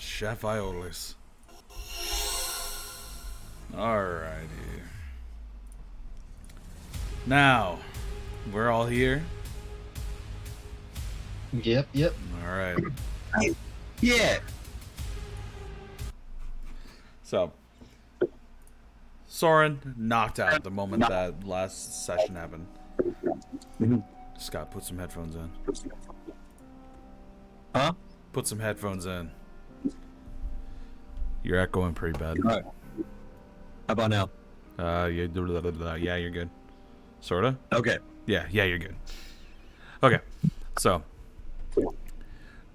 Chef Iolis. Alrighty. Now, we're all here. Yep. Alright. Yeah. So, Soren knocked out the moment that last session happened. Scott, put some headphones in. Huh? Put some headphones in. You're echoing pretty bad. Alright. How about now? Yeah, you're good. Sorta? Okay. Yeah, you're good. Okay, so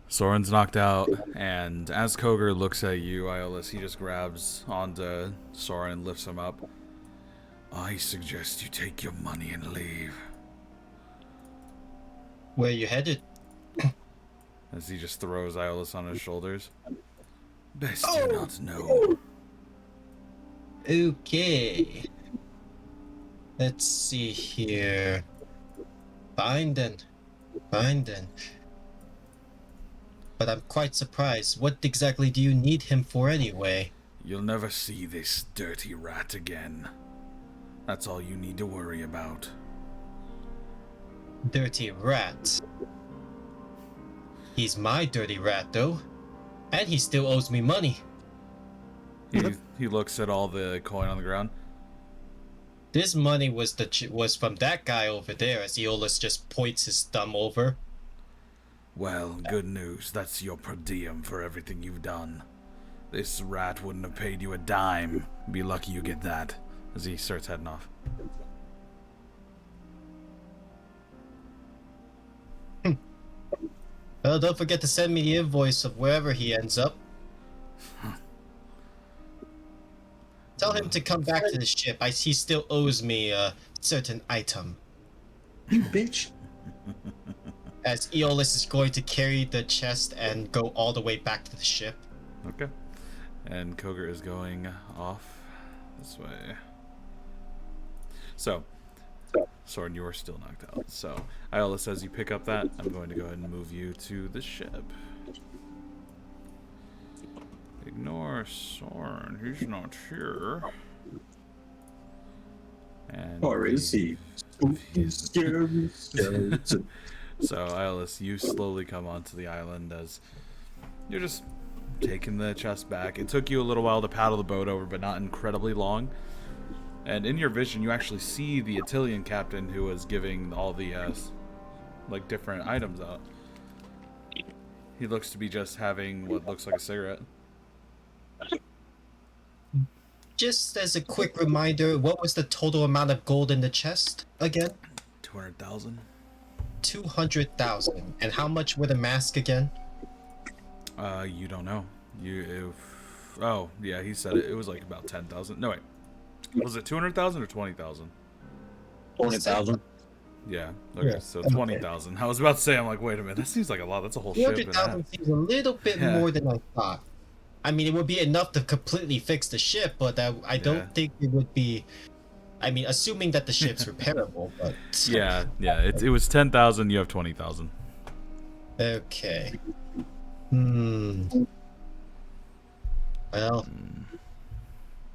Soren's knocked out, and as Koger looks at you, Iolis, he just grabs onto Soren and lifts him up. I suggest you take your money and leave. Where you headed? As he just throws Iolis on his shoulders. Best do not know. Okay. Let's see here. Fine then. But I'm quite surprised. What exactly do you need him for anyway? You'll never see this dirty rat again. That's all you need to worry about. Dirty rat. He's my dirty rat though. And he still owes me money. He looks at all the coin on the ground. This money was was from that guy over there, as Aeolus just points his thumb over. Well, good news. That's your per diem for everything you've done. This rat wouldn't have paid you a dime. Be lucky you get that. As he starts heading off. Well, don't forget to send me the invoice of wherever he ends up. Tell him to come back to the ship. He still owes me a certain item. You bitch. As Aeolus is going to carry the chest and go all the way back to the ship. Okay. And Koger is going off this way. So, Soren, you are still knocked out. So, Iola says you pick up that. I'm going to go ahead and move you to the ship. Ignore Soren. He's not here. And Or is he? Scary skeleton. So, Iolus, you slowly come onto the island as you're just taking the chest back. It took you a little while to paddle the boat over, but not incredibly long. And in your vision, you actually see the Attilian captain who was giving all the, like, different items out. He looks to be just having what looks like a cigarette. Just as a quick reminder, what was the total amount of gold in the chest again? 200,000. 200,000. And how much were the mask again? You don't know. Oh, yeah, he said it. It was like about 10,000. No, wait. Was it 200,000 or 20,000? 20,000. Yeah. Okay, Yeah, so okay. 20,000. I was about to say, I'm like, wait a minute, that seems like a lot. That's a whole ship. and a half. 200,000 seems a little bit Yeah. more than I thought. I mean, it would be enough to completely fix the ship, but I Yeah. don't think it would be. I mean, assuming that the ship's repairable, but. Yeah. It was 10,000. You have 20,000. Okay. Well,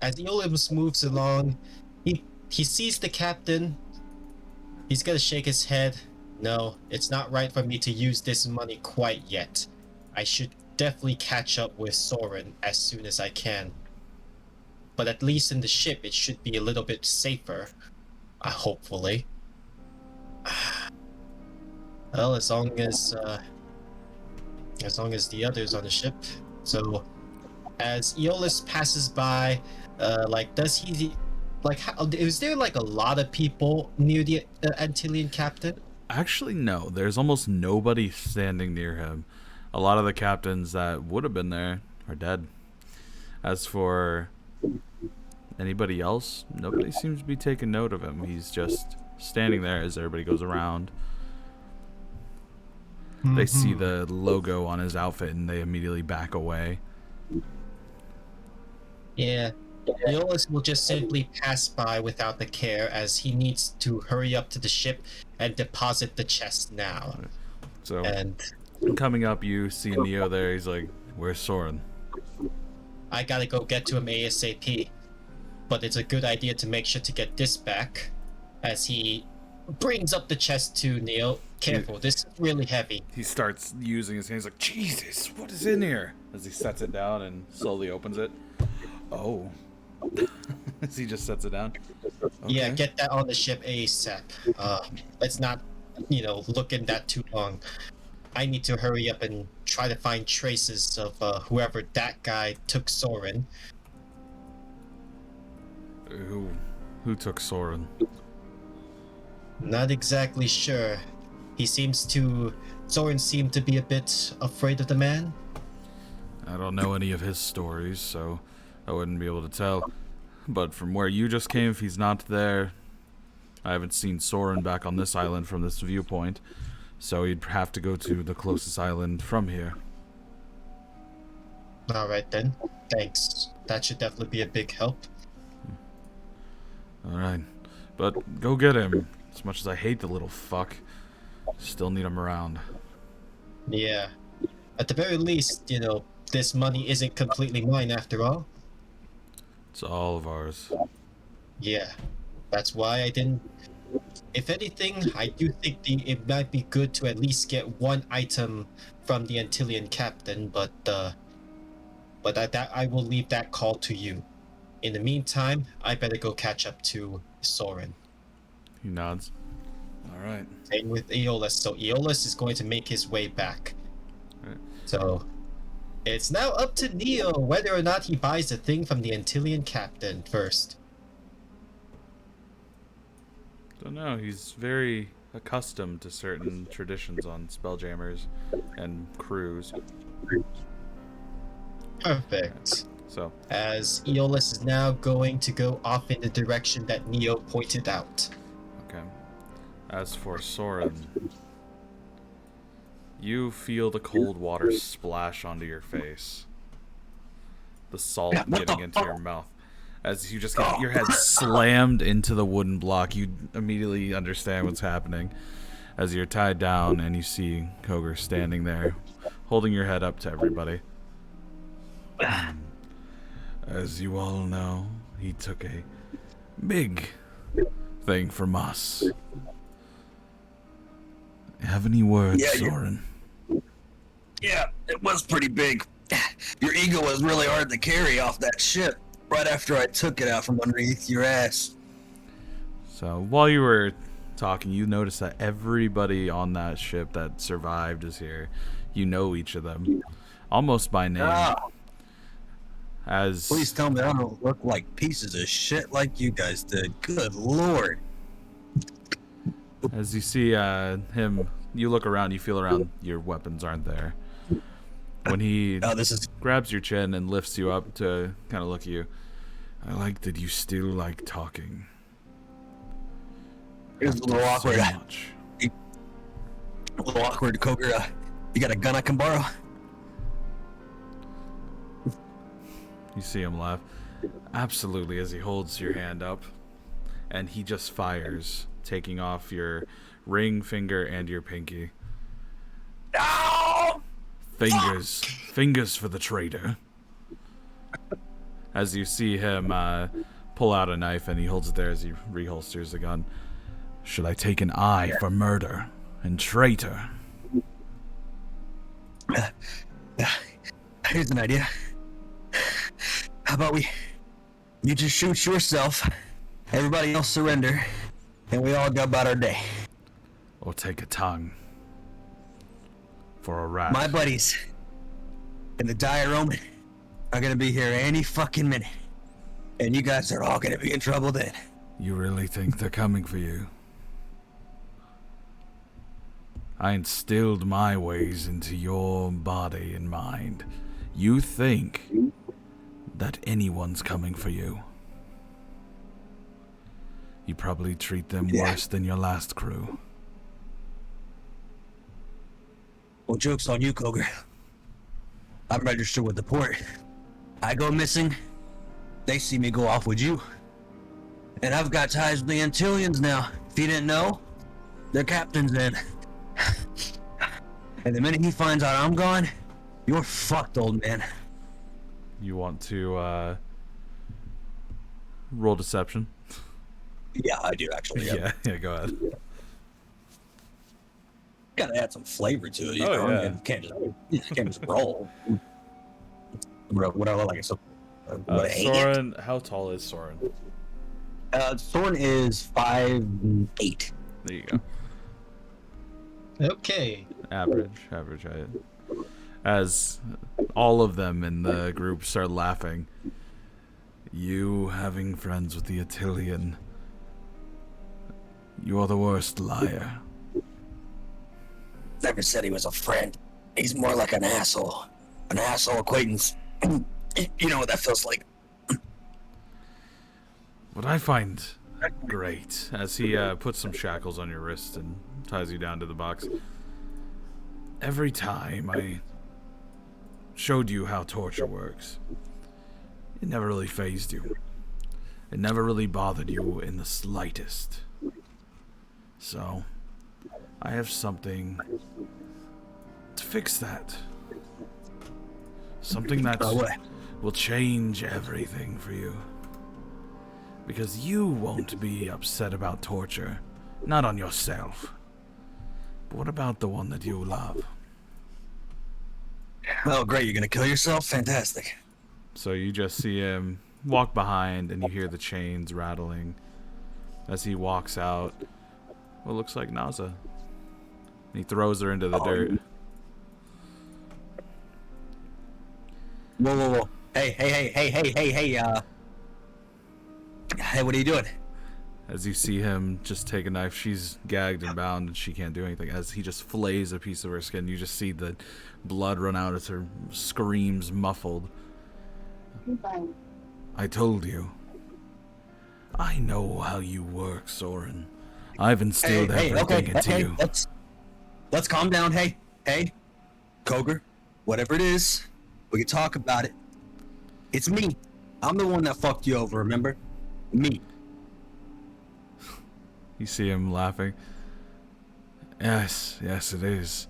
as Eolus moves along, he sees the captain. He's gonna shake his head. No, it's not right for me to use this money quite yet. I should definitely catch up with Soren as soon as I can. But at least in the ship, it should be a little bit safer. Hopefully. Well, as long as the others on the ship. So, as Aeolus passes by, does he, is there like a lot of people near the Antillean captain? Actually, no. There's almost nobody standing near him. A lot of the captains that would have been there are dead. As for anybody else, nobody seems to be taking note of him. He's just standing there as everybody goes around. They see the logo on his outfit and they immediately back away. Yeah. Aeolus will just simply pass by without the care, as he needs to hurry up to the ship and deposit the chest now. So, And coming up, you see Neo there. He's like, "Where's Soren?" I gotta go get to him ASAP. But it's a good idea to make sure to get this back. As he brings up the chest to Neo. Careful, this is really heavy. He starts using his hands like, Jesus, what is in here? As he sets it down and slowly opens it. Oh. As he just sets it down. Okay. Yeah, get that on the ship ASAP. Let's not, look in that too long. I need to hurry up and try to find traces of whoever that guy took Soren. Who took Soren? Not exactly sure. Soren seemed to be a bit afraid of the man. I don't know any of his stories, so I wouldn't be able to tell. But from where you just came, if he's not there, I haven't seen Soren back on this island from this viewpoint, so he'd have to go to the closest island from here. Alright then, thanks. That should definitely be a big help. Alright, but go get him. As much as I hate the little fuck, still need him around. Yeah. At the very least, this money isn't completely mine after all. It's all of ours. Yeah. That's why I didn't... If anything, I do think it might be good to at least get one item from the Antillean captain, but I will leave that call to you. In the meantime, I better go catch up to Soren. He nods. Alright. Same with Aeolus. So Aeolus is going to make his way back. Right. So it's now up to Neo whether or not he buys the thing from the Antillean captain first. Don't know, he's very accustomed to certain traditions on Spelljammers and crews. Perfect. So, As Aeolus is now going to go off in the direction that Neo pointed out. okay. As for Soren, you feel the cold water splash onto your face. The salt getting into your mouth. As you just get your head slammed into the wooden block, you immediately understand what's happening. As you're tied down and you see Koger standing there, holding your head up to everybody. As you all know, he took a big thing from us. Have any words, Soren? Yeah, it was pretty big. Your ego was really hard to carry off that ship right after I took it out from underneath your ass. So while you were talking, you noticed that everybody on that ship that survived is here. You know each of them, almost by name. As Please tell me I don't look like pieces of shit like you guys did. Good lord. As you see him, you look around, you feel around, your weapons aren't there. When he grabs your chin and lifts you up to kind of look at you, I like that you still like talking. It's a little awkward. So much. A little awkward, Koger. You got a gun I can borrow? You see him laugh. Absolutely, as he holds your hand up, and he just fires, taking off your ring finger and your pinky. No! Fingers for the traitor. As you see him pull out a knife, and he holds it there as he reholsters the gun. Should I take an eye for murder and traitor? Here's an idea. How about you just shoot yourself, everybody else surrender, and we all go about our day. Or take a tongue for a rat. My buddies in the dire Omen are gonna be here any fucking minute, and you guys are all gonna be in trouble then. You really think they're coming for you? I instilled my ways into your body and mind. You think that anyone's coming for you? You probably treat them worse than your last crew. Well, joke's on you, Koger. I'm registered with the port. I go missing, they see me go off with you. And I've got ties with the Antillians now. If you didn't know, they're captains then. And the minute he finds out I'm gone, you're fucked, old man. you want to roll deception? Yeah, I do actually. Yeah. Yeah, go ahead. Gotta add some flavor to it. You Oh, know? yeah. You can't just roll. What I look like? So, Soren, how tall is Soren? Soren is 5'8". There you go. Okay. Average height. As all of them in the group start laughing, you having friends with the Attilian, you are the worst liar. Never said he was a friend. He's more like an asshole. An asshole acquaintance. You know what that feels like. What I find great, as he puts some shackles on your wrist and ties you down to the box, every time I showed you how torture works, it never really fazed you. It never really bothered you in the slightest. So, I have something to fix that. Something that will change everything for you. Because you won't be upset about torture. Not on yourself. But what about the one that you love? Oh, great. You're gonna kill yourself? Fantastic. So you just see him walk behind and you hear the chains rattling as he walks out what looks like Naza. He throws her into the dirt. Whoa. Hey, what are you doing? As you see him just take a knife, she's gagged and bound and she can't do anything. As he just flays a piece of her skin, you just see the blood run out as her screams muffled. I told you. I know how you work, Soren. I've instilled everything into you. Let's calm down. Hey, Koger, whatever it is, we can talk about it. It's me. I'm the one that fucked you over, remember? Me. You see him laughing. Yes, it is.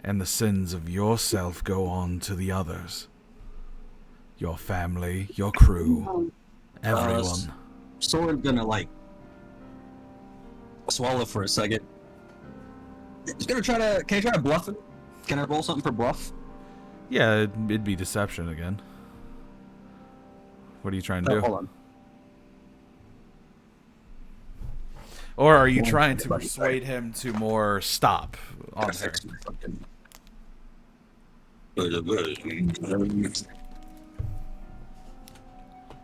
And the sins of yourself go on to the others. Your family, your crew, everyone. Soren's gonna, swallow for a second. He's gonna try to... Can I try to bluff him? Can I roll something for bluff? Yeah, it'd be deception again. What are you trying to do? Hold on. Or are you trying to persuade him to more stop on her?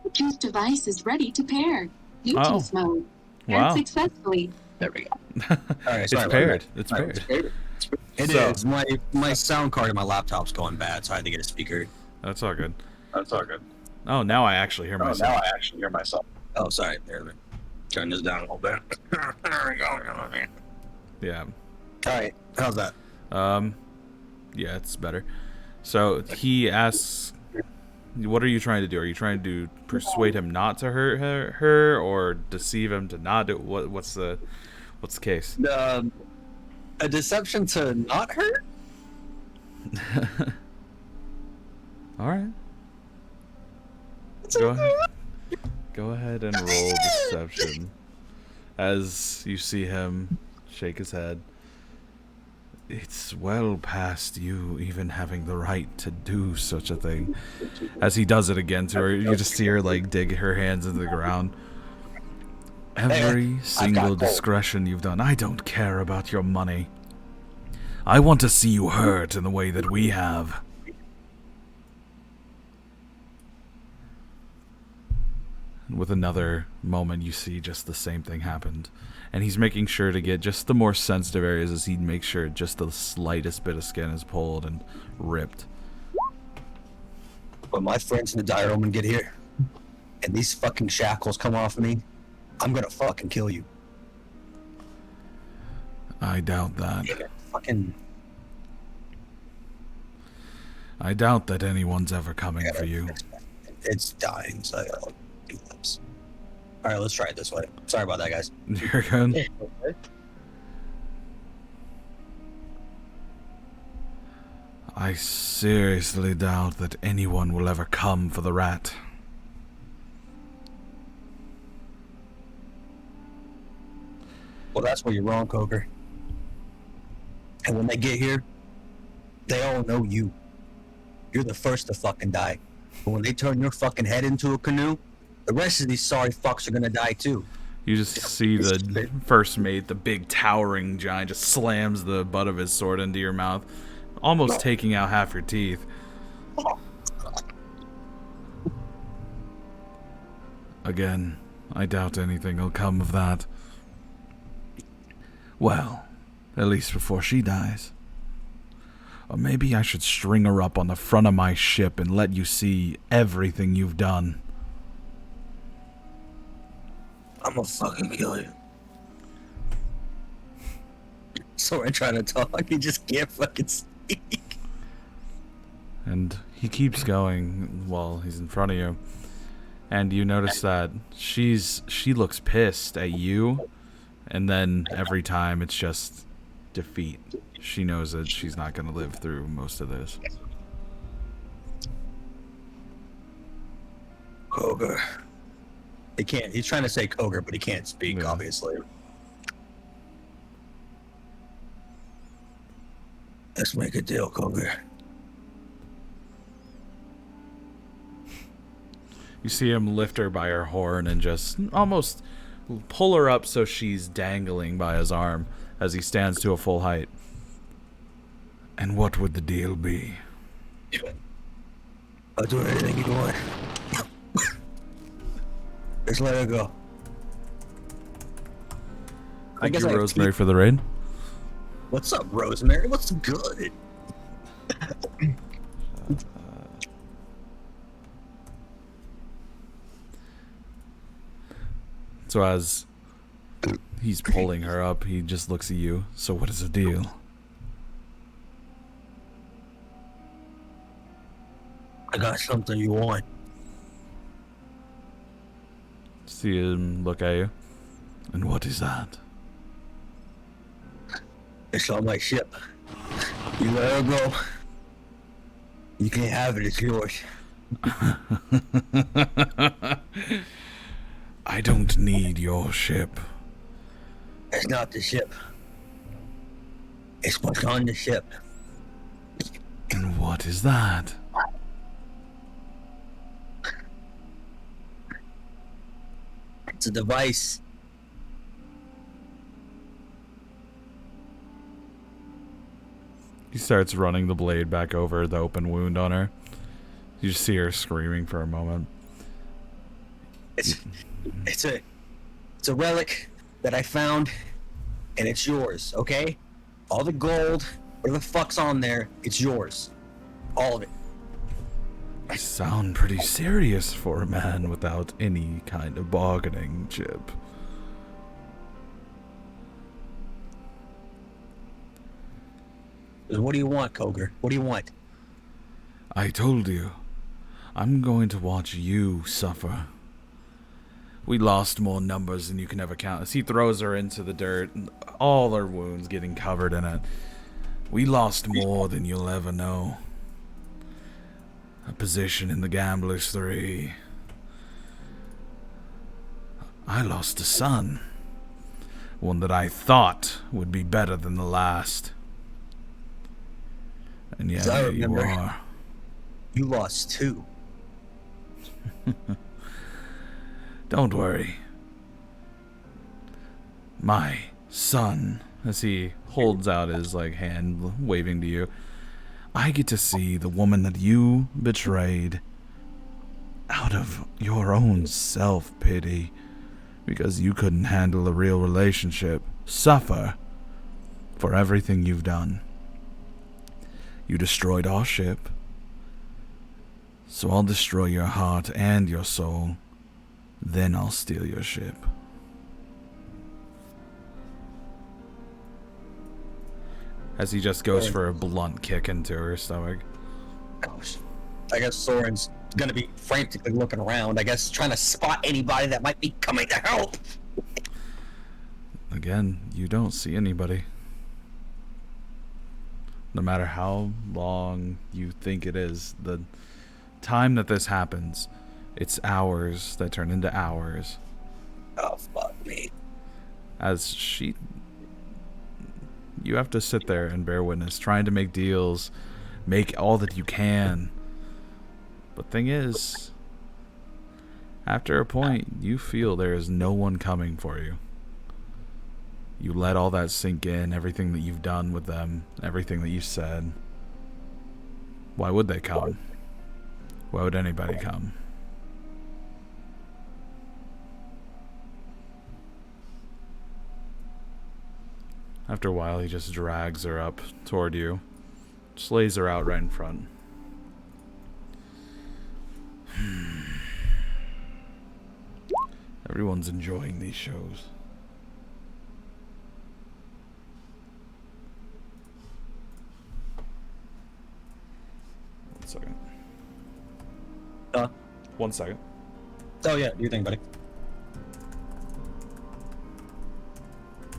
Bluetooth device is ready to pair. Bluetooth mode. Paired Wow. successfully. There we go. All right, It's sorry about paired. that. It's All right, paired. It So- is. My sound card in my laptop's going bad, so I had to get a speaker. That's all good. That's all good. Oh, now I actually hear myself. Now I actually hear myself. Oh, sorry. There. Turn this down a little bit. There we go. Yeah. All right. How's that? Yeah, it's better. So he asks, what are you trying to do? Are you trying to persuade him not to hurt her or deceive him to not do what's the case? A deception to not hurt? All right. Go ahead and roll deception. As you see him shake his head. It's well past you even having the right to do such a thing. As he does it again to her, you just see her dig her hands into the ground. Every single discretion you've done, I don't care about your money. I want to see you hurt in the way that we have. With another moment, you see just the same thing happened. And he's making sure to get just the more sensitive areas as he makes sure just the slightest bit of skin is pulled and ripped. When my friends in the dire Omen get here, and these fucking shackles come off me, I'm gonna fucking kill you. I doubt that. Fucking... I doubt that anyone's ever coming for you. It's dying, so I gotta do this. Alright, let's try it this way. Sorry about that, guys. You're good. I seriously doubt that anyone will ever come for the rat. Well, that's where you're wrong, Coker. And when they get here, they all know you. You're the first to fucking die. But when they turn your fucking head into a canoe, the rest of these sorry fucks are gonna die too. You just see the first mate, the big towering giant, just slams the butt of his sword into your mouth, almost taking out half your teeth. Again, I doubt anything will come of that. Well, at least before she dies. Or maybe I should string her up on the front of my ship and let you see everything you've done. I'm gonna fucking kill you. Soren trying to talk, he just can't fucking speak. And he keeps going while he's in front of you. And you notice that she looks pissed at you, and then every time it's just defeat. She knows that she's not going to live through most of this. Koger. He can't. He's trying to say Koger, but he can't speak, Yeah. obviously. Let's make a deal, Koger. You see him lift her by her horn and just almost pull her up so she's dangling by his arm as he stands to a full height. And what would the deal be? I'll do anything you want. Just let her go. Thank you, Rosemary, for the raid. What's up, Rosemary? What's good? So as he's pulling her up, he just looks at you. So what is the deal? I got something you want. See him look at you. And what is that? It's on my ship. You let her go. You can't have it. It's yours. I don't need your ship. It's not the ship. It's what's on the ship. And what is that? It's a device. He starts running the blade back over the open wound on her. You just see her screaming for a moment. It's a relic that I found, and it's yours, okay? All the gold, whatever the fuck's on there, it's yours. All of it. You sound pretty serious for a man without any kind of bargaining chip. What do you want, Koger? What do you want? I told you, I'm going to watch you suffer. We lost more numbers than you can ever count. As he throws her into the dirt, all her wounds getting covered in it. We lost more than you'll ever know. A position in the Gamblers 3. I lost a son. One that I thought would be better than the last. And yet, I here you remember. are. You lost two. Don't worry. My son, as he holds out his hand, waving to you, I get to see the woman that you betrayed out of your own self-pity because you couldn't handle a real relationship suffer for everything you've done. You destroyed our ship, so I'll destroy your heart and your soul. Then I'll steal your ship. As he just goes for a blunt kick into her stomach. Gosh. I guess Soren's gonna be frantically looking around. I guess trying to spot anybody that might be coming to help. Again, you don't see anybody. No matter how long you think it is, the time that this happens, it's hours that turn into hours. Oh, fuck me. As you have to sit there and bear witness, trying to make deals, make all that you can. But thing is, after a point, you feel there is no one coming for you. You let all that sink in, everything that you've done with them, everything that you said. Why would they come? Why would anybody come? After a while, he just drags her up toward you, just lays her out right in front. Everyone's enjoying these shows. One second. 1 second. Oh yeah, do you think, buddy?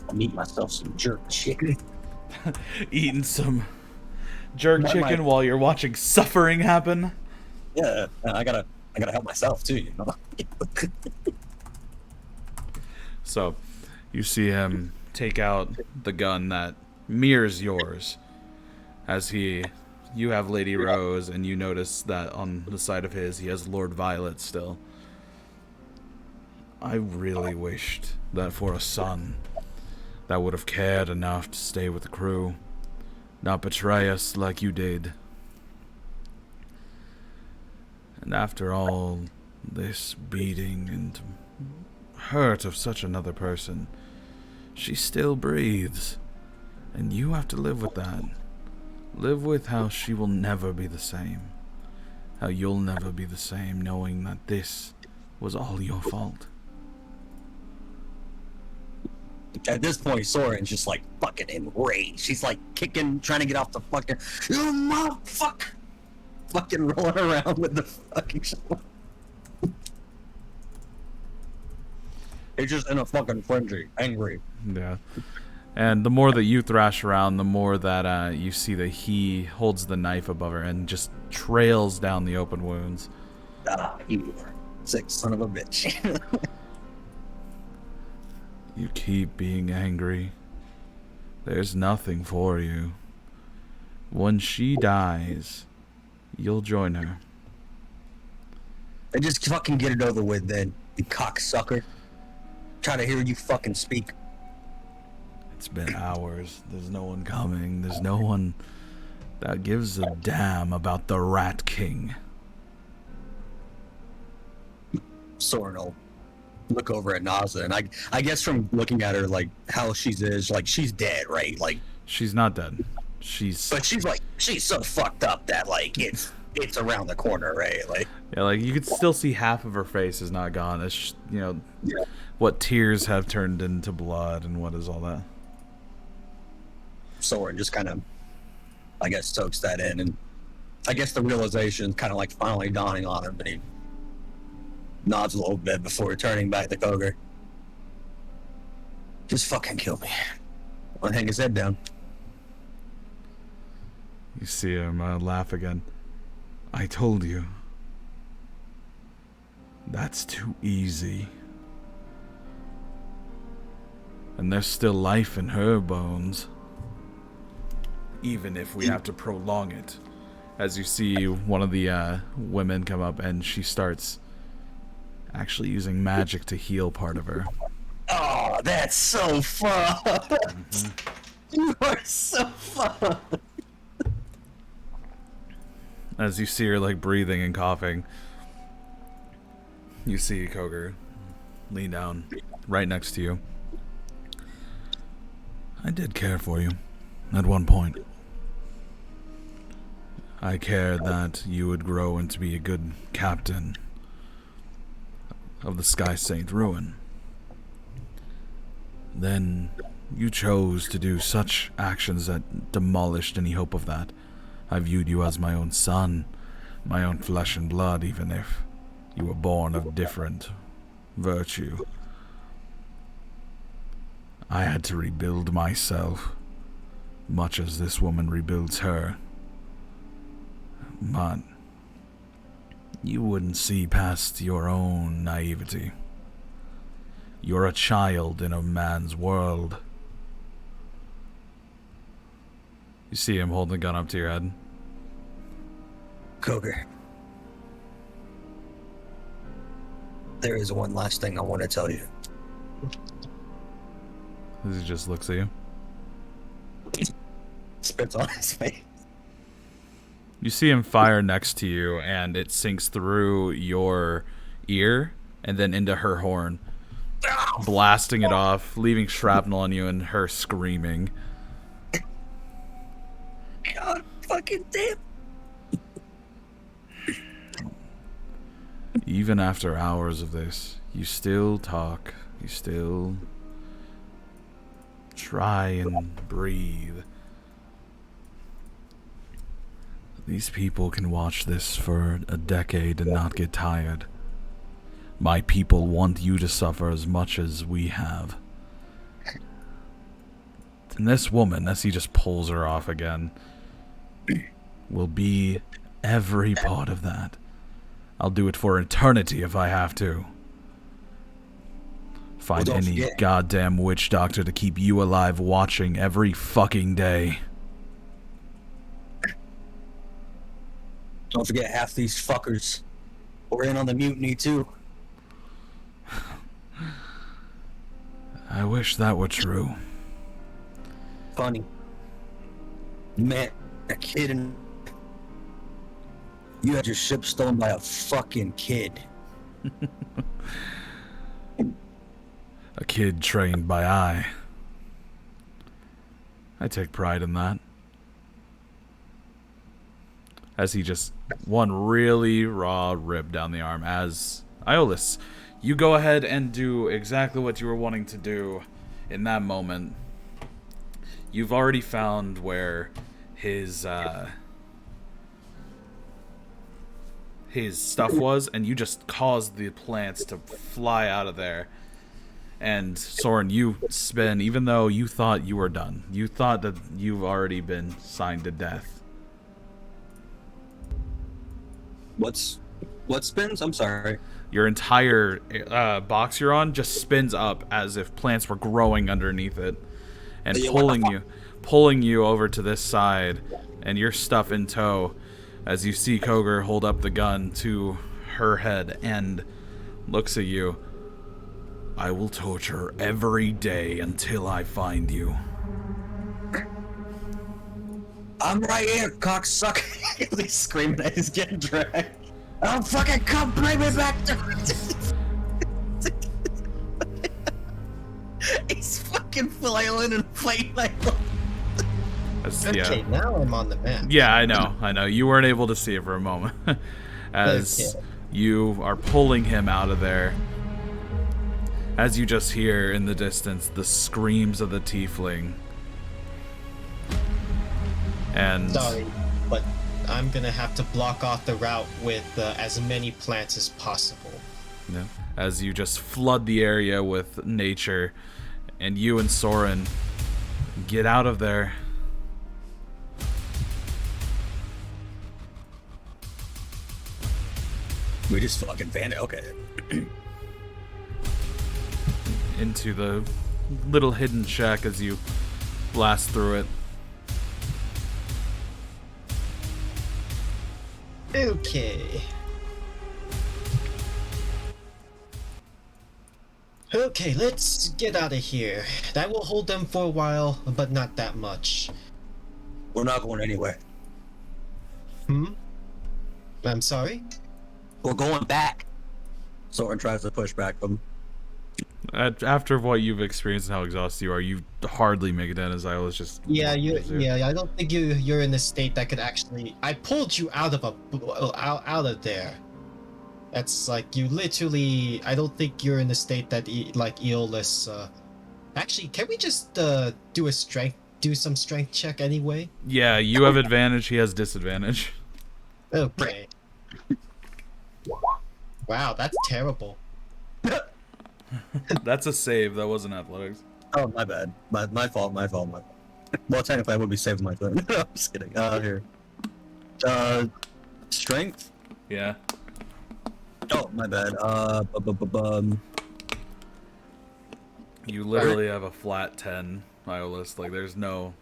I'll eat myself some jerk chicken. Eating some jerk Why chicken am I- while you're watching suffering happen. Yeah, I gotta help myself too, you know. So, you see him take out the gun that mirrors yours. As you have Lady Rose, and you notice that on the side of his, he has Lord Violet still. I really wished that for a son that would have cared enough to stay with the crew, not betray us like you did. And after all this beating and hurt of such another person, she still breathes, and you have to live with that. Live with how she will never be the same. How you'll never be the same, knowing that this was all your fault. At this point, Soren's just like fucking enraged. She's like kicking, trying to get off the fucking, you motherfucker, fucking rolling around with the fucking shovel. It's just in a fucking frenzy, angry. Yeah. And the more that you thrash around, the more that you see that he holds the knife above her and just trails down the open wounds. Ah, you sick son of a bitch. You keep being angry. There's nothing for you. When she dies, you'll join her. And just fucking get it over with then, you cocksucker. Try to hear you fucking speak. It's been hours. There's no one coming. There's no one that gives a damn about the Rat King. Soren will look over at Naza, and I guess from looking at her, like, how she's like, she's dead, right? Like, She's not dead. but she's so fucked up that, like, it's around the corner, right? Like, Yeah, like you could still see half of her face is not gone. It's what tears have turned into blood and what is all that. Soren just kind of, I guess, soaks that in, and I guess the realization kind of like finally dawning on him, and he nods a little bit before turning back to Koger. Just fucking kill me. I'll hang his head down. You see him laugh again. I told you. That's too easy. And there's still life in her bones. Even if we have to prolong it. As you see one of the women come up and she starts actually using magic to heal part of her. Oh, that's so fun. You are so fun. As you see her like breathing and coughing, you see Koger lean down right next to you. I did care for you at one point. I cared that you would grow into be a good captain of the Sky Saint Ruin. Then you chose to do such actions that demolished any hope of that. I viewed you as my own son, my own flesh and blood, even if you were born of different virtue. I had to rebuild myself, much as this woman rebuilds her. But you wouldn't see past your own naivety. You're a child in a man's world. You see him holding the gun up to your head. Koger. There is one last thing I want to tell you. He just looks at you. Spits on his face. You see him fire next to you, and it sinks through your ear and then into her horn, blasting it off, leaving shrapnel on you and her screaming. God fucking damn. Even after hours of this, you still talk. You still try and breathe. These people can watch this for a decade and not get tired. My people want you to suffer as much as we have. And this woman, as he just pulls her off again, will be every part of that. I'll do it for eternity if I have to. Find any goddamn witch doctor to keep you alive watching every fucking day. Don't forget half these fuckers were in on the mutiny too. I wish that were true. Funny. Man, a kid and you had your ship stolen by a fucking kid. A kid trained by I take pride in that. As he just one really raw rip down the arm. As Iolus, you go ahead and do exactly what you were wanting to do in that moment. You've already found where his stuff was, and you just caused the plants to fly out of there. And Soren, you spin, even though you thought you were done. You thought that you've already been signed to death. What spins? I'm sorry. Your entire box you're on just spins up as if plants were growing underneath it and pulling you over to this side, and your stuff in tow as you see Koger hold up the gun to her head and looks at you. I will torture every day until I find you. I'm right here, cocksucker. He's screaming as he's getting dragged. I'll fucking come bring me back to He's fucking flailing and fighting. Okay, now I'm on the map. Yeah, I know. You weren't able to see it for a moment. As you are pulling him out of there. As you just hear in the distance the screams of the tiefling. And sorry, but I'm gonna have to block off the route with as many plants as possible. Yeah, as you just flood the area with nature, and you and Soren get out of there. We just fucking vanished. Okay. Into the little hidden shack as you blast through it. Okay. Okay, let's get out of here. That will hold them for a while, but not that much. We're not going anywhere. I'm sorry? We're going back. Soren tries to push back them. After what you've experienced and how exhausted you are, you hardly make it in. As I was just I don't think you're in a state that could actually. I pulled you out of there. That's like you literally. I don't think you're in a state that like Aeolus. Actually, can we just do some strength check anyway? Yeah, you have advantage. He has disadvantage. Okay. Wow, that's terrible. That's a save. That wasn't athletics. Oh, my bad. My fault. Well, technically, I would be saving my turn. No, I'm just kidding. Here. Strength? Yeah. Oh, my bad. You literally have a flat 10, Iolus. Like, there's no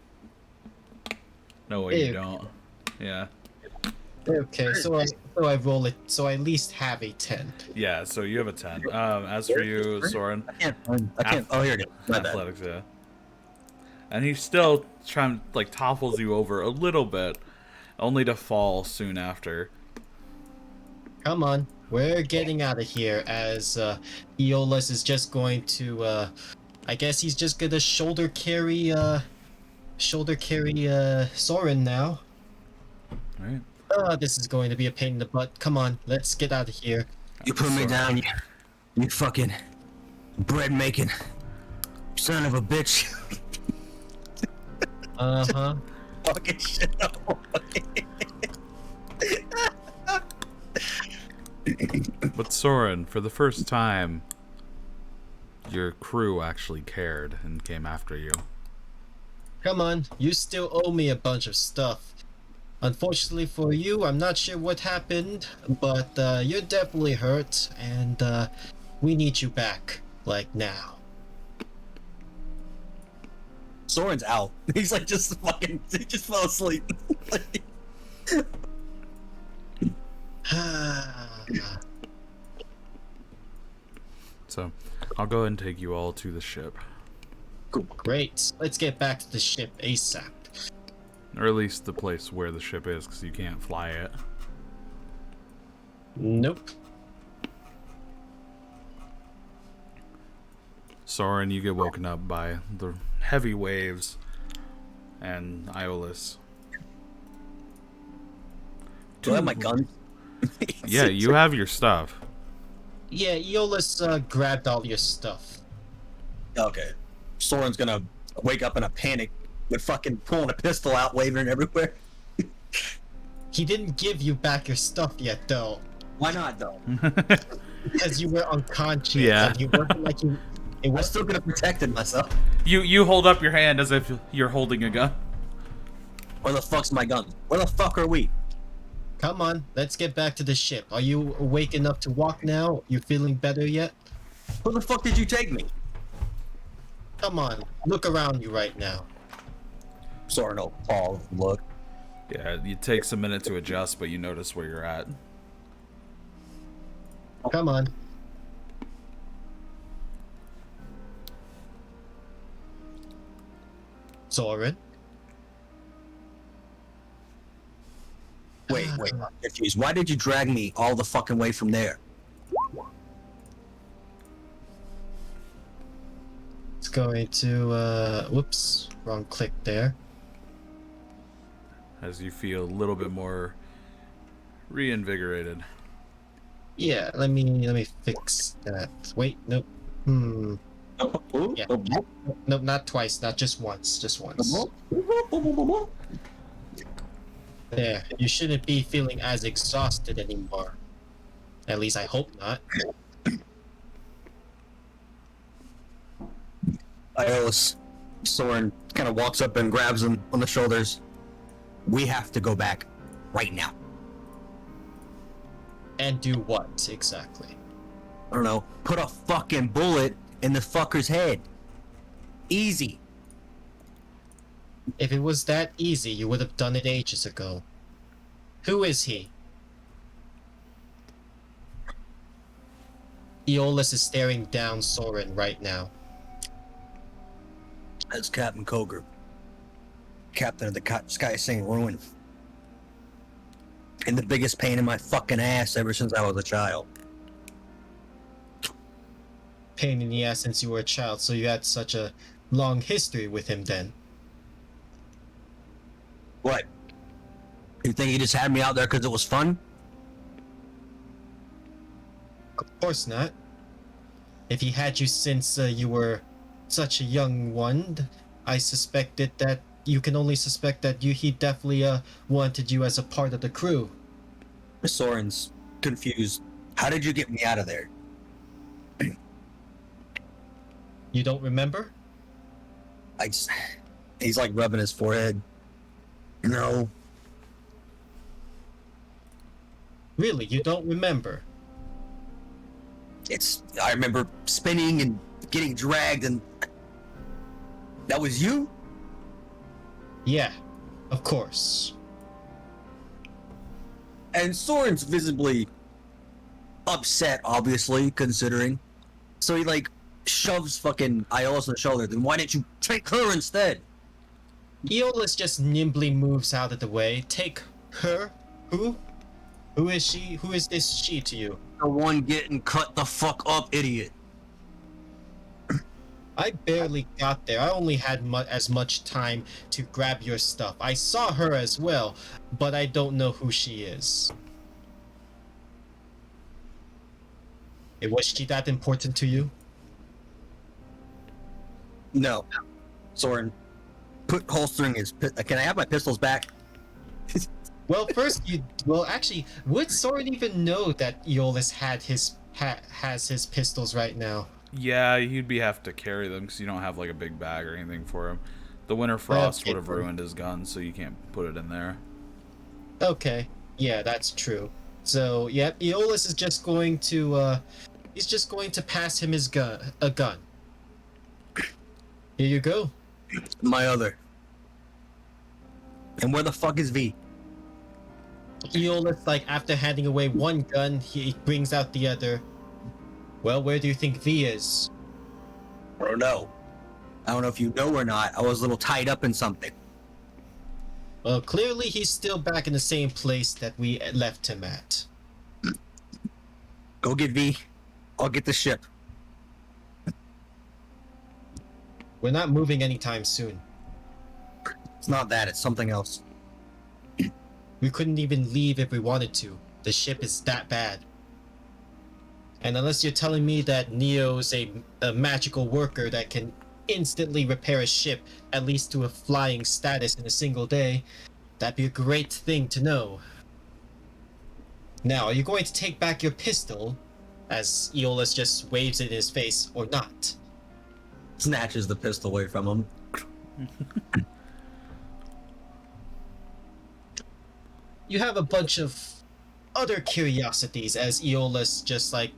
way you Ew. don't. Yeah. Okay, so I roll it. So I at least have a 10. Yeah, so you have a 10. As for you, Soren, I can't. Oh, here it is. My bad. athletics, yeah. And he still like topples you over a little bit, only to fall soon after. Come on, we're getting out of here. As Aeolus is just going to, I guess he's just gonna shoulder carry Soren now. All right. This is going to be a pain in the butt. Come on, let's get out of here. You put me down, you fucking bread making son of a bitch. Uh-huh. Fucking shit. But Soren, for the first time, your crew actually cared and came after you. Come on, you still owe me a bunch of stuff. Unfortunately for you, I'm not sure what happened, but you're definitely hurt, and we need you back, like now. Soren's out. He's like just fucking. He just fell asleep. So, I'll go ahead and take you all to the ship. Great. Let's get back to the ship ASAP. Or at least the place where the ship is, because you can't fly it. Nope. Soren, you get woken up by the heavy waves and Iolus. Do I have my gun? Yeah, you have your stuff. Yeah, Aeolus grabbed all your stuff. Okay. Soren's gonna wake up in a panic with fucking pulling a pistol out, waving it everywhere. He didn't give you back your stuff yet, though, Why not, though? because you were unconscious. Yeah. And you wasn't like you. It I was still could have protected myself. You hold up your hand as if you're holding a gun. Where the fuck's my gun? Where the fuck are we? Come on, let's get back to the ship. Are you awake enough to walk now? You feeling better yet? Where the fuck did you take me? Come on, look around you right now. Soren will pause, look. Yeah, it takes a minute to adjust, but you notice where you're at. Come on. Soren? Wait, I'm confused. Why did you drag me all the fucking way from there? It's going to, whoops, wrong click there. As you feel a little bit more reinvigorated. Yeah, let me fix that. Wait, nope. Yeah. Nope, not twice, not just once, just once. There, you shouldn't be feeling as exhausted anymore. At least I hope not. Iolus, Soren kind of walks up and grabs him on the shoulders. We have to go back right now. And do what, exactly? I don't know. Put a fucking bullet in the fucker's head. Easy. If it was that easy, you would have done it ages ago. Who is he? Aeolus is staring down Soren right now. That's Captain Koger. Captain of the Sky Saint Ruin. And the biggest pain in my fucking ass ever since I was a child. Pain in the ass since you were a child, so you had such a long history with him then. What? You think he just had me out there because it was fun? Of course not. If he had you since you were such a young one, I suspected that you can only suspect that he definitely wanted you as a part of the crew. Soren's confused. How did you get me out of there? You don't remember? He's like rubbing his forehead. No. Really, you don't remember? I remember spinning and getting dragged, and that was you? Yeah, of course. And Soren's visibly upset, obviously, considering. So he, like, shoves fucking Iola's on the shoulder. Then why didn't you take her instead? Aeolus just nimbly moves out of the way. Take her? Who? Who is she? Who is this she to you? The one getting cut the fuck up, idiot. I barely got there. I only had as much time to grab your stuff. I saw her as well, but I don't know who she is. Was she that important to you? No. Soren, holstering his... Can I have my pistols back? Well, first actually, would Soren even know that Aeolus has his pistols right now? Yeah, you'd have to carry them because you don't have like a big bag or anything for him. The Winter Frost Okay. would have ruined his gun, so you can't put it in there. Okay, yeah, that's true. So, yep, Aeolus is just going to, he's just going to pass him a gun. Here you go. My other. And where the fuck is V? Aeolus, like, after handing away one gun, he brings out the other. Well, where do you think V is? I don't know. I don't know if you know or not. I was a little tied up in something. Well, clearly he's still back in the same place that we left him at. Go get V. I'll get the ship. We're not moving anytime soon. It's not that. It's something else. We couldn't even leave if we wanted to. The ship is that bad. And unless you're telling me that Neo's a magical worker that can instantly repair a ship, at least to a flying status in a single day, that'd be a great thing to know. Now, are you going to take back your pistol, as Aeolus just waves it in his face, or not? Snatches the pistol away from him. You have a bunch of other curiosities as Aeolus just like,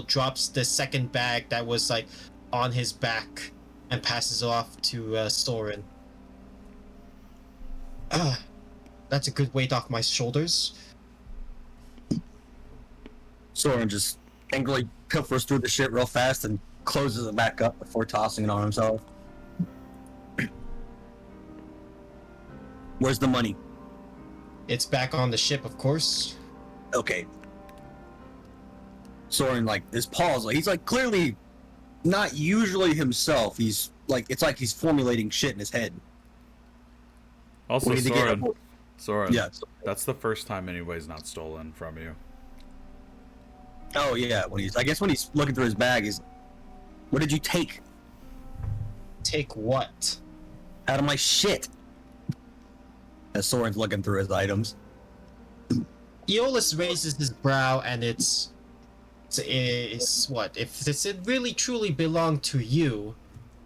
drops the second bag that was like on his back and passes off to Soren. That's a good weight off my shoulders. Soren just angrily pilfers through the shit real fast and closes it back up before tossing it on himself. Where's the money? It's back on the ship, of course. Okay. Soren, like, his paws, like, he's like clearly not usually himself. He's like, it's like he's formulating shit in his head. Also, We need to get Soren, Yeah. that's the first time anybody's not stolen from you. Oh yeah. I guess when he's looking through his bag, he's, what did you take Take what? out of my shit? As Soren's looking through his items. Aeolus raises his brow and it's what? If this it really truly belonged to you,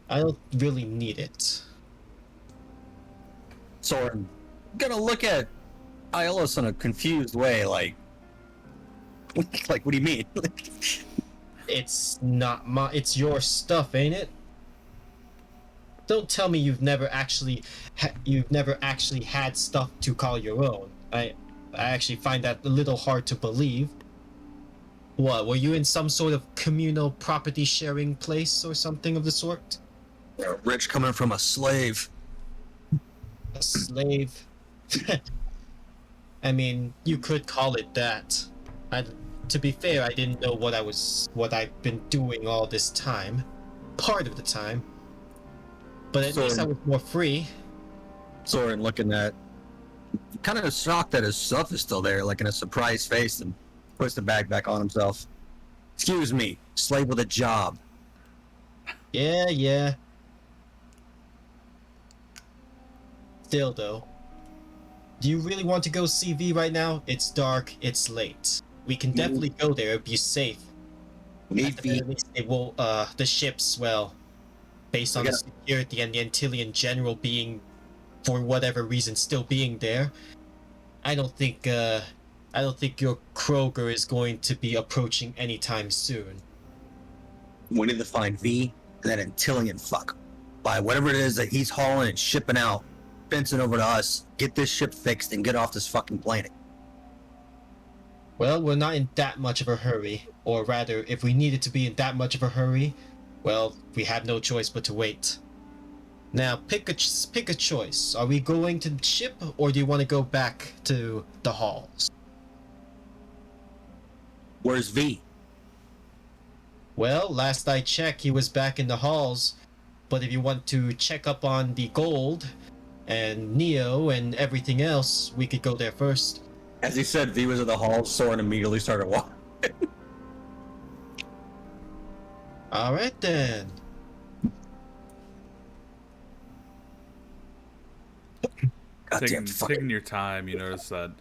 I don't really need it. Soren gonna look at Iolus in a confused way, like what do you mean? It's not it's your stuff, ain't it? Don't tell me you've never actually had stuff to call your own. I actually find that a little hard to believe. What, were you in some sort of communal property sharing place or something of the sort? Rich coming from a slave. A slave? I mean, you could call it that. To be fair, I didn't know what I've been doing all this time. Part of the time. But at least I was more free. Soren looking at, kind of shocked that his stuff is still there, like in a surprised face, and puts the bag back on himself. Excuse me, slave with a job. Yeah. Still though. Do you really want to go see V right now? It's dark, it's late. We can definitely go there, it'll be safe. Need At the very least, it will, the ships, well, based on the security and the Antillian general being, for whatever reason, still being there, I don't think your Kroger is going to be approaching anytime soon. We need to find V and that Antillian fuck. Buy whatever it is that he's hauling and shipping out, fencing over to us, get this ship fixed, and get off this fucking planet. Well, we're not in that much of a hurry. Or rather, if we needed to be in that much of a hurry, well, we have no choice but to wait. Now, pick a choice. Are we going to the ship, or do you want to go back to the halls? Where's V? Well, last I checked, he was back in the halls. But if you want to check up on the gold and Neo and everything else, we could go there first. As he said V was at the hall, Soren immediately started walking. Alright then. Taking your time, you notice that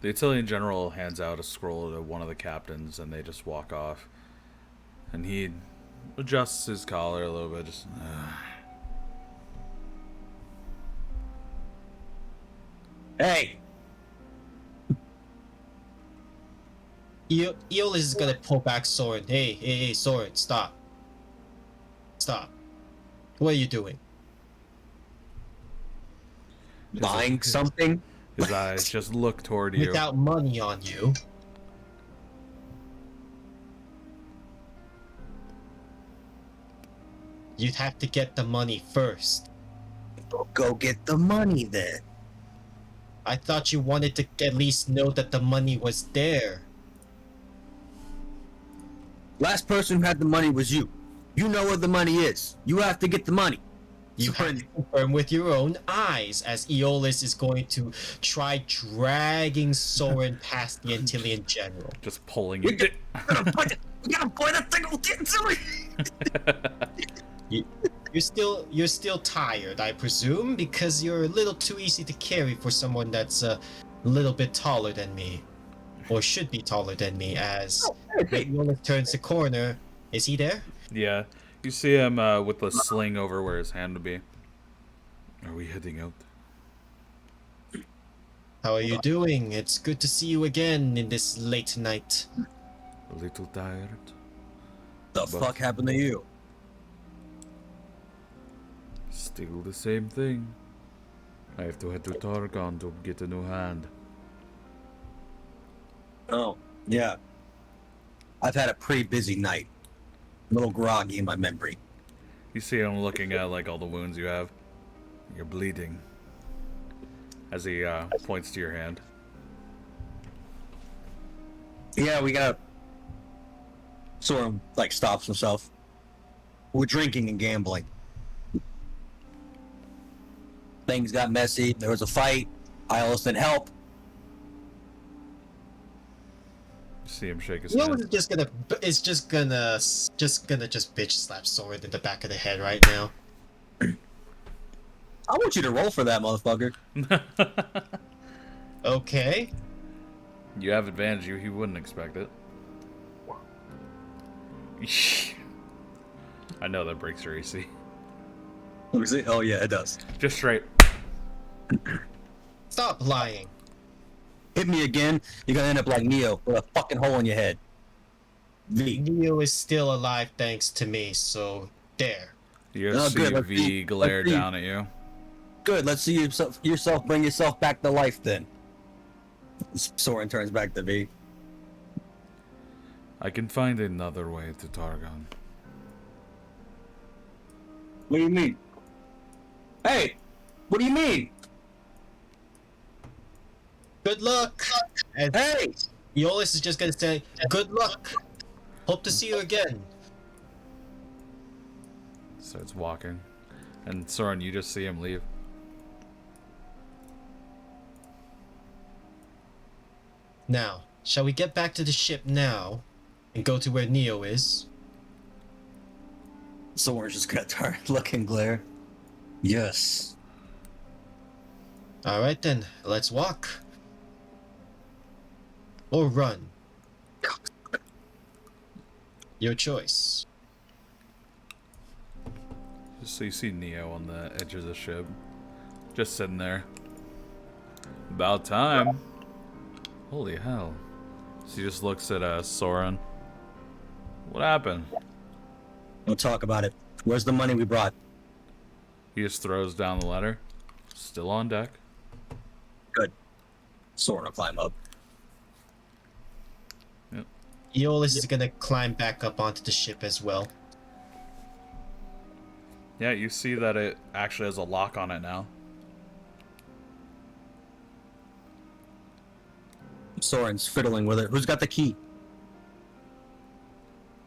the Italian general hands out a scroll to one of the captains, and they just walk off. And he adjusts his collar a little bit, just... Hey! Eolus is gonna pull back Soren. Hey, Soren, stop. Stop. What are you doing? Buying something? His eyes just look toward you. Without money on you. You'd have to get the money first. Go get the money then. I thought you wanted to at least know that the money was there. Last person who had the money was you. You know where the money is. You have to get the money. You have to confirm with your own eyes, as Aeolus is going to try dragging Soren past the Antillian general. Just pulling We it. gotta point that thing You're still tired, I presume, because you're a little too easy to carry for someone that's a little bit taller than me, or should be taller than me. As Aeolus turns the corner, is he there? Yeah, you see him with the sling over where his hand would be. Are we heading out? How are you doing? It's good to see you again in this late night. A little tired. The fuck happened to you? Still the same thing. I have to head to Targon to get a new hand. Oh, yeah. I've had a pretty busy night. A little groggy in my memory. You see him looking at like all the wounds you have. You're bleeding. As he points to your hand. Yeah, we got. Soren like stops himself. We're drinking and gambling. Things got messy. There was a fight. I almost didn't help. You see him shake his Aeolus head. is just gonna bitch slap Soren in the back of the head right now. I want you to roll for that, motherfucker. Okay. You have advantage. He wouldn't expect it. I know that breaks your AC. Let me see. Oh yeah, it does. Just straight. Stop lying. Hit me again, you're gonna end up like Neo with a fucking hole in your head. V. Neo is still alive thanks to me, so there. You Oh, see good, let's V see. glare Let's see. down at you. Good. Let's see yourself bring yourself back to life then. Soren turns back to V. I can find another way to Targon. What do you mean? Hey, what do you mean? Good luck. And Hey, Aeolus is just gonna say, good luck. Hope to see you again. Starts walking. And Soren, you just see him leave. Now, shall we get back to the ship now and go to where Neo is? Soren's just gonna turn, look and glare. Yes. Alright then, let's walk. Or run. Your choice. So you see Neo on the edge of the ship, just sitting there. About time. Holy hell. So he just looks at Soren. What happened? Don't talk about it. Where's the money we brought? He just throws down the letter. Still on deck. Good. Soren will climb up. Yep. Aeolus is gonna climb back up onto the ship as well. Yeah, you see that it actually has a lock on it now. Soren's fiddling with it. Who's got the key?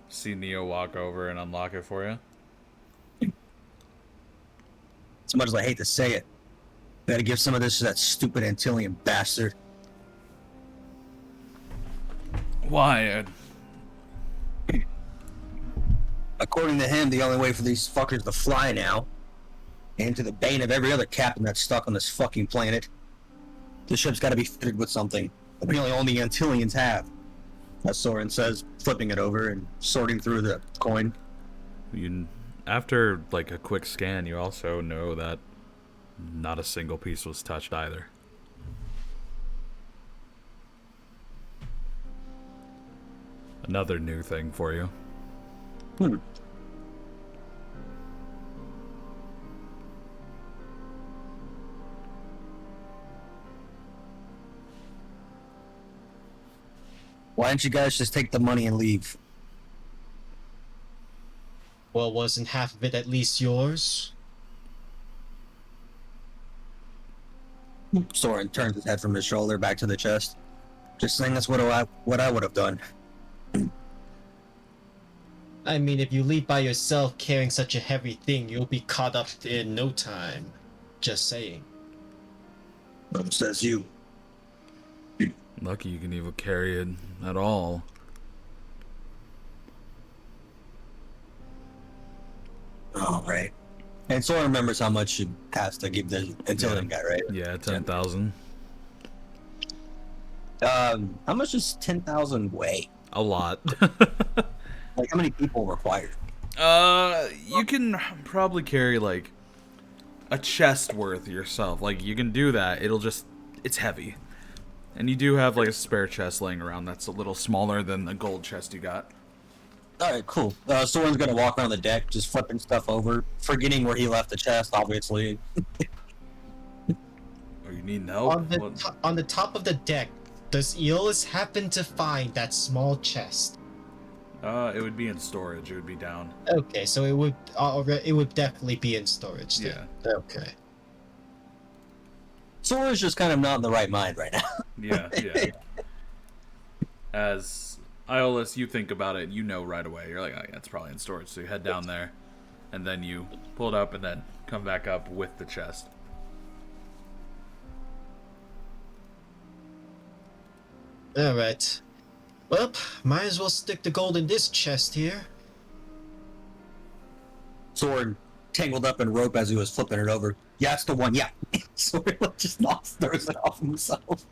See Neo walk over and unlock it for you. As much as I hate to say it, gotta give some of this to that stupid Antillian bastard. Why? According to him, the only way for these fuckers to fly now, and to the bane of every other captain that's stuck on this fucking planet, the ship's gotta be fitted with something that we only the Antillians have. As Soren says, flipping it over and sorting through the coin. After like a quick scan, you also know that not a single piece was touched either. Another new thing for you. Why don't you guys just take the money and leave? Well, wasn't half of it at least yours? Soren turns his head from his shoulder back to the chest. Just saying that's what I would have done. I mean, if you leave by yourself carrying such a heavy thing, you'll be caught up in no time. Just saying. Says you. Lucky you can even carry it at all. All right. And Soren remembers how much he has to give the Antillian guy, right? Yeah, 10,000. How much does 10,000 weigh? A lot. Like, how many people required? You can probably carry like a chest worth yourself. Like you can do that. It's heavy. And you do have like a spare chest laying around that's a little smaller than the gold chest you got. Alright, cool. Soren's gonna walk around the deck, just flipping stuff over, forgetting where he left the chest, obviously. Oh, you need help? On the top of the deck, does Aeolus happen to find that small chest? It would be in storage. It would be down. Okay, so it would definitely be in storage then. Yeah. Okay. Soren's just kind of not in the right mind right now. Yeah. As Iolus, you think about it, you know right away. You're like, oh, yeah, it's probably in storage. So you head down there, and then you pull it up, and then come back up with the chest. Alright. Well, might as well stick the gold in this chest here. Soren tangled up in rope as he was flipping it over. Yeah, it's the one, yeah. Soren just throws it off himself.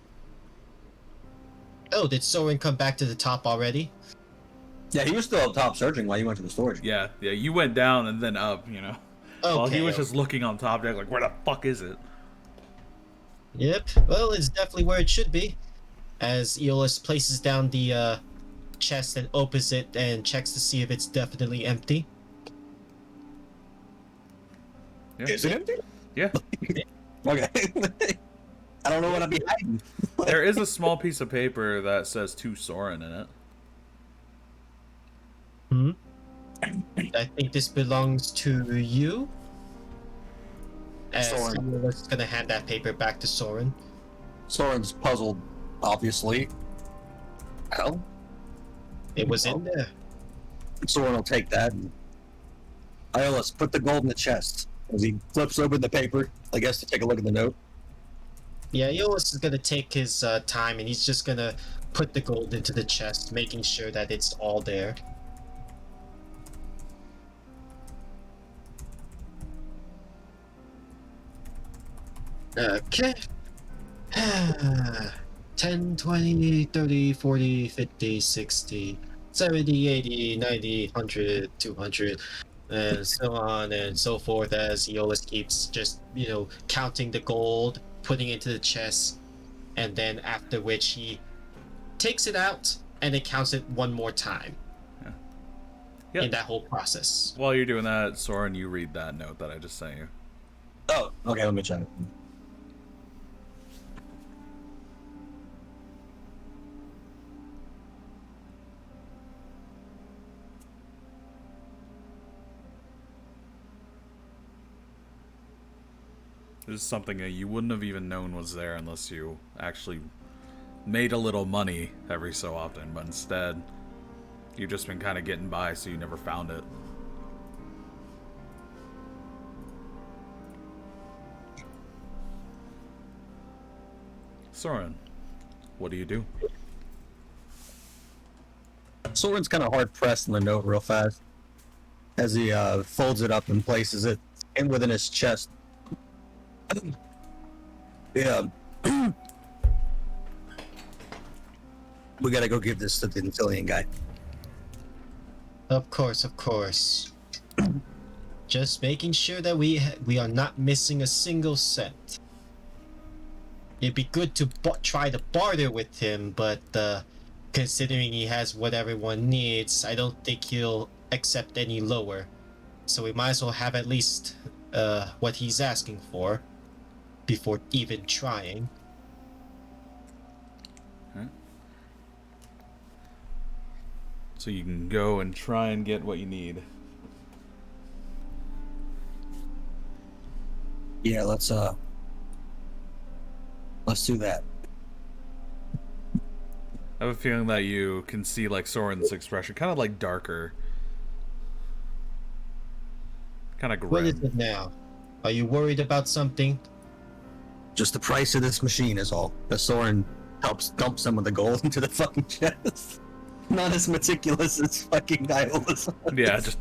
Oh, did Soren come back to the top already? Yeah, he was still up top searching while you went to the storage. Yeah, you went down and then up, you know. Okay. While he was just looking on top deck, like, where the fuck is it? Yep, well, it's definitely where it should be. As Aeolus places down the chest and opens it and checks to see if it's definitely empty. Yeah. Is it empty? Yeah. Okay. I don't know what I'd be hiding. There is a small piece of paper that says to Soren in it. I think this belongs to you. As Soren. Aeolus is gonna hand that paper back to Soren. Soren's puzzled, obviously. Well, It was in there. Soren will take that. Iolus, put the gold in the chest. As he flips open the paper, I guess to take a look at the note. Yeah, Aeolus is gonna take his time and he's just gonna put the gold into the chest, making sure that it's all there. Okay. 10, 20, 30, 40, 50, 60, 70, 80, 90, 100, 200. and so on and so forth, as Aeolus keeps just, counting the gold, putting it into the chest, and then after which he takes it out and then counts it one more time. Yep. In that whole process. While you're doing that, Soren, you read that note that I just sent you. Oh, okay, let me check. This is something that you wouldn't have even known was there unless you actually made a little money every so often, but instead, you've just been kind of getting by, so you never found it. Soren, what do you do? Soren's kind of hard pressed on the note real fast as he folds it up and places it in within his chest. Yeah. We gotta go give this to the Antillian guy. Of course. Just making sure that we are not missing a single cent. It'd be good to try to barter with him, but considering he has what everyone needs, I don't think he'll accept any lower. So we might as well have at least what he's asking for before even trying. Okay. So you can go and try and get what you need. Yeah, let's do that. I have a feeling that you can see like Soren's expression, kind of like darker, kind of grim. What is it now? Are you worried about something? Just the price of this machine is all. The Soren helps dump some of the gold into the fucking chest. Not as meticulous as fucking Iola's. Yeah, just.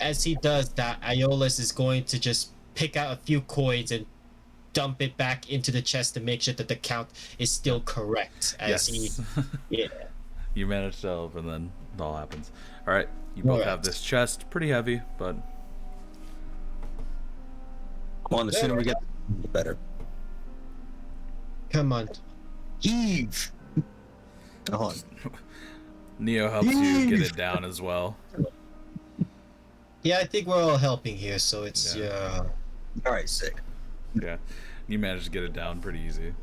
As he does that, Aeolus is going to just pick out a few coins and dump it back into the chest to make sure that the count is still correct. As Yes. Yeah. You manage to help, and then it all happens. All right, you both have this chest, pretty heavy, but Come on, the sooner we get, the better. Come on. Heave! Hold on. Neo helps you get it down as well. Yeah, I think we're all helping here, so it's Alright, sick. Yeah, you managed to get it down pretty easy.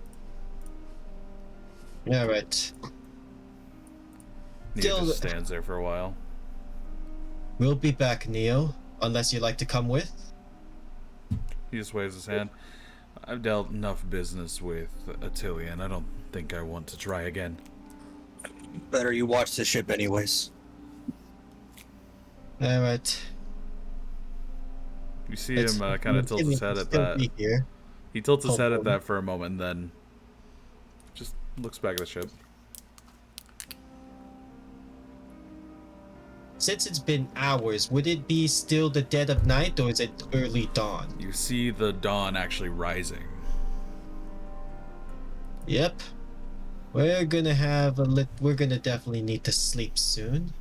All right. Neo Still- just stands there for a while. We'll be back, Neo, unless you'd like to come with. He just waves his hand. I've dealt enough business with Attilian. I don't think I want to try again. Better you watch the ship anyways. All right. You see him kind of tilt his head at that. Be here. He tilts his head at Hopefully. that for a moment, then just looks back at the ship. Since it's been hours, would it be still the dead of night or is it early dawn? You see the dawn actually rising. Yep. We're gonna definitely need to sleep soon.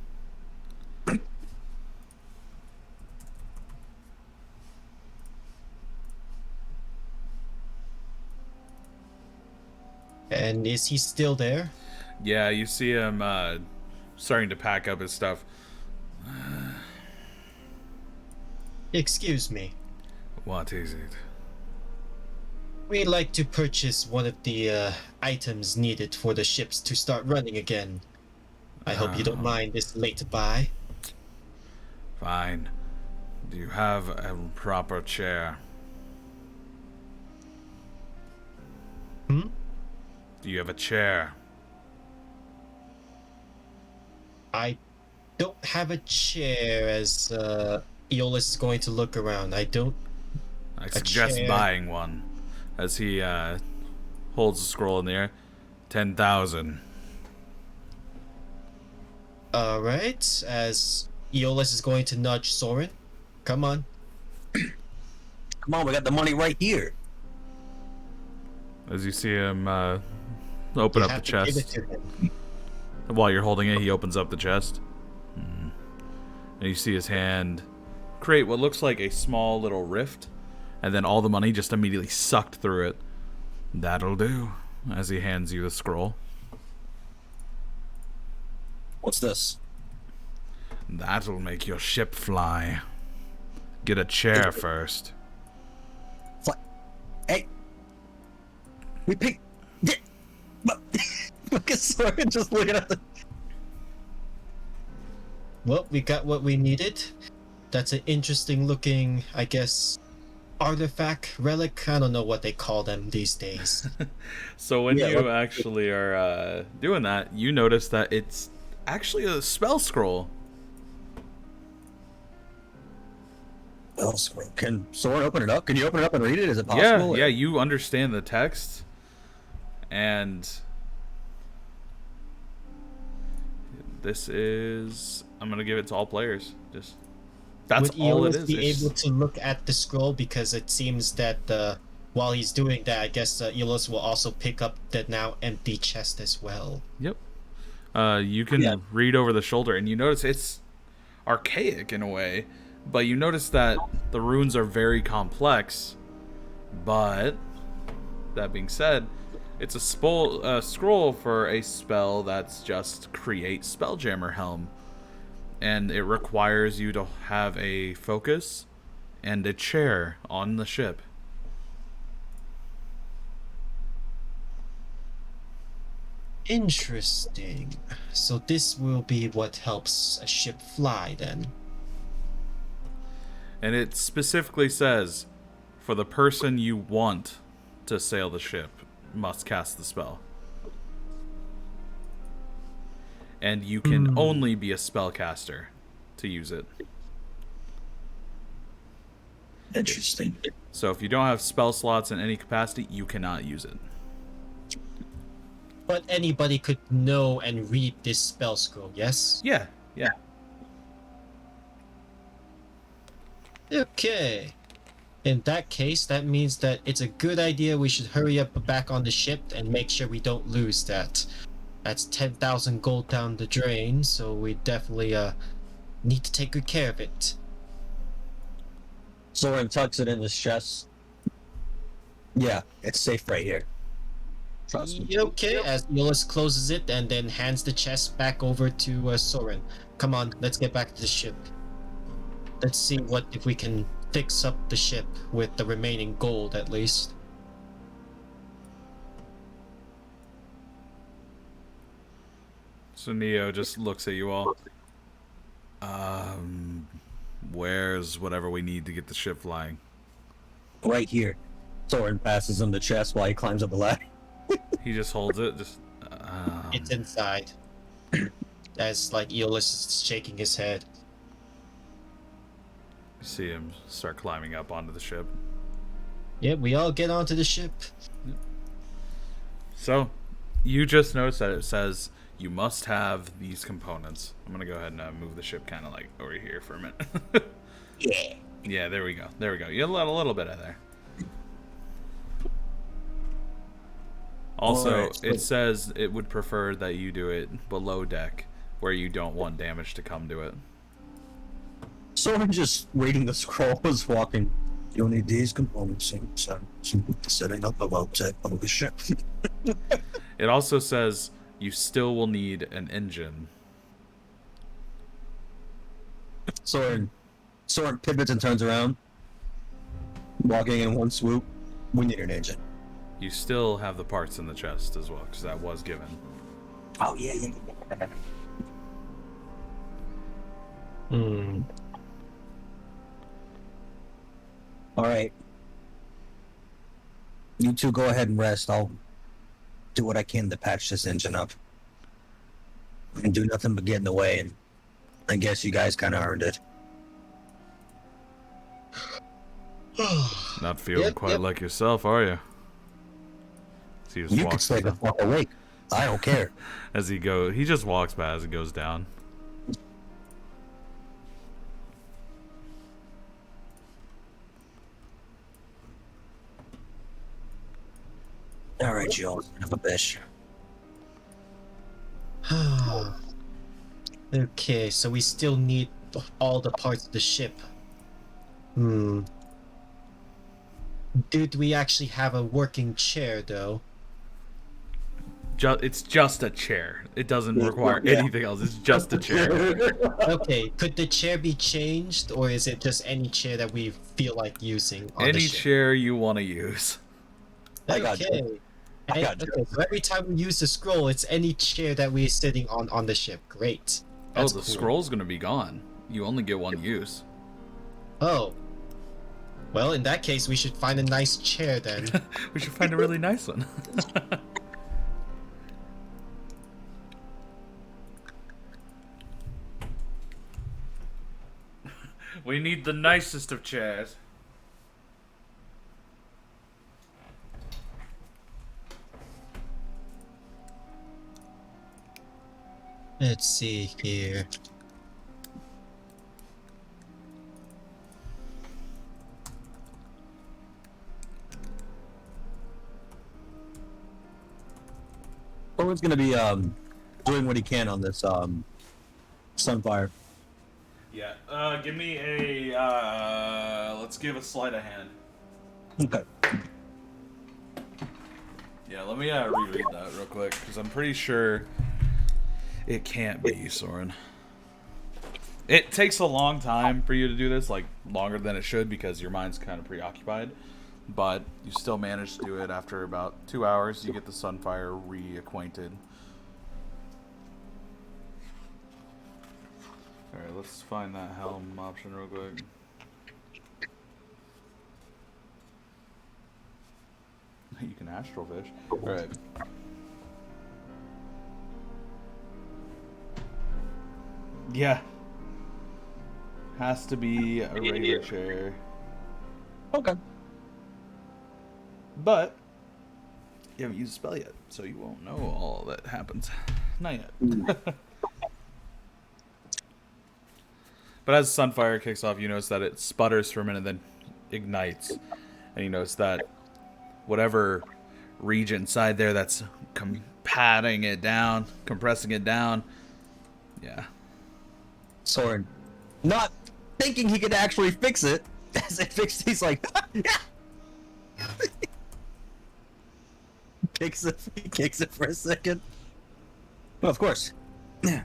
And is he still there? Yeah, you see him starting to pack up his stuff. Excuse me. What is it? We'd like to purchase one of the items needed for the ships to start running again. I hope you don't mind this late buy. Fine. Do you have a proper chair? Hmm? Do you have a chair? I don't have a chair, as Aeolus is going to look around. I suggest chair. buying one. As he holds the scroll in the air. 10,000. Alright, as Aeolus is going to nudge Soren. Come on. Come on, we got the money right here. As you see him open You up the have to give it chest. to him. While you're holding it, he opens up the chest. And you see his hand create what looks like a small little rift, and then all the money just immediately sucked through it. That'll do, as he hands you the scroll. What's this? That'll make your ship fly. Get a chair first. Hey, we picked. Look at Soren just looking at the. Well, we got what we needed. That's an interesting looking, I guess, artifact, relic. I don't know what they call them these days. So when you actually are doing that, you notice that it's actually a spell scroll. Oh, can Soren open it up? Can you open it up and read it? Is it possible? Yeah, you understand the text, and this is. I'm gonna give it to all players. Just that's Would all it Eolus is. be It's- able to look at the scroll, because it seems that while he's doing that, I guess Eolus will also pick up the now empty chest as well. Yep. You can read over the shoulder, and you notice it's archaic in a way, but you notice that the runes are very complex. But that being said, it's a scroll for a spell that's just create Spelljammer Helm, and it requires you to have a focus and a chair on the ship. Interesting. So this will be what helps a ship fly then. And it specifically says, for the person you want to sail the ship, must cast the spell. And you can only be a spellcaster to use it. Interesting. So if you don't have spell slots in any capacity, you cannot use it. But anybody could know and read this spell scroll, yes? Yeah. Okay. In that case, that means that it's a good idea we should hurry up back on the ship and make sure we don't lose that. That's 10,000 gold down the drain, so we definitely need to take good care of it. Soren tucks it in his chest. Yeah, it's safe right here. Trust me. Okay, as Eolus closes it and then hands the chest back over to Soren. Come on, let's get back to the ship. Let's see if we can fix up the ship with the remaining gold at least. So Neo just looks at you all. Where's whatever we need to get the ship flying? Right here. Soren passes him the chest while he climbs up the ladder. He just holds it. It's inside. As like Eolus is shaking his head. You see him start climbing up onto the ship. Yep, we all get onto the ship. So, you just notice that it says you must have these components. I'm gonna go ahead and move the ship kind of like over here for a minute. Yeah. Yeah, there we go. You let a little bit of there. Also, Alright, so- it says it would prefer that you do it below deck, where you don't want damage to come to it. Soren just reading the scroll was walking. You'll need these components setting up a well set on the ship. It also says you still will need an engine. Soren pivots and turns around. Walking in one swoop. We need an engine. You still have the parts in the chest as well, because that was given. Oh yeah. Alright. You two go ahead and rest. I'll do what I can to patch this engine up. And do nothing but get in the way, and I guess you guys kinda earned it. Not feeling Yep, quite yep. like yourself, are you? So he just You can walks stay the down. fuck awake. I don't care. As he just walks by as it goes down. Alright, y'all. Have a bitch. Okay, so we still need all the parts of the ship. Hmm. Did we actually have a working chair, though? It's just a chair. It doesn't require anything else. It's just a chair. Okay, could the chair be changed, or is it just any chair that we feel like using on the Any ship? chair you want to use. I got you. Okay. I got you. Okay, so every time we use the scroll, it's any chair that we're sitting on the ship. Great. That's Oh, the cool. scroll's gonna be gone. You only get one use. Oh. Well, in that case, we should find a nice chair then. We should find a really nice one. We need the nicest of chairs. Let's see here. Owen's gonna be doing what he can on this Sunfire. Yeah. Give me a. Let's give a sleight of hand. Okay. Yeah. Let me reread that real quick because I'm pretty sure it can't be Soren. It takes a long time for you to do this, like longer than it should because your mind's kind of preoccupied. But you still manage to do it after about 2 hours. You get the Sunfire reacquainted. Alright, let's find that helm option real quick. You can astral fish. Alright. Yeah. Has to be a regular chair. Okay. But you haven't used a spell yet, so you won't know all that happens. Not yet. But as Sunfire kicks off, you notice that it sputters for a minute, then ignites. And you notice that whatever region inside there that's patting it down, compressing it down. Yeah. Soren, not thinking he could actually fix it, as it fixed, he's like, he kicks it for a second. Well, of course. Yeah.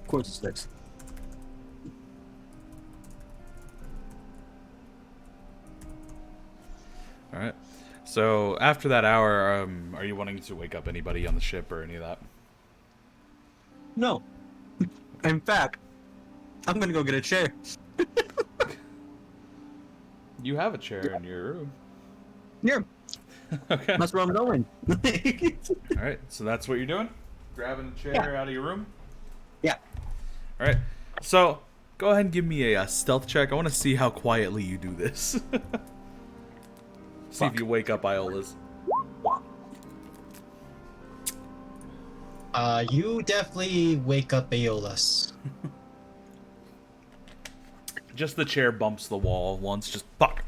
Of course it's fixed. All right. So after that hour, are you wanting to wake up anybody on the ship or any of that? No. In fact, I'm gonna go get a chair. You have a chair in your room. Yeah, Okay. that's where I'm going. All right. So that's what you're doing? Grabbing a chair out of your room? Yeah. All right. So go ahead and give me a stealth check. I want to see how quietly you do this. See if you wake up Iola's. You definitely wake up Aeolus. Just the chair bumps the wall once. Just fuck.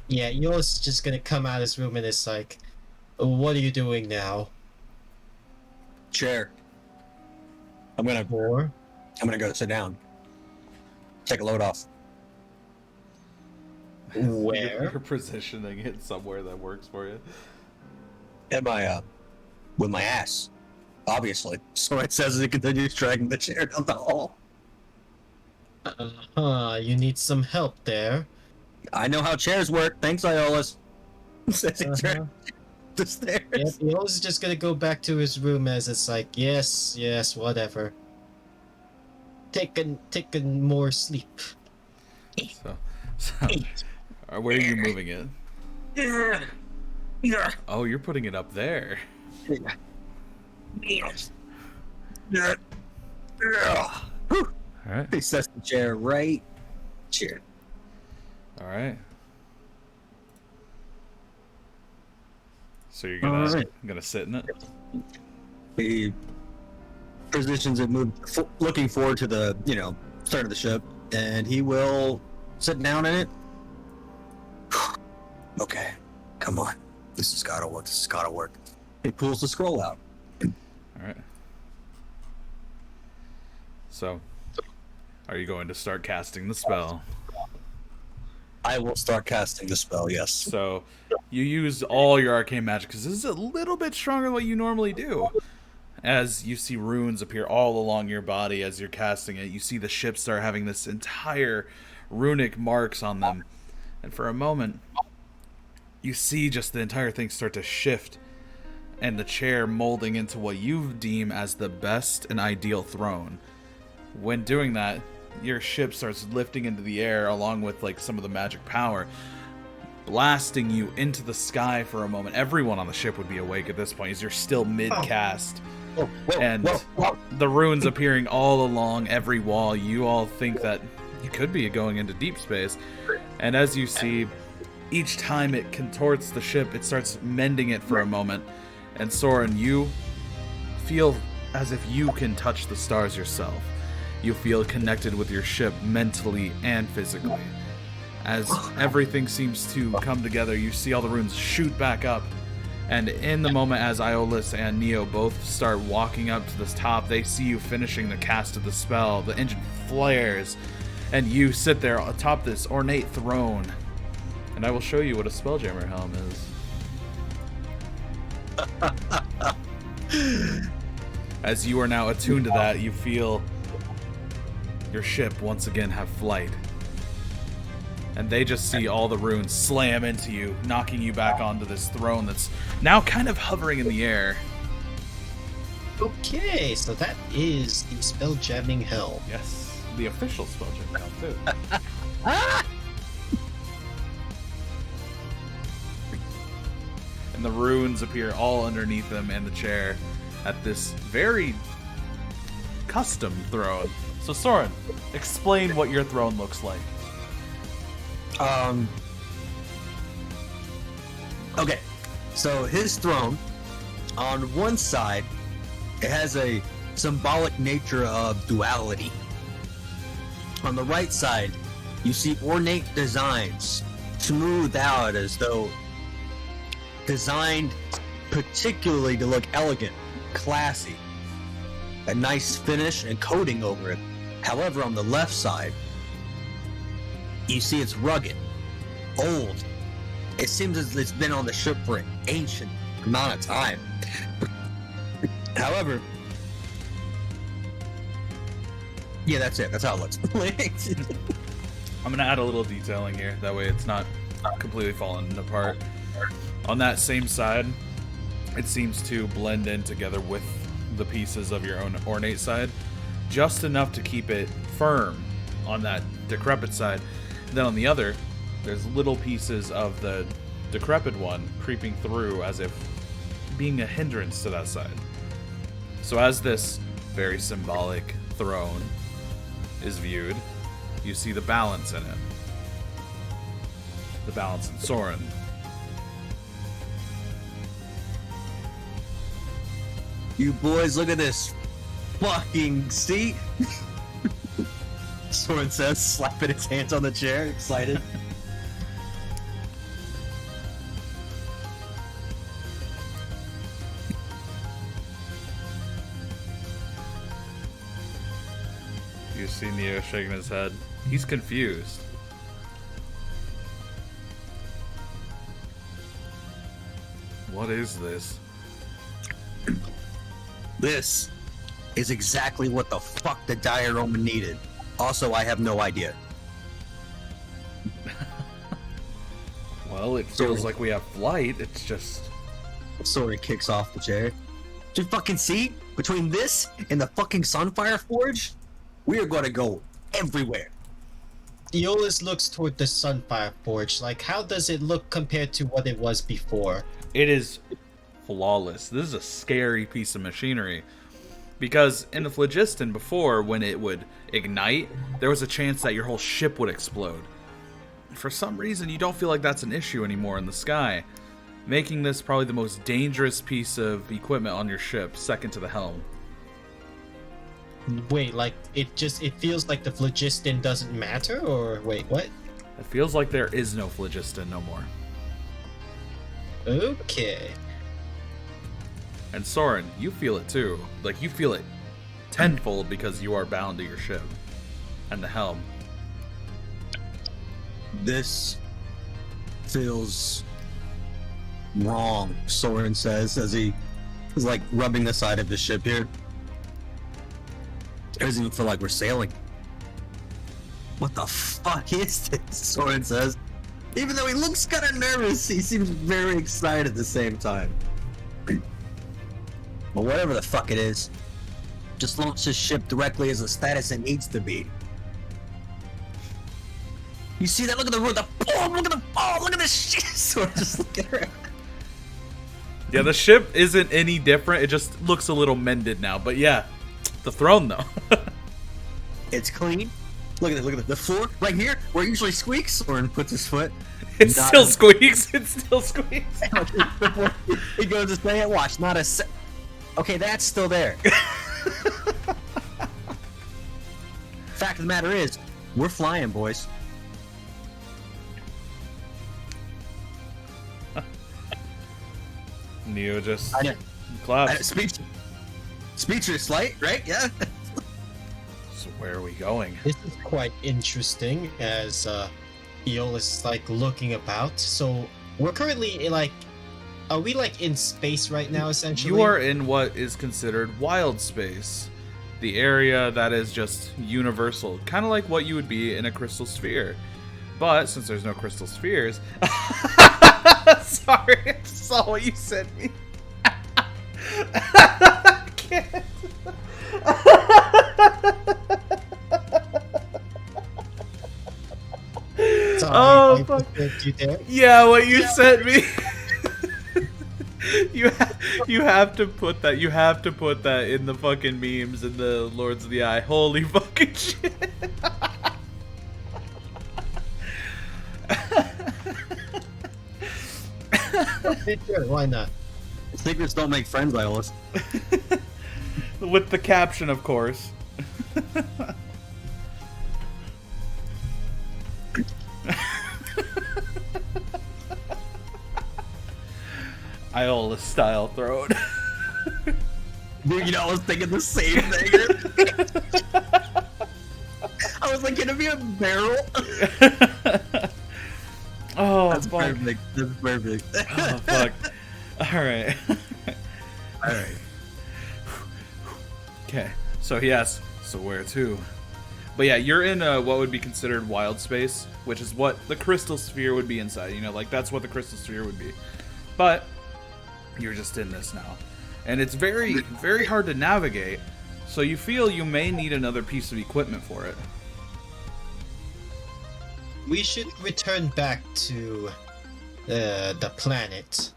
Yeah, Aeolus is just gonna come out of his room and it's like, what are you doing now? Chair. I'm gonna go sit down. Take a load off. Where? You're positioning it somewhere that works for you. At my with my ass, obviously. So it says it continues dragging the chair down the hall. You need some help there. I know how chairs work. Thanks, Iola's. Says he turns the stairs. Yep, Aeolus is just gonna go back to his room as it's like, yes, whatever. Taking more sleep. So where are you moving it? Oh, you're putting it up there. All right. He sets the chair right. Chair. All right. So you're gonna sit in it. He positions it, looking forward to the start of the ship, and he will sit down in it. Okay, come on. This has gotta work. This has gotta work. He pulls the scroll out. All right. So, are you going to start casting the spell? I will start casting the spell, yes. So, you use all your arcane magic, because this is a little bit stronger than what you normally do. As you see runes appear all along your body as you're casting it, you see the ship start having this entire runic marks on them. And for a moment, you see just the entire thing start to shift, and the chair molding into what you deem as the best and ideal throne. When doing that, your ship starts lifting into the air along with like some of the magic power, blasting you into the sky for a moment. Everyone on the ship would be awake at this point as you're still mid-cast. And the runes appearing all along every wall. You all think that you could be going into deep space. And as you see, each time it contorts the ship, it starts mending it for a moment. And Soren, you feel as if you can touch the stars yourself. You feel connected with your ship mentally and physically. As everything seems to come together, you see all the runes shoot back up. And in the moment as Iolus and Neo both start walking up to this top, they see you finishing the cast of the spell. The engine flares, and you sit there atop this ornate throne. And I will show you what a Spelljammer helm is. As you are now attuned to that, you feel your ship once again have flight. And they just see all the runes slam into you, knocking you back onto this throne that's now kind of hovering in the air. Okay, so that is the Spelljamming Helm. Yes, the official Spelljammer helm too. And the runes appear all underneath them and the chair at this very custom throne. So Soren, explain what your throne looks like. Okay, so his throne, on one side, it has a symbolic nature of duality. On the right side, you see ornate designs, smoothed out as though designed particularly to look elegant, classy. A nice finish and coating over it. However, on the left side, you see it's rugged, old. It seems as it's been on the ship for an ancient amount of time. However, yeah, that's it. That's how it looks. I'm going to add a little detailing here. That way it's not completely falling apart. On that same side, it seems to blend in together with the pieces of your own ornate side. Just enough to keep it firm on that decrepit side. And then on the other, there's little pieces of the decrepit one creeping through as if being a hindrance to that side. So as this very symbolic throne is viewed, you see the balance in it. The balance in Soren. You boys, look at this fucking seat. Soren says, slapping his hands on the chair, excited. You see Neo shaking his head. He's confused. What is this? This is exactly what the fuck the dire Omen needed. Also, I have no idea. Well, it feels like we have flight. It's just... Soren kicks off the chair. Just fucking see? Between this and the fucking Sunfire Forge, we are going to go everywhere. Aeolus looks toward the Sunfire Forge. Like, how does it look compared to what it was before? It is flawless. This is a scary piece of machinery. Because in the Phlogiston before, when it would ignite, there was a chance that your whole ship would explode. For some reason, you don't feel like that's an issue anymore in the sky, making this probably the most dangerous piece of equipment on your ship, second to the helm. Wait, like, it feels like the Phlogiston doesn't matter? Or, wait, what? It feels like there is no Phlogiston no more. Okay. And Soren, you feel it too. Like, you feel it tenfold because you are bound to your ship and the helm. This feels wrong, Soren says as he is like rubbing the side of the ship here. It doesn't even feel like we're sailing. What the fuck is this? Soren says. Even though he looks kind of nervous, he seems very excited at the same time. But whatever the fuck it is, just launch this ship directly as the status it needs to be. You see that? Look at the road. Look at this shit. So just look at her. Yeah, the ship isn't any different. It just looks a little mended now. But yeah, the throne though. It's clean. Look at it. The floor right here, where it usually squeaks, Soren puts his foot. It still squeaks. It still squeaks. He goes to say it. Watch, not a. Okay, that's still there. Fact of the matter is, we're flying, boys. Neo just I know. claps. Speechless, light, right? Yeah. So where are we going? This is quite interesting as Aeolus is like looking about. So we're currently like, are we like in space right now essentially? You are in what is considered wild space, the area that is just universal, kind of like what you would be in a crystal sphere. But since there's no crystal spheres, sorry, I saw what you sent me. I can't. Sorry, Oh, I fuck. disturbed you there. Yeah, what you sent me. You have to put that. You have to put that in the fucking memes in the Lords of the Eye. Holy fucking shit. Okay, sure, why not? Secrets don't make friends, Aeolus. With the caption, of course. Iola style throne. Dude, you know, I was thinking the same thing. I was like, can it be a barrel? Oh, That's fuck. perfect. That's perfect. Oh, fuck. Alright. Alright. Okay. So, yes. So, where to? But yeah, you're in what would be considered wild space, which is what the crystal sphere would be inside. You know, like, that's what the crystal sphere would be. But you're just in this now. And it's very, very hard to navigate. So you feel you may need another piece of equipment for it. We should return back to the planet.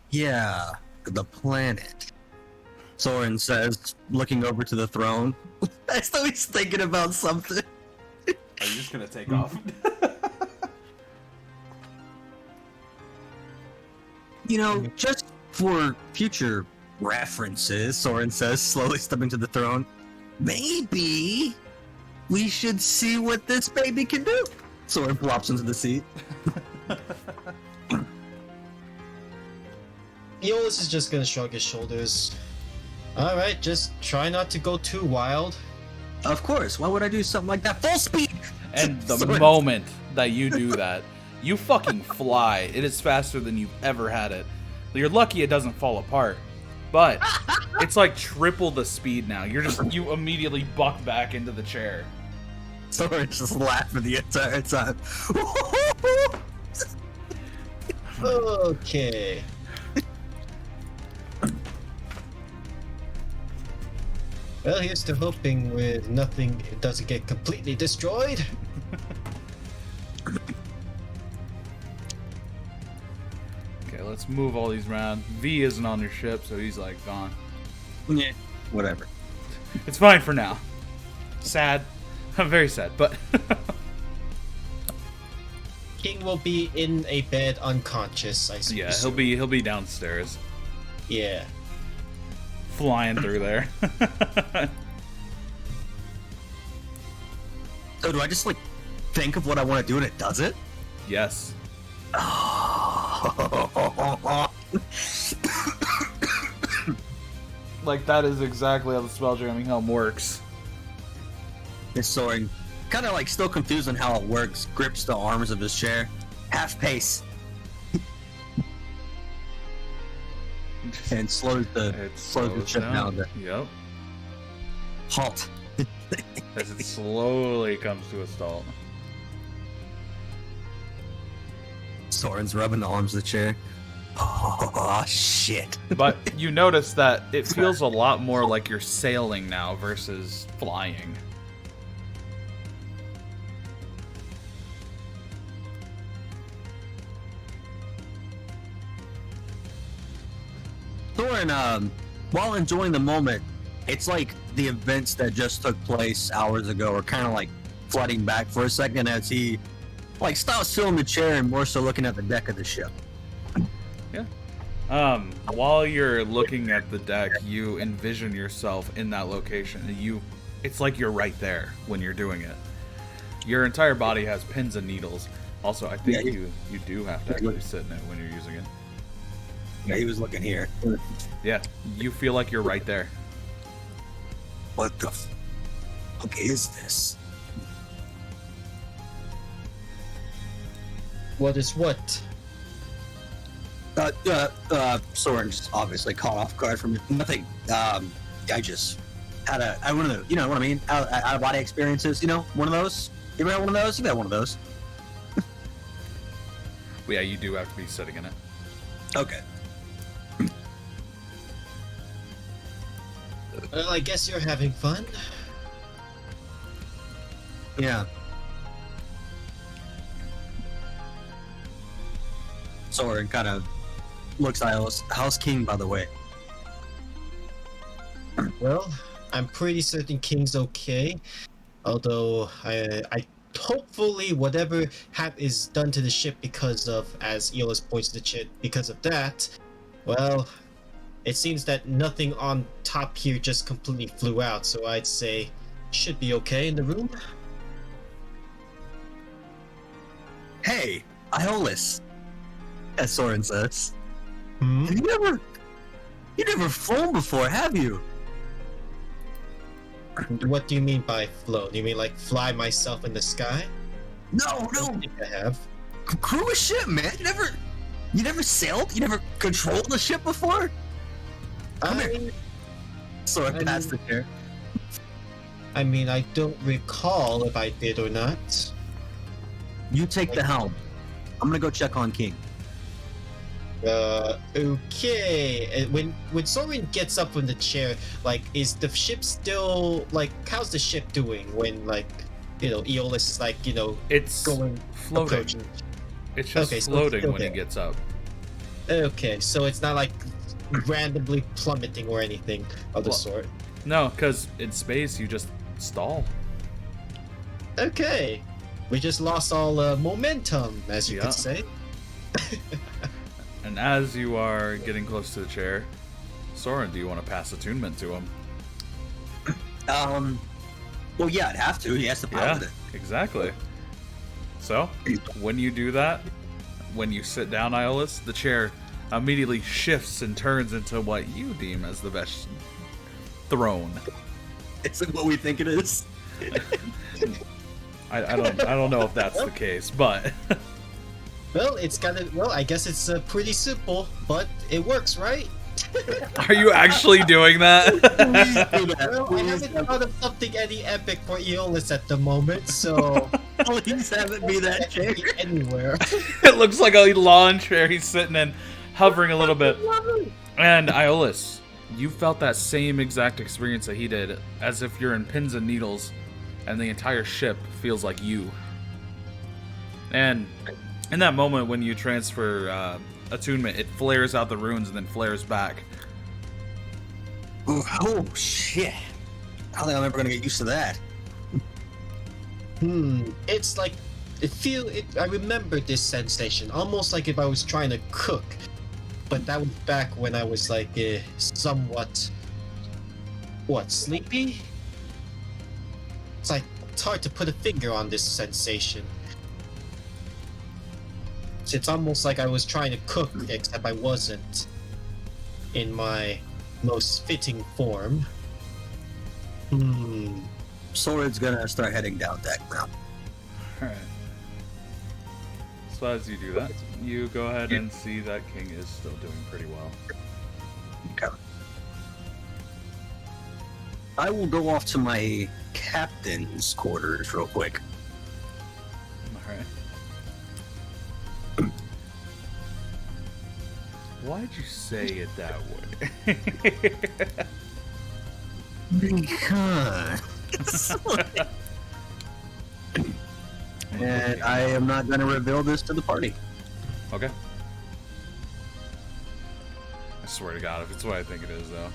Yeah, the planet. Soren says, looking over to the throne. I still he's thinking about something. Are you just gonna take off? You know, just for future references, Soren says, slowly stepping to the throne, maybe we should see what this baby can do. Soren flops into the seat. Aeolus is just gonna shrug his shoulders. Alright, just try not to go too wild. Of course, why would I do something like that? Full speed! And the Soren- moment that you do that, you fucking fly. It is faster than you've ever had it. You're lucky it doesn't fall apart. But it's like triple the speed now. You immediately buck back into the chair. Soren's just laughing the entire time. Okay. Well, here's to hoping with nothing it doesn't get completely destroyed. Okay, let's move all these around. V isn't on your ship, so he's like gone. Yeah, whatever. It's fine for now. Sad. I'm very sad, but King will be in a bed unconscious, I suppose. yeah, he'll be downstairs, Yeah. flying through there. So do I just like think of what I want to do and it does it? Yes. Like, that is exactly how the spell jamming helm works. His Soren, kind of like still confused on how it works, grips the arms of his chair. Half pace. And slows the ship down. Yep. Halt. As it slowly comes to a stall. Soren's rubbing the arms of the chair. Oh, shit. But you notice that it feels a lot more like you're sailing now versus flying. Soren, while enjoying the moment, it's like the events that just took place hours ago are kind of like flooding back for a second as he like stops filling the chair and more so looking at the deck of the ship. While you're looking at the deck, you envision yourself in that location. It's like you're right there when you're doing it. Your entire body has pins and needles. Also, I think you do have to actually sit in it when you're using it. Yeah, he was looking here. Yeah, you feel like you're right there. What the fuck is this? What is what? Soren's obviously caught off guard from nothing. I just had one of the, you know what I mean? Out of body experiences, you know? One of those? You ever had one of those? You've had one of those. Well, yeah, you do have to be sitting in it. Okay. Well, I guess you're having fun. Yeah. Soren kind of looks at Ios. How's King, by the way? Well, I'm pretty certain King's okay. Although I hopefully whatever is done to the ship because of, as Eolus points to the ship, because of that, well, it seems that nothing on top here just completely flew out. So I'd say should be okay in the room. Hey, Iolus, as Soren says. Hmm? You never flown before, have you? What do you mean by flow? Do you mean like fly myself in the sky? No, I no. don't think I have. Crew a ship, man. You never sailed? You never controlled a ship before? Come here. Soren passed the chair. I mean, I don't recall if I did or not. You take the helm. I'm gonna go check on King. Okay. When Soren gets up from the chair, like, is the ship still, like, how's the ship doing when, like, you know, Eolus is, like, you know, It's going, floating. approaching? It's just Okay, so it's floating still when he there. gets up. Okay, so it's not, like, randomly plummeting or anything of the Well- sort. No, because in space you just stall. Okay. We just lost all momentum, as you Yeah. could say. And as you are getting close to the chair, Soren, do you want to pass attunement to him? Well, yeah, I'd have to. He has to pilot Yeah, it. exactly. So, when you do that, when you sit down, Iolus, the chair immediately shifts and turns into what you deem as the best throne. It's like what we think it is. I don't know if that's the case, but Well, I guess it's pretty simple, but it works, right? are you actually doing that? Well, I haven't thought of something any epic for Eolus at the moment, so Please have it be that chair. be anywhere. It looks like a lawn chair he's sitting in, hovering a little bit. And Iolus, you felt that same exact experience that he did, as if you're in pins and needles, and the entire ship feels like you. And in that moment when you transfer attunement, it flares out the runes and then flares back. Oh, shit. I don't think I'm ever gonna get used to that. It's like I remember this sensation, almost like if I was trying to cook, but that was back when I was like somewhat sleepy. It's hard to put a finger on this sensation. It's almost like I was trying to cook, except I wasn't in my most fitting form. Soren's gonna start heading down deck now. Alright. So as you do that, you go ahead and see that King is still doing pretty well. Okay. I will go off to my captain's quarters real quick. Alright. Why'd you say it that way? Because. And I am not going to reveal this to the party. Okay. I swear to God, if it's what I think it is, though.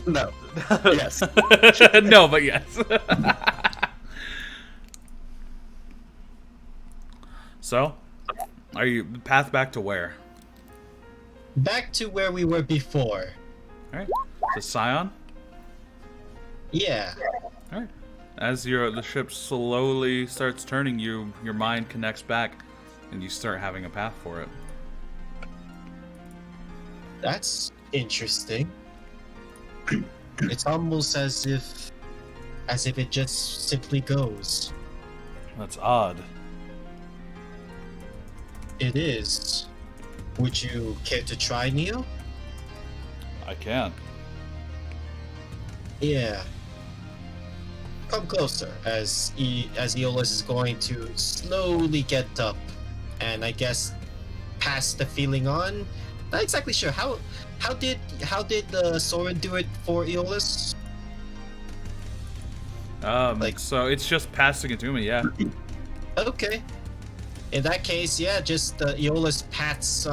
No. Yes. No, but yes. So, are you path back to where? Back to where we were before. Alright. To Scion? Yeah. Alright. As the ship slowly starts turning, your mind connects back, and you start having a path for it. That's interesting. It's almost as if it just simply goes. That's odd. It is. Would you care to try, Neo? I can. Yeah. Come closer, as Aeolus is going to slowly get up, and I guess pass the feeling on. Not exactly sure how did Soren do it for Aeolus? So it's just passing it to me, yeah. Okay. In that case, yeah, just Aeolus pats.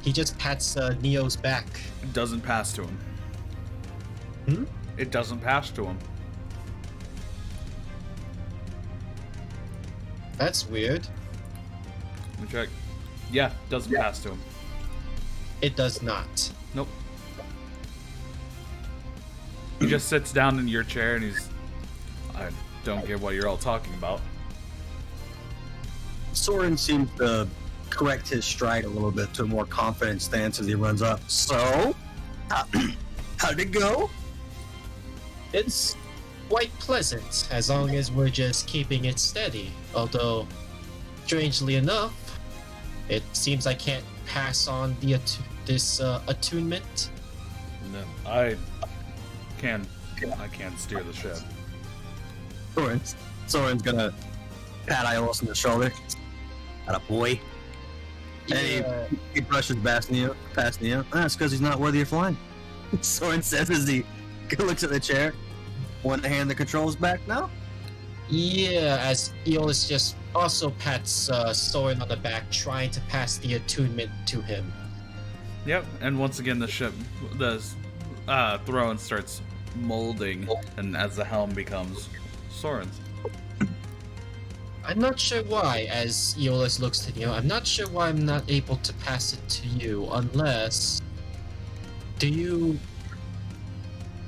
He just pats Neo's back. It doesn't pass to him. Hmm? It doesn't pass to him. That's weird. Let me check. Yeah, doesn't pass to him. It does not. Nope. He just sits down in your chair and I don't get what you're all talking about. Soren seems to correct his stride a little bit to a more confident stance as he runs up. So, how'd it go? It's quite pleasant, as long as we're just keeping it steady. Although, strangely enough, it seems I can't pass on this attunement. No, I can't steer the ship. Soren's gonna pat Aeolus on the shoulder. At a boy. And he brushes past Neo. That's because he's not worthy of flying. Soren says as he looks at the chair. Want to hand the controls back now? Yeah, as Aeolus just also pats Soren on the back, trying to pass the attunement to him. Yep, and once again the ship, the throne starts molding, and as the helm becomes Soren's. I'm not sure why, as Aeolus looks to Neo, I'm not sure why I'm not able to pass it to you, unless...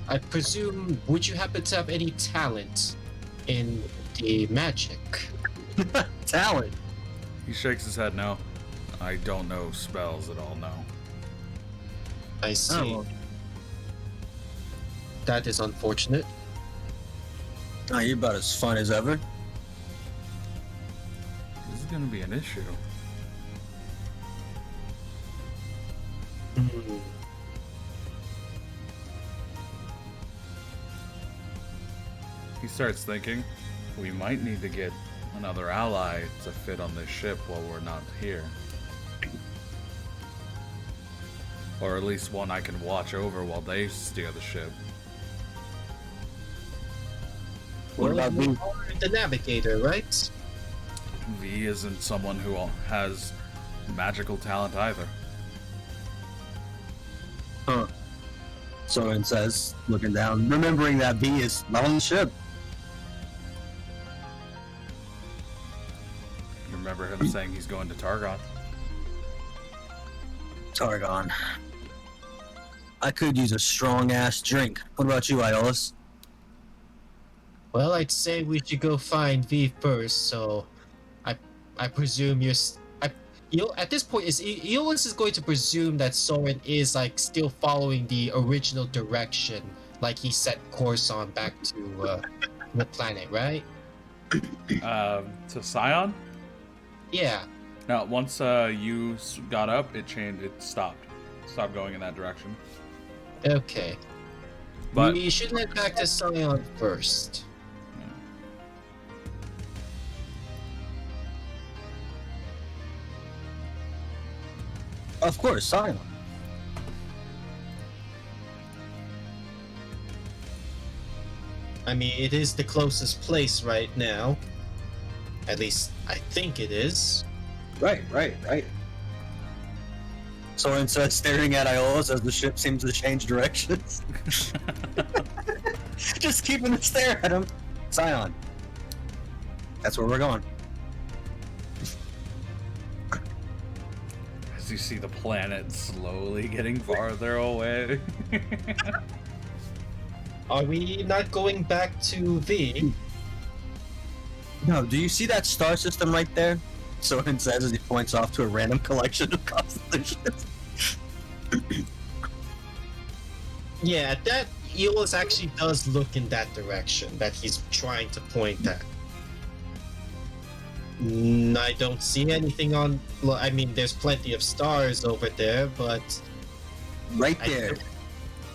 I presume, would you happen to have any talent in the magic? Talent? He shakes his head no. I don't know spells at all, no. I see. Oh, well. That is unfortunate. Oh, you're about as fun as ever. This is gonna be an issue. Hmm. He starts thinking, we might need to get another ally to fit on this ship while we're not here. Or at least one I can watch over while they steer the ship. What about you me? are the navigator, right? V isn't someone who has magical talent either. Huh. Soren says, looking down, remembering that V is not on the ship. You remember him saying he's going to Targon? Targon. I could use a strong-ass drink. What about you, Aeolus? Well, I'd say we should go find V first, so I presume at this point, Eolus is going to presume that Soren is like still following the original direction, like he set course on back to the planet, right? To Scion? Yeah. No, once you got up, it changed. It stopped. Stopped going in that direction. Okay. But We should head back to Scion first. Of course, Scion. I mean, it is the closest place right now. At least, I think it is. Right. Soren says, staring at Iolaus as the ship seems to change directions. Just keeping a stare at him. Scion. That's where we're going. as you see the planet slowly getting farther away. Are we not going back to V? No, do you see that star system right there? Soren says as he points off to a random collection of constellations. Yeah, that Eolus actually does look in that direction that he's trying to point at. I don't see anything on. Well, I mean, there's plenty of stars over there, but Right there.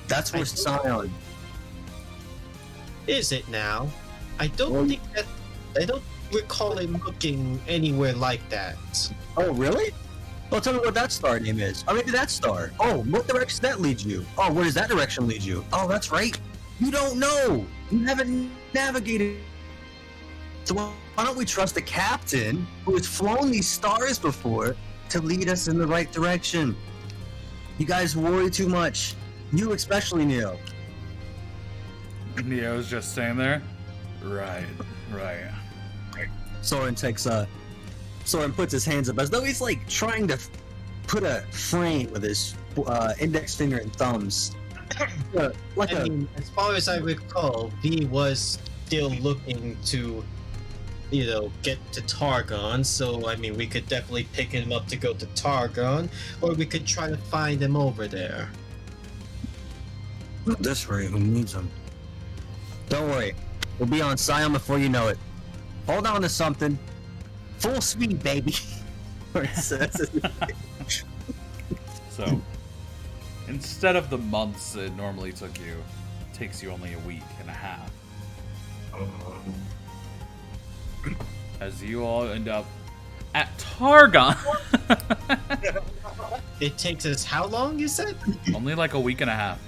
That's where Scion. is it now? I don't Well, think that. I don't recall him looking anywhere like that. Oh, really? Well, tell me what that star name is. Oh, maybe that star. Oh, what direction does that lead you? Oh, where does that direction lead you? Oh, that's right. You don't know. You haven't navigated. So why don't we trust the captain who has flown these stars before to lead us in the right direction? You guys worry too much. You especially, Neo. Neo's just standing there. Right. Soren puts his hands up as though he's like trying to put a frame with his index finger and thumbs. I mean, as far as I recall, V was still looking to, get to Targon. So, I mean, we could definitely pick him up to go to Targon, or we could try to find him over there. Not this way. Who needs him? Don't worry. We'll be on Scion before you know it. Hold on to something. Full speed, baby. So, instead of the months it normally took you, it takes you only a week and a half. As you all end up at Targon. It takes us how long, you said? Only like a week and a half.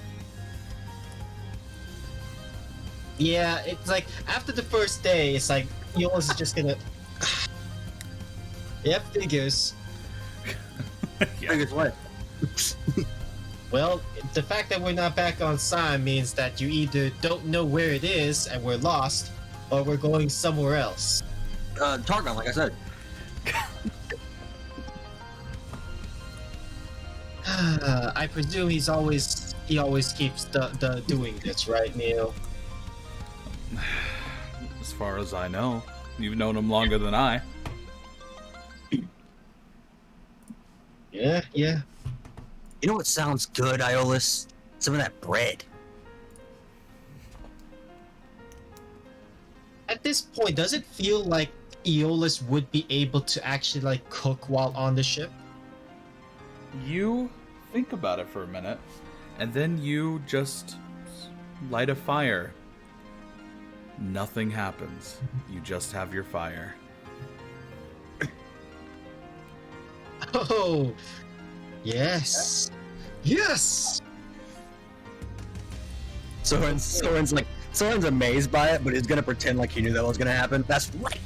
Yeah, it's like, after the first day, it's like, Eolus is just gonna... Yep, figures. Yeah. I guess what? Well, the fact that we're not back on Scion means that you either don't know where it is and we're lost, or we're going somewhere else. Targon, like I said. I presume he always keeps doing this, right, Neil? As far as I know, you've known him longer than I. Yeah. You know what sounds good, Iolaus? Some of that bread. At this point, does it feel like Eolus would be able to actually like cook while on the ship? You think about it for a minute, and then you just light a fire. Nothing happens. You just have your fire. Oh, yes. Yes! Soren's amazed by it, but he's gonna pretend like he knew that was gonna happen. That's right.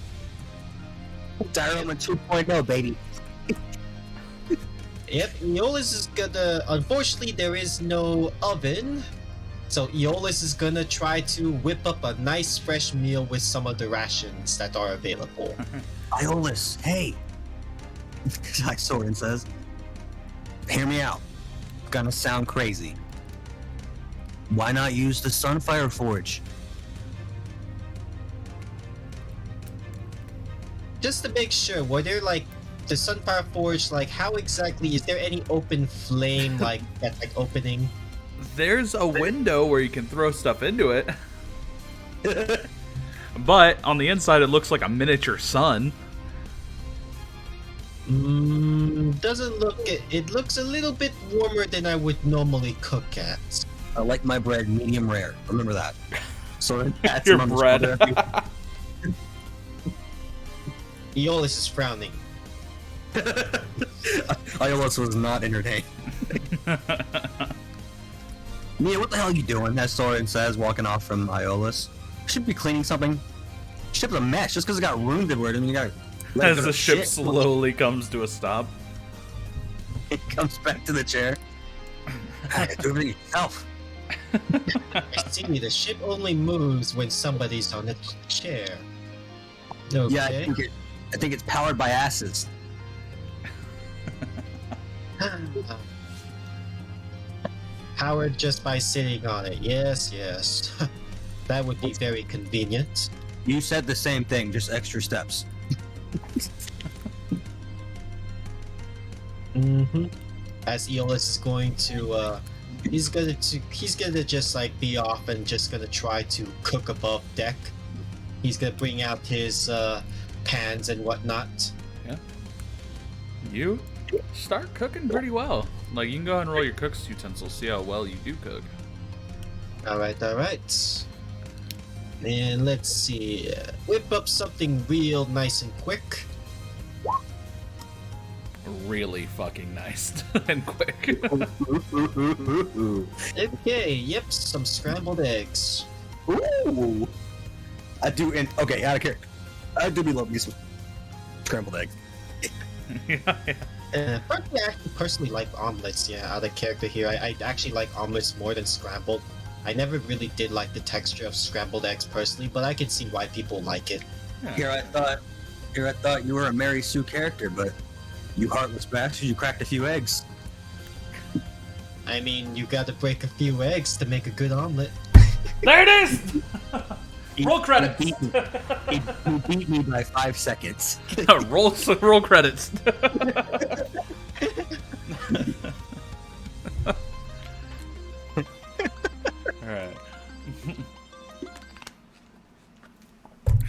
Diamond 2.0, baby. Yep, Eolus is gonna... Unfortunately, there is no oven. So Eolus is gonna try to whip up a nice fresh meal with some of the rations that are available. Iolaus, hey. Like Soren says. Hear me out. Gonna sound crazy. Why not use the Sunfire Forge? just to make sure, were there like the Sunfire Forge? Like, how exactly is there any open flame like that like opening? There's a window where you can throw stuff into it. But on the inside, it looks like a miniature sun. Doesn't look. It looks a little bit warmer than I would normally cook at. I like my bread medium rare. Remember that. So that's Your bread. Aeolus is frowning. Aeolus was not entertained. Mia, what the hell are you doing? As Soren says, walking off from Aeolus. Should be cleaning something. Ship's a mess. Just because it got ruined everywhere, I mean, you gotta let it As go to the ship shit. slowly comes to a stop. It comes back to the chair. I do everything yourself. I see. The ship only moves when somebody's on the chair. Okay. Yeah, I think it's powered by asses. Powered just by sitting on it. Yes, yes. That would be very convenient. You said the same thing, just extra steps. As Aeolus is going to, he's gonna just like be off and just gonna try to cook above deck. He's gonna bring out his pans and whatnot. Yeah. You start cooking pretty well. Like, you can go ahead and roll your cook's utensils, see how well you do cook. All right. And let's see, whip up something real nice and quick. Really fucking nice and quick. Okay, yep, some scrambled eggs. Ooh. I do, and okay, out of character. I do be loving some scrambled eggs. I personally like omelets, yeah, out of character here. I actually like omelets more than scrambled. I never really did like the texture of scrambled eggs personally, but I can see why people like it. Yeah. Here I thought you were a Mary Sue character, but you heartless bastard, you cracked a few eggs. I mean, you gotta break a few eggs to make a good omelet. There it is! Roll credits! He beat me by 5 seconds. roll credits. Alright.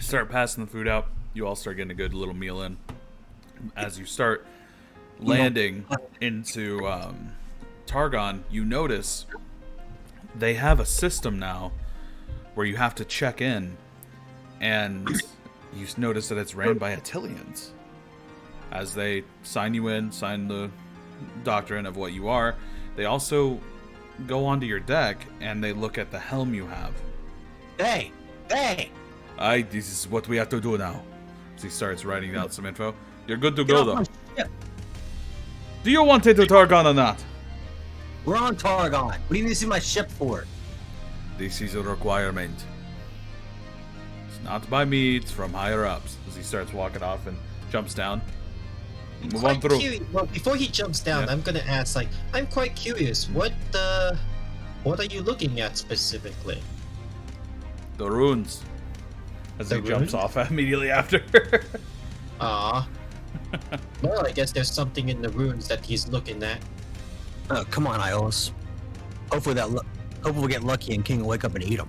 Start passing the food out. You all start getting a good little meal in. As you start landing into Targon, you notice they have a system now where you have to check in, and you notice that it's ran by Attilians. As they sign you in, sign the doctrine of what you are, they also go onto your deck and they look at the helm you have. Hey! This is what we have to do now. So he starts writing down some info. You're good to go, though. Do you want it to Targon or not? We're on Targon. What do you need to see my ship for? This is a requirement. It's not by me, it's from higher ups. As he starts walking off and jumps down. Move on through. Well, before he jumps down, Yeah. I'm gonna ask, like, I'm quite curious, what are you looking at specifically? The runes. As The he jumps runes? off immediately after. Ah. Well, I guess there's something in the runes that he's looking at. Oh, come on, Iolus. Hopefully we'll get lucky and King will wake up and eat him.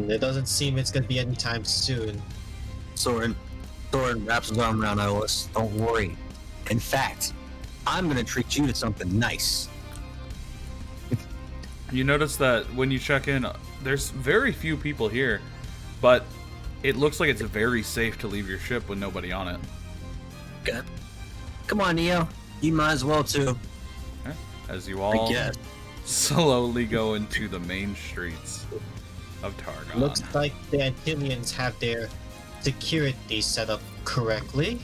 It doesn't seem it's gonna be anytime soon. Soren wraps his arm around Iolus. Don't worry. In fact, I'm gonna treat you to something nice. You notice that when you check in, there's very few people here, but it looks like it's very safe to leave your ship with nobody on it. Okay. Come on, Neo. You might as well too. As you I all guess. slowly go into the main streets of Targon. Looks like the Antilians have their security set up correctly.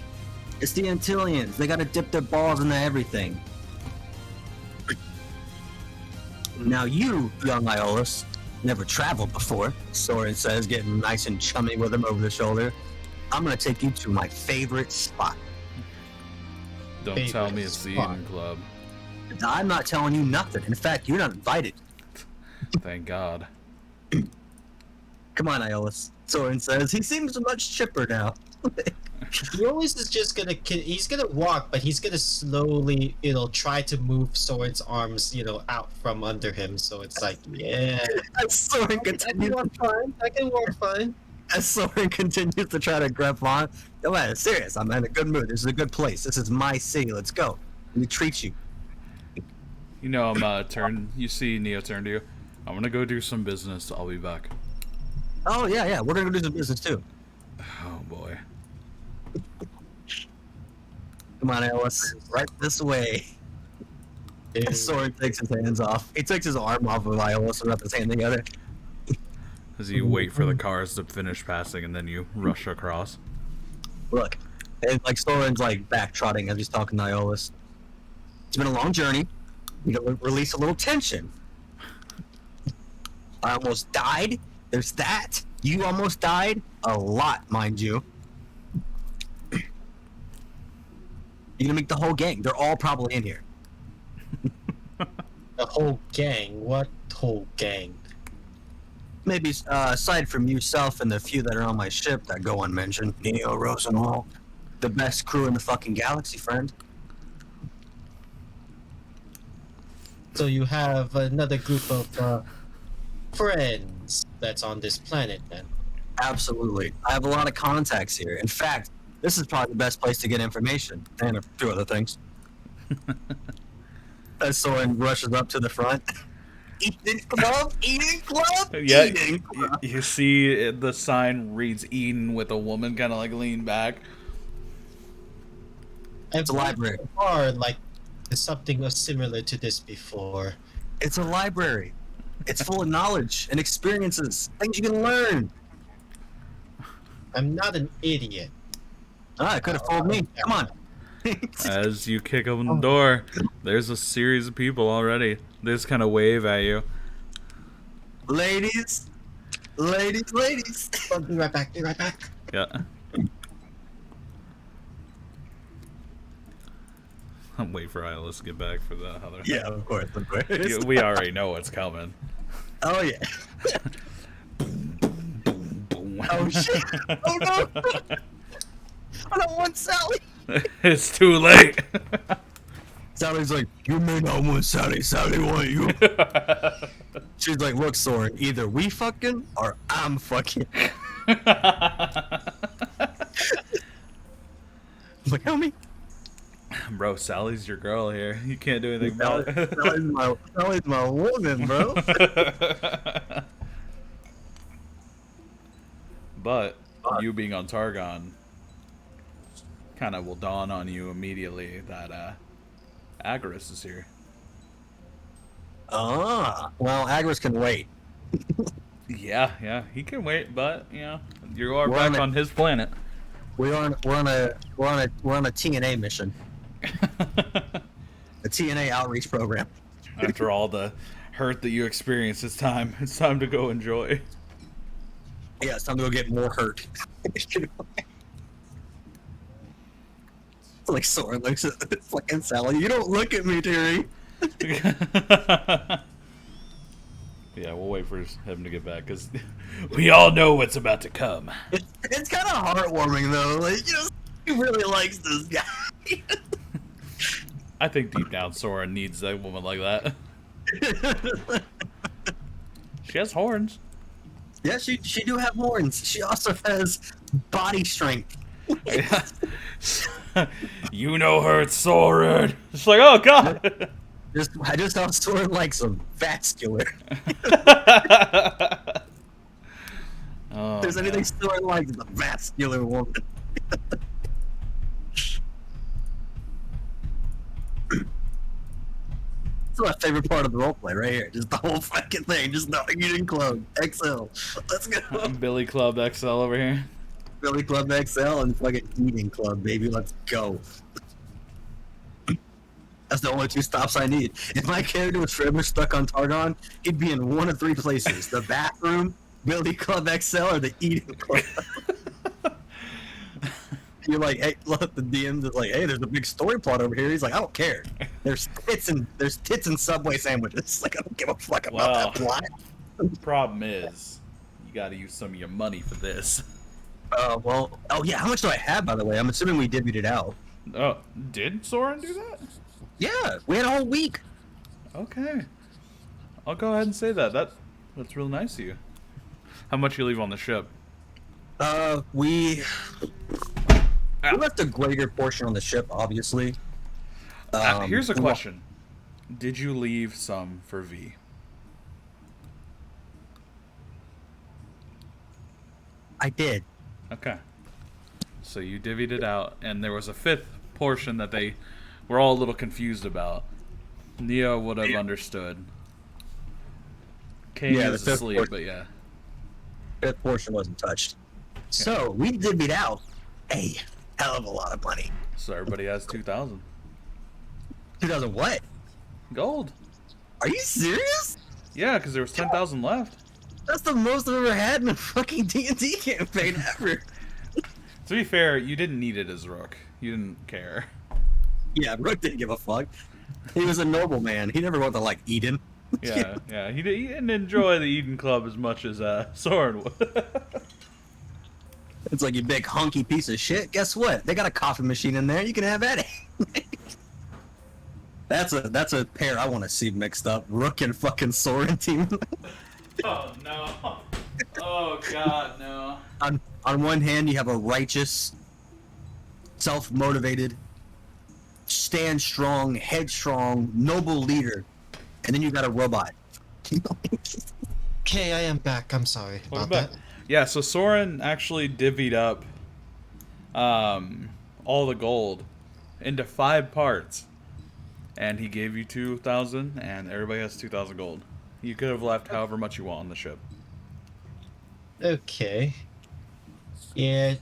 It's the Antillians. They gotta dip their balls into everything. Now you, young Iolus, never traveled before, Soren says, getting nice and chummy with him over the shoulder. I'm gonna take you to my favorite spot. Don't favorite tell me it's the spot. Eden Club. I'm not telling you nothing. In fact, you're not invited. Thank God. Come on, Iolus. Soren says. He seems much chipper now. Aeolus is just gonna he's gonna walk, but he's gonna slowly, try to move Soren's arms, out from under him. So it's like, yeah, As Soren I can continues, walk fine. I can walk fine. as Soren continues to try to grab on. Yo, man, serious. I'm in a good mood. This is a good place. This is my city. Let's go. Let me treat you. You know, you see Neo turn to you. I'm gonna go do some business. I'll be back. Oh yeah. We're gonna do some business too. Oh boy. Come on, Alice. Right this way. As Soren takes his hands off. He takes his arm off of Iolaus and wraps his hand together. As you wait for the cars to finish passing, and then you rush across. Look, and like Soren's like backtrotting as he's talking to Iolaus. It's been a long journey. We gotta release a little tension. I almost died. There's that. You almost died. A lot, mind you. You're gonna meet the whole gang. They're all probably in here. The whole gang. What whole gang? Maybe aside from yourself and the few that are on my ship that go unmentioned. Neo, Rosenwald. The best crew in the fucking galaxy, friend. So you have another group of friends that's on this planet, then. Absolutely. I have a lot of contacts here. In fact, this is probably the best place to get information. And a few other things. As Soren rushes up to the front. Eating club! Eating club! Yeah, Eating club! you see the sign reads Eden with a woman kind of like leaned back. It's a library. Or like something similar to this before. It's a library. It's full of knowledge and experiences. Things you can learn. I'm not an idiot. Ah, it could have fooled me. Come on. As you kick open the door, there's a series of people already. They just kind of wave at you. Ladies. Ladies. I'll be right back. Yeah. I'm waiting for Iolaus to get back for the other. Yeah, of course. We already know what's coming. Oh, yeah. Oh, shit. Oh, no. I don't want Sally. It's too late. Sally's like, you may not want Sally. Sally want you. She's like, look, Soren, either we fucking or I'm fucking. I'm like, homie. Bro, Sally's your girl here. You can't do anything about it. Sally's my woman, bro. But you being on Targon kind of will dawn on you immediately that Agorist is here. Ah, well, Agorist can wait. Yeah, he can wait, but you are We're back on on his planet. We're on a TNA mission. A TNA outreach program. After all the hurt that you experienced, it's time to go enjoy. Yeah, it's time to go get more hurt. Like Soren looks at fucking Sally. You don't look at me, Terry. Yeah, we'll wait for him to get back because we all know what's about to come. It's kind of heartwarming though. Like, he really likes this guy. I think deep down Sora needs a woman like that. She has horns. Yeah, she do have horns. She also has body strength. Yeah. You know her, it's Soren. It's like, oh god. I just know Soren likes them vascular. Oh, If there's anything Soren likes, it's a vascular woman. That's my favorite part of the roleplay right here. Just the whole fucking thing. Just not eating club. XL. Let's go. Billy Club XL over here. Billy Club XL and fucking eating club, baby. Let's go. That's the only two stops I need. If my character was forever stuck on Targon, he'd be in one of three places: the bathroom, Billy Club XL, or the eating club. You're like, hey, look, the DM is like, hey, there's a big story plot over here. He's like, I don't care. There's tits and Subway sandwiches. Like, I don't give a fuck about that plot. Problem is, you got to use some of your money for this. Well, oh yeah, how much do I have, by the way? I'm assuming we divvied it out. Oh, did Soren do that? Yeah, we had a whole week. Okay. I'll go ahead and say that. That's real nice of you. How much you leave on the ship? We left a greater portion on the ship, obviously. Here's a question. Did you leave some for V? I did. Okay. So you divvied it out, and there was a fifth portion that they were all a little confused about. Neo would have understood. Kane Yeah, was the fifth asleep, portion. but yeah. Fifth portion wasn't touched. So we divvied out a hell of a lot of money. So everybody has 2,000 2000 what? gold. Are you serious? Yeah, because there was 10,000 left. That's the most I've ever had in a fucking D&D campaign ever. To be fair, you didn't need it as Rook. You didn't care. Yeah, Rook didn't give a fuck. He was a noble man. He never went to, like, Eden. Yeah, yeah. He didn't enjoy the Eden Club as much as Soren would. It's like, you big hunky piece of shit. Guess what? They got a coffee machine in there. You can have at it. That's a pair I want to see mixed up. Rook and fucking Soren team. Oh, no. Oh, God, no. On one hand, you have a righteous, self-motivated, stand strong, headstrong, noble leader, and then you got a robot. Okay, I am back. I'm sorry Welcome about back. that. Yeah, so Soren actually divvied up all the gold into 5 parts. And he gave you 2,000, and everybody has 2,000 gold. You could have left however much you want on the ship. Okay. Yeah.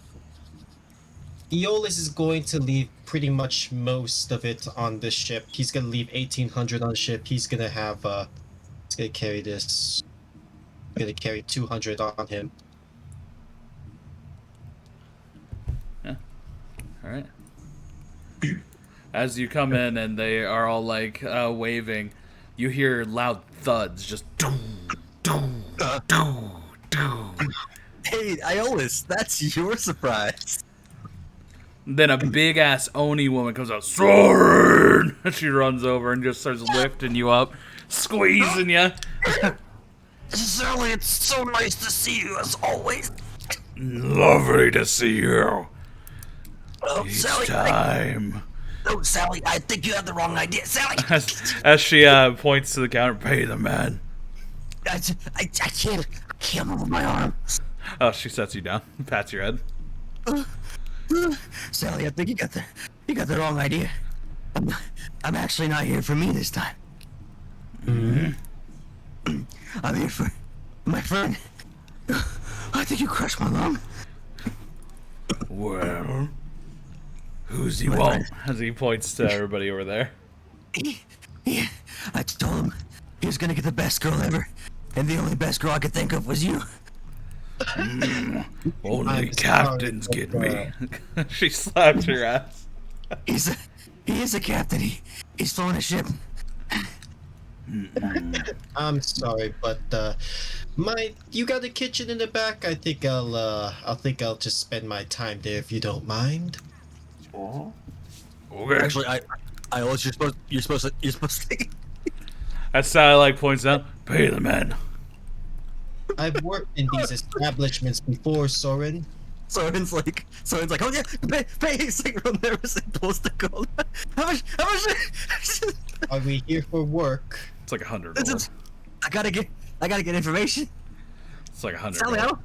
Aeolus is going to leave pretty much most of it on the ship. He's gonna leave 1,800 on the ship. He's gonna have he's gonna carry this. Gonna carry 200 on him. Yeah. All right. As you come in and they are all like waving, you hear loud thuds, just doom, doom, doom, doom. Hey, Aeolus, that's your surprise. Then a big ass Oni woman comes out, Soren! She runs over and just starts lifting you up, squeezing you. Sally, it's so nice to see you as always. Lovely to see you. Oh, It's Sally, time. no, Sally, I think you have the wrong idea. Sally, As she points to the counter, pay the man. I can't move my arm. Oh, she sets you down, pats your head. Sally, I think you got the wrong idea. I'm actually not here for me this time. I'm here for my friend. I think you crushed my lung. Well, who's he My want? friend. As he points to everybody over there. Yeah, I told him he was gonna get the best girl ever, and the only best girl I could think of was you. Only I'm captains sorry, get but, me. She slapped your ass. He is a captain. He's flying a ship. I'm sorry, but you got a kitchen in the back. I think I'll just spend my time there if you don't mind. Okay. Actually, Aeolus, you're supposed to. As Sally points out, pay the man. I've worked in these establishments before, Soren. Soren's like, oh yeah, pay. He's like real nervous and pulls the gold. How much? Are we here for work? It's like 100 This gold. is- I gotta get information. It's like 100 Sally, gold.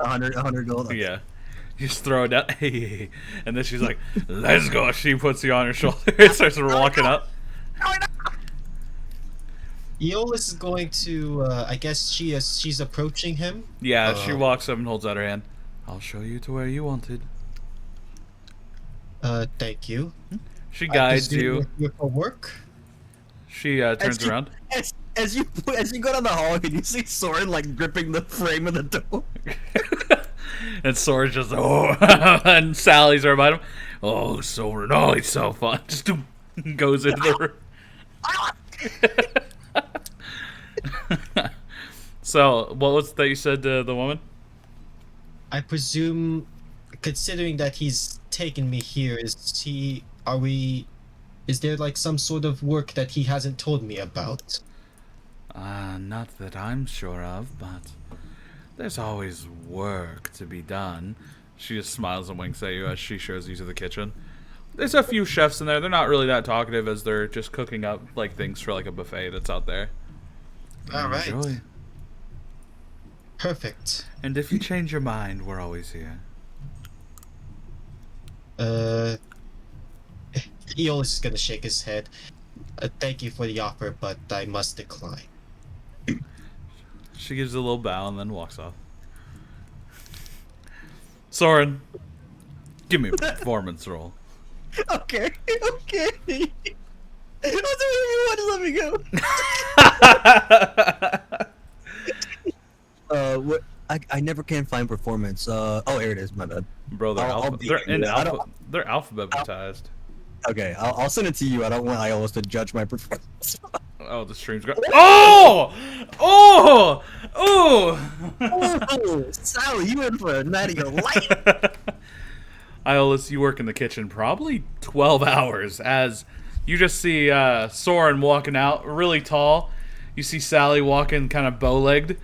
100 gold. Yeah. You just throw it down. Hey. And then she's like, let's go. She puts you on her shoulder and starts walking up. Aeolus is going to. I guess she's approaching him. Yeah, she walks up and holds out her hand. I'll show you to where you wanted. Thank you. She I guides presume you. you're here for work. She turns around. As you go down the hall and you see Soren like gripping the frame of the door. And Soren's just, oh. And Sally's right behind him. Oh, Soren. Oh, he's so fun. Just goes into the room. So, what was that you said to the woman? I presume, considering that he's taken me here, is there like some sort of work that he hasn't told me about? Not that I'm sure of, but there's always work to be done. She just smiles and winks at you as she shows you to the kitchen. There's a few chefs in there. They're not really that talkative as they're just cooking up like things for like a buffet that's out there. All right. Enjoy. Perfect. And if you change your mind, we're always here. Eolus is gonna shake his head. Thank you for the offer, but I must decline. She gives a little bow and then walks off. Soren, give me a performance roll. Okay. I'll do whatever you want to let me go. What? I never can find performance. Oh, here it is. My bad. Bro, they're, they're alphabetized. Okay, I'll send it to you. I don't want Iolus to judge my performance. Oh, the stream's going. Oh! Oh! Oh! Oh, Sally, you in for a night of your life. Iolus, you work in the kitchen probably 12 hours as you just see Soren walking out, really tall. You see Sally walking kind of bow-legged.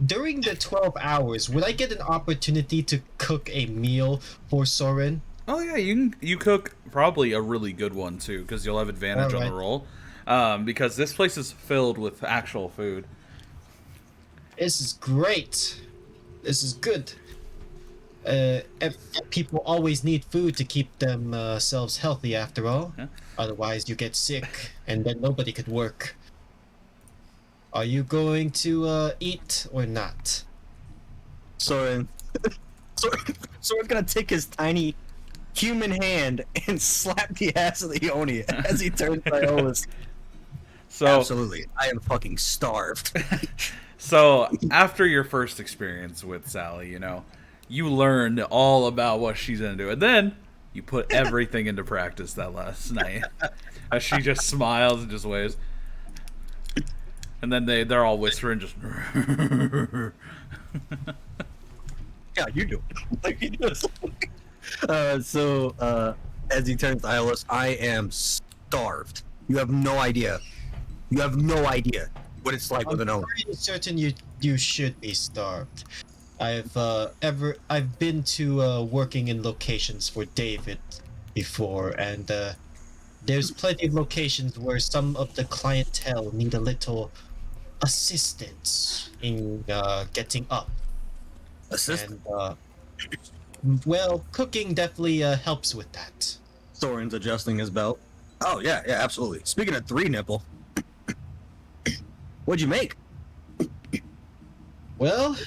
During the 12 hours, would I get an opportunity to cook a meal for Soren? Oh yeah, you cook probably a really good one too, because you'll have advantage on the roll. Because this place is filled with actual food. This is great. This is good. People always need food to keep themselves healthy after all. Yeah. Otherwise you get sick and then nobody could work. Are you going to eat or not? Soren's gonna take his tiny human hand and slap the ass of the Oni as he turns to Iolus. So Absolutely, I am fucking starved. So after your first experience with Sally, you learned all about what she's gonna do, and then you put everything into practice that last night. As she just smiles and just waves. And then they're all whispering, just. Yeah, you do. Like he does. So as he turns to Iolus, I am starved. You have no idea. You have no idea what it's like with an Omen. I'm pretty certain you should be starved. I've been to working in locations for David before, and there's plenty of locations where some of the clientele need a little assistance in getting up. Assistant? And well, cooking definitely helps with that. Soren's adjusting his belt. Oh yeah, absolutely. Speaking of three nipple, what'd you make? Well,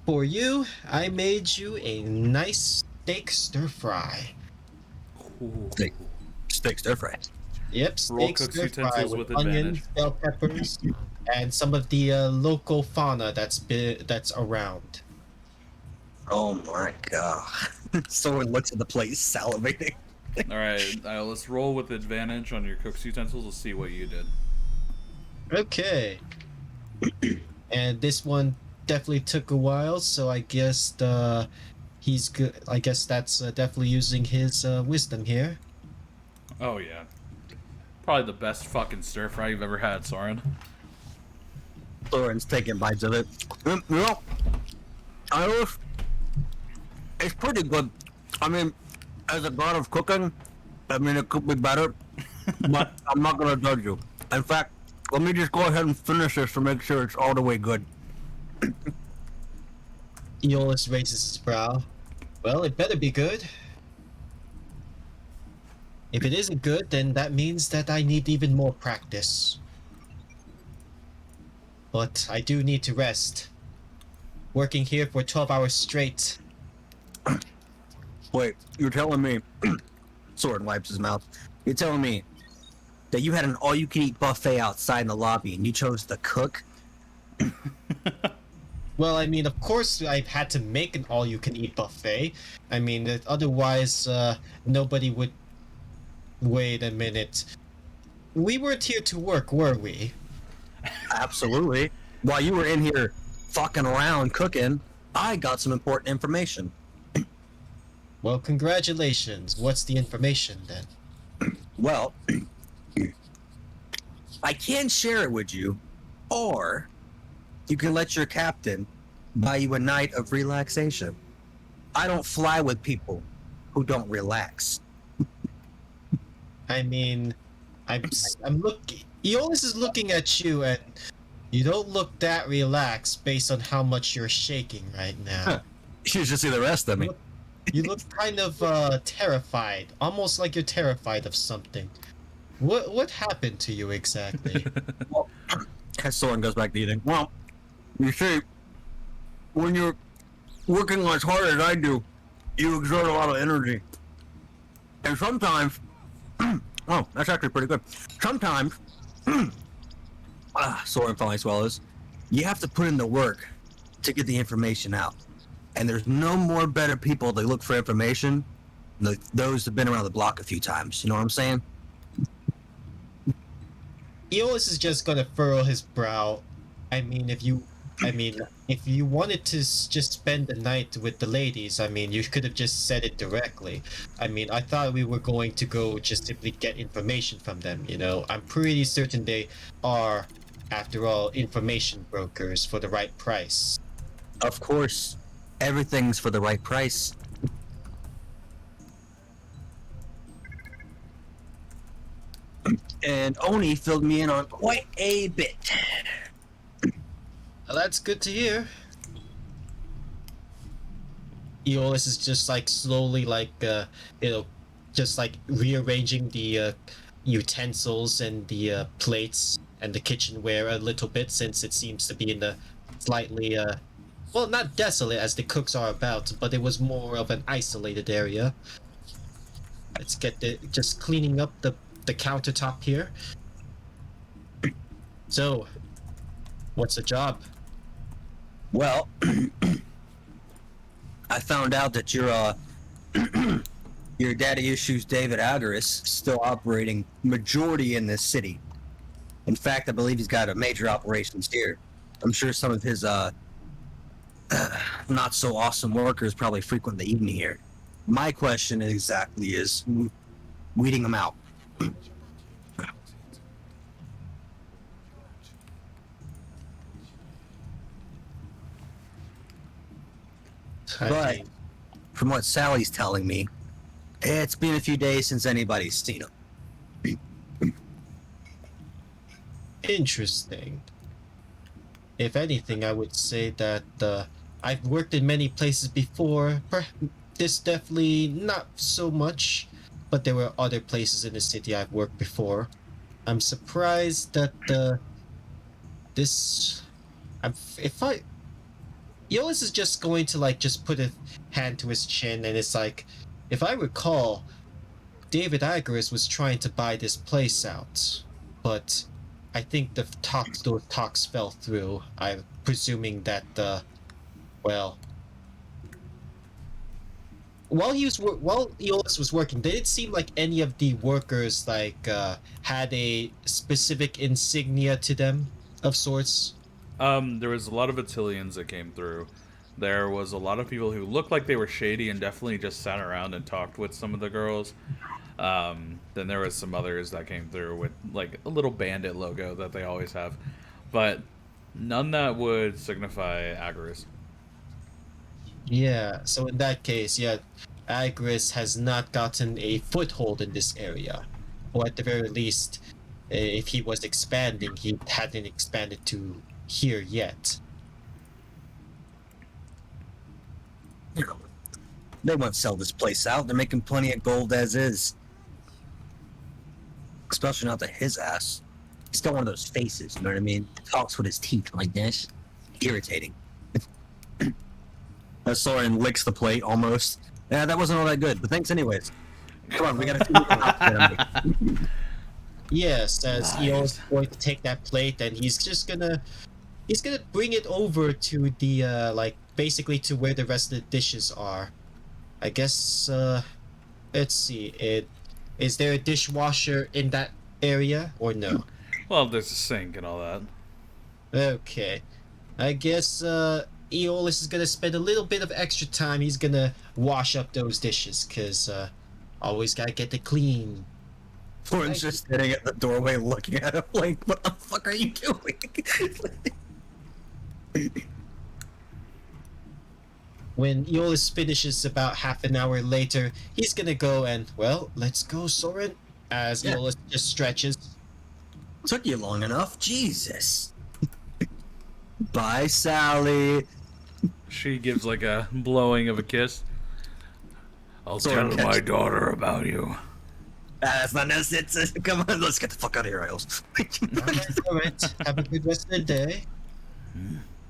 for you, I made you a nice steak stir fry. Steak stir fry. Yep, Roll steak cook's stir fry utensils with with onions, advantage. bell peppers, and some of the local fauna that's around. Oh my god. Soren looks at the plate, salivating. Alright, let's roll with advantage on your cook's utensils. Let's see what you did. Okay. And this one definitely took a while, so I guess he's good. I guess that's definitely using his wisdom here. Oh, yeah. Probably the best fucking stir fry you've ever had, Soren. Soren's taking bites of it. Iolus, it's pretty good. I mean, as a god of cooking, it could be better, but I'm not gonna judge you. In fact, let me just go ahead and finish this to make sure it's all the way good. Eolus raises his brow. Well, it better be good. If it isn't good, then that means that I need even more practice. But I do need to rest. Working here for 12 hours straight. Wait, you're telling me... Soren wipes his mouth. You're telling me that you had an all-you-can-eat buffet outside in the lobby and you chose to cook? Well, I mean, of course I've had to make an all-you-can-eat buffet. I mean, otherwise, nobody would... Wait a minute. We weren't here to work, were we? Absolutely. While you were in here fucking around cooking, I got some important information. Well, congratulations. What's the information then? Well, I can share it with you, or you can let your captain buy you a night of relaxation. I don't fly with people who don't relax. I mean, I'm looking. Eolus is looking at you, and you don't look that relaxed based on how much you're shaking right now. You should see the rest of me. You look kind of terrified, almost like you're terrified of something. What happened to you exactly? As Soren goes back to eating. Well, you see, when you're working as hard as I do, you exert a lot of energy. And sometimes, oh, that's actually pretty good. Sometimes, Soren finally swallows, you have to put in the work to get the information out. And there's no more better people to look for information than those who've been around the block a few times. You know what I'm saying? Eolus is just gonna furrow his brow. I mean, if you wanted to just spend the night with the ladies, I mean, you could have just said it directly. I mean, I thought we were going to go just simply get information from them, you know? I'm pretty certain they are, after all, information brokers for the right price. Of course, everything's for the right price. And Oni filled me in on quite a bit. Well, that's good to hear. Eolus is just like slowly just like rearranging the utensils and the plates and the kitchenware a little bit, since it seems to be in the slightly well, not desolate as the cooks are about, but it was more of an isolated area. Let's get just cleaning up the countertop here. So, what's the job? Well, I found out that your daddy issues David Agaris still operating majority in this city. In fact, I believe he's got a major operations here. I'm sure some of his not so awesome workers probably frequent the evening here. My question exactly is weeding them out. But from what Sally's telling me, it's been a few days since anybody's seen him. Interesting. If anything, I would say that I've worked in many places before. This definitely not so much, but there were other places in the city I've worked before. I'm surprised that Eolus is just going to like just put a hand to his chin, and it's like, if I recall, David Agaris was trying to buy this place out, but I think those talks fell through. I'm presuming that well, while Eolus was working, did it seem like any of the workers had a specific insignia to them of sorts? There was a lot of Attilians that came through. There was a lot of people who looked like they were shady and definitely just sat around and talked with some of the girls. Then there was some others that came through with like a little bandit logo that they always have, but none that would signify Agaris. Yeah, so in that case, yeah, Agris has not gotten a foothold in this area. Or at the very least, if he was expanding, he hadn't expanded to here yet. They won't sell this place out. They're making plenty of gold as is. Especially not to his ass. He's got one of those faces, you know what I mean? Talks with his teeth like this. Irritating. Soren licks the plate almost. Yeah, that wasn't all that good, but thanks anyways. Come on, we gotta see. Yes, as Eol's going to take that plate, and he's gonna bring it over to the basically to where the rest of the dishes are. I guess let's see. Is there a dishwasher in that area or no? Well, there's a sink and all that. Okay. I guess Eolus is gonna spend a little bit of extra time. He's gonna wash up those dishes, cause always gotta get it clean. Soren's just sitting at the doorway looking at him like, what the fuck are you doing? When Eolus finishes about half an hour later, he's gonna go and, well, let's go, Soren. As Yeah. Eolus just stretches. Took you long enough, Jesus. Bye, Sally. She gives like a blowing of a kiss. I'll Soren tell my catches- daughter about you. That's not necessary. Come on, let's get the fuck out of here, Isles. Alright. Have a good rest of the day.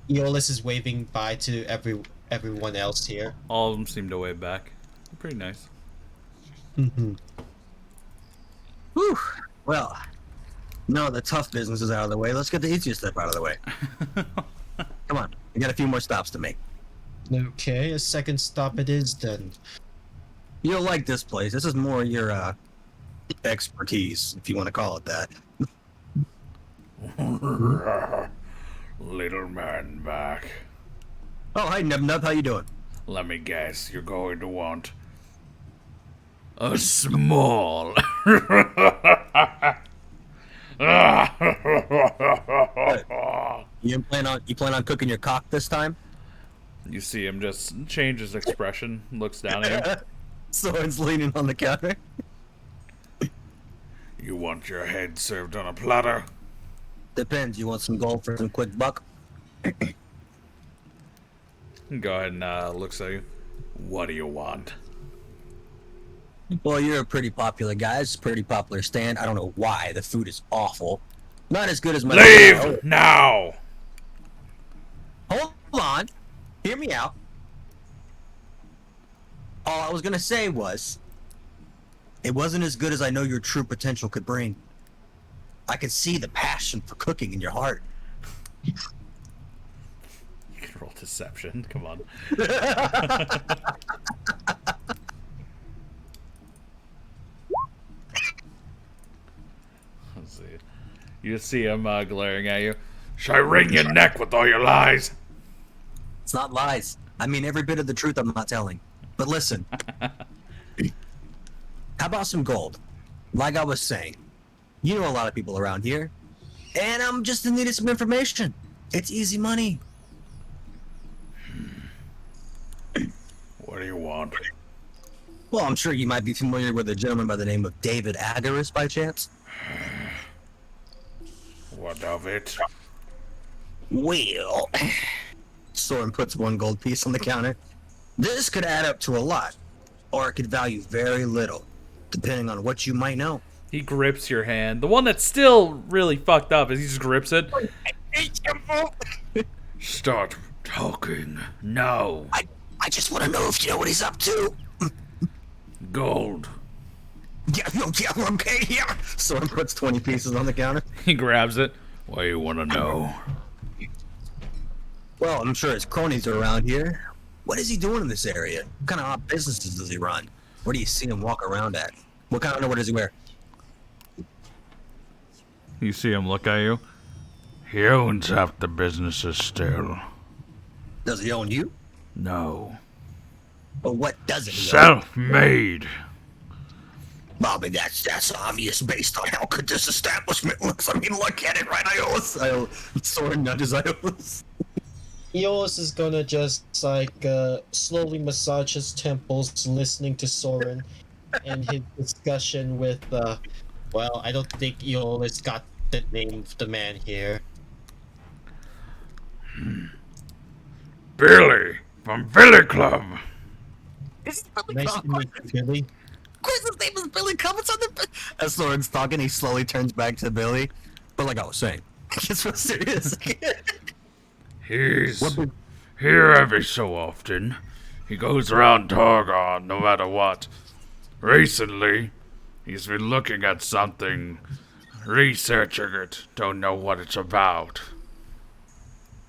Eolus is waving bye to everyone else here. All of them seem to wave back. Pretty nice. Mm-hmm. Whew. Well, no, the tough business is out of the way. Let's get the easiest step out of the way. Come on, we got a few more stops to make. Okay, a second stop it is then. You'll like this place. This is more your expertise, if you want to call it that. Little man back. Oh, hi, Nub Nub. How you doing? Let me guess, you're going to want a small. You plan on cooking your cock this time? You see him just change his expression, looks down at you. Soren's leaning on the counter. You want your head served on a platter? Depends. You want some gold for some quick buck? Go ahead and looks at you. What do you want? Well, you're a pretty popular guy. It's a pretty popular stand. I don't know why. The food is awful. Not as good as my... Leave now! Hold on. Hear me out. All I was gonna say was, it wasn't as good as I know your true potential could bring. I could see the passion for cooking in your heart. You can roll deception. Come on. Let's see. You see him glaring at you. Shall I wring your neck with all your lies? It's not lies. I mean every bit of the truth I'm not telling. But listen. How about some gold? Like I was saying, you know a lot of people around here, and I'm just in need of some information. It's easy money. What do you want? Well, I'm sure you might be familiar with a gentleman by the name of David Agaris by chance. What of it? Well, Soren puts one gold piece on the counter. This could add up to a lot, or it could value very little, depending on what you might know. He grips your hand. The one that's still really fucked up is he just grips it. Start talking now. I just want to know if you know what he's up to. Gold. Yeah, okay, yeah. Soren puts 20 pieces on the counter. He grabs it. What do you want to know? Well, I'm sure his cronies are around here. What is he doing in this area? What kind of odd businesses does he run? Where do you see him walk around at? What kind of underwear does he wear? You see him look at you. He owns half the businesses still. Does he own you? No. Or what doesn't he own? Self-made. Bobby, that's obvious based on how good this establishment looks. I mean, look at it, right, Iolus? Soren nudges Iolus. Eolus is gonna just slowly massage his temples, listening to Soren and his discussion with well, I don't think Eolus got the name of the man here. Billy from Billy Club. Nice to meet you, Billy. Of course, his name is Billy Cummins on the... As Soren's talking, he slowly turns back to Billy. But like I was saying, it's real serious. He's here every so often. He goes around Targon no matter what. Recently, he's been looking at something, researching it, don't know what it's about.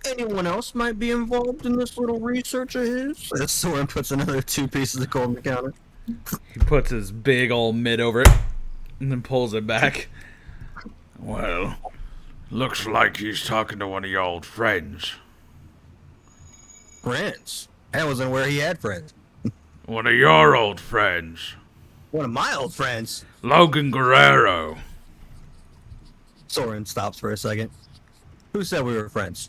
Anyone else might be involved in this little research of his? As Soren puts another 2 pieces of gold on the counter. He puts his big old mid over it, and then pulls it back. Well, Looks like he's talking to one of your old friends. Friends? I wasn't aware he had friends. One of your old friends. One of my old friends. Logan Guerrero. Soren stops for a second. Who said we were friends?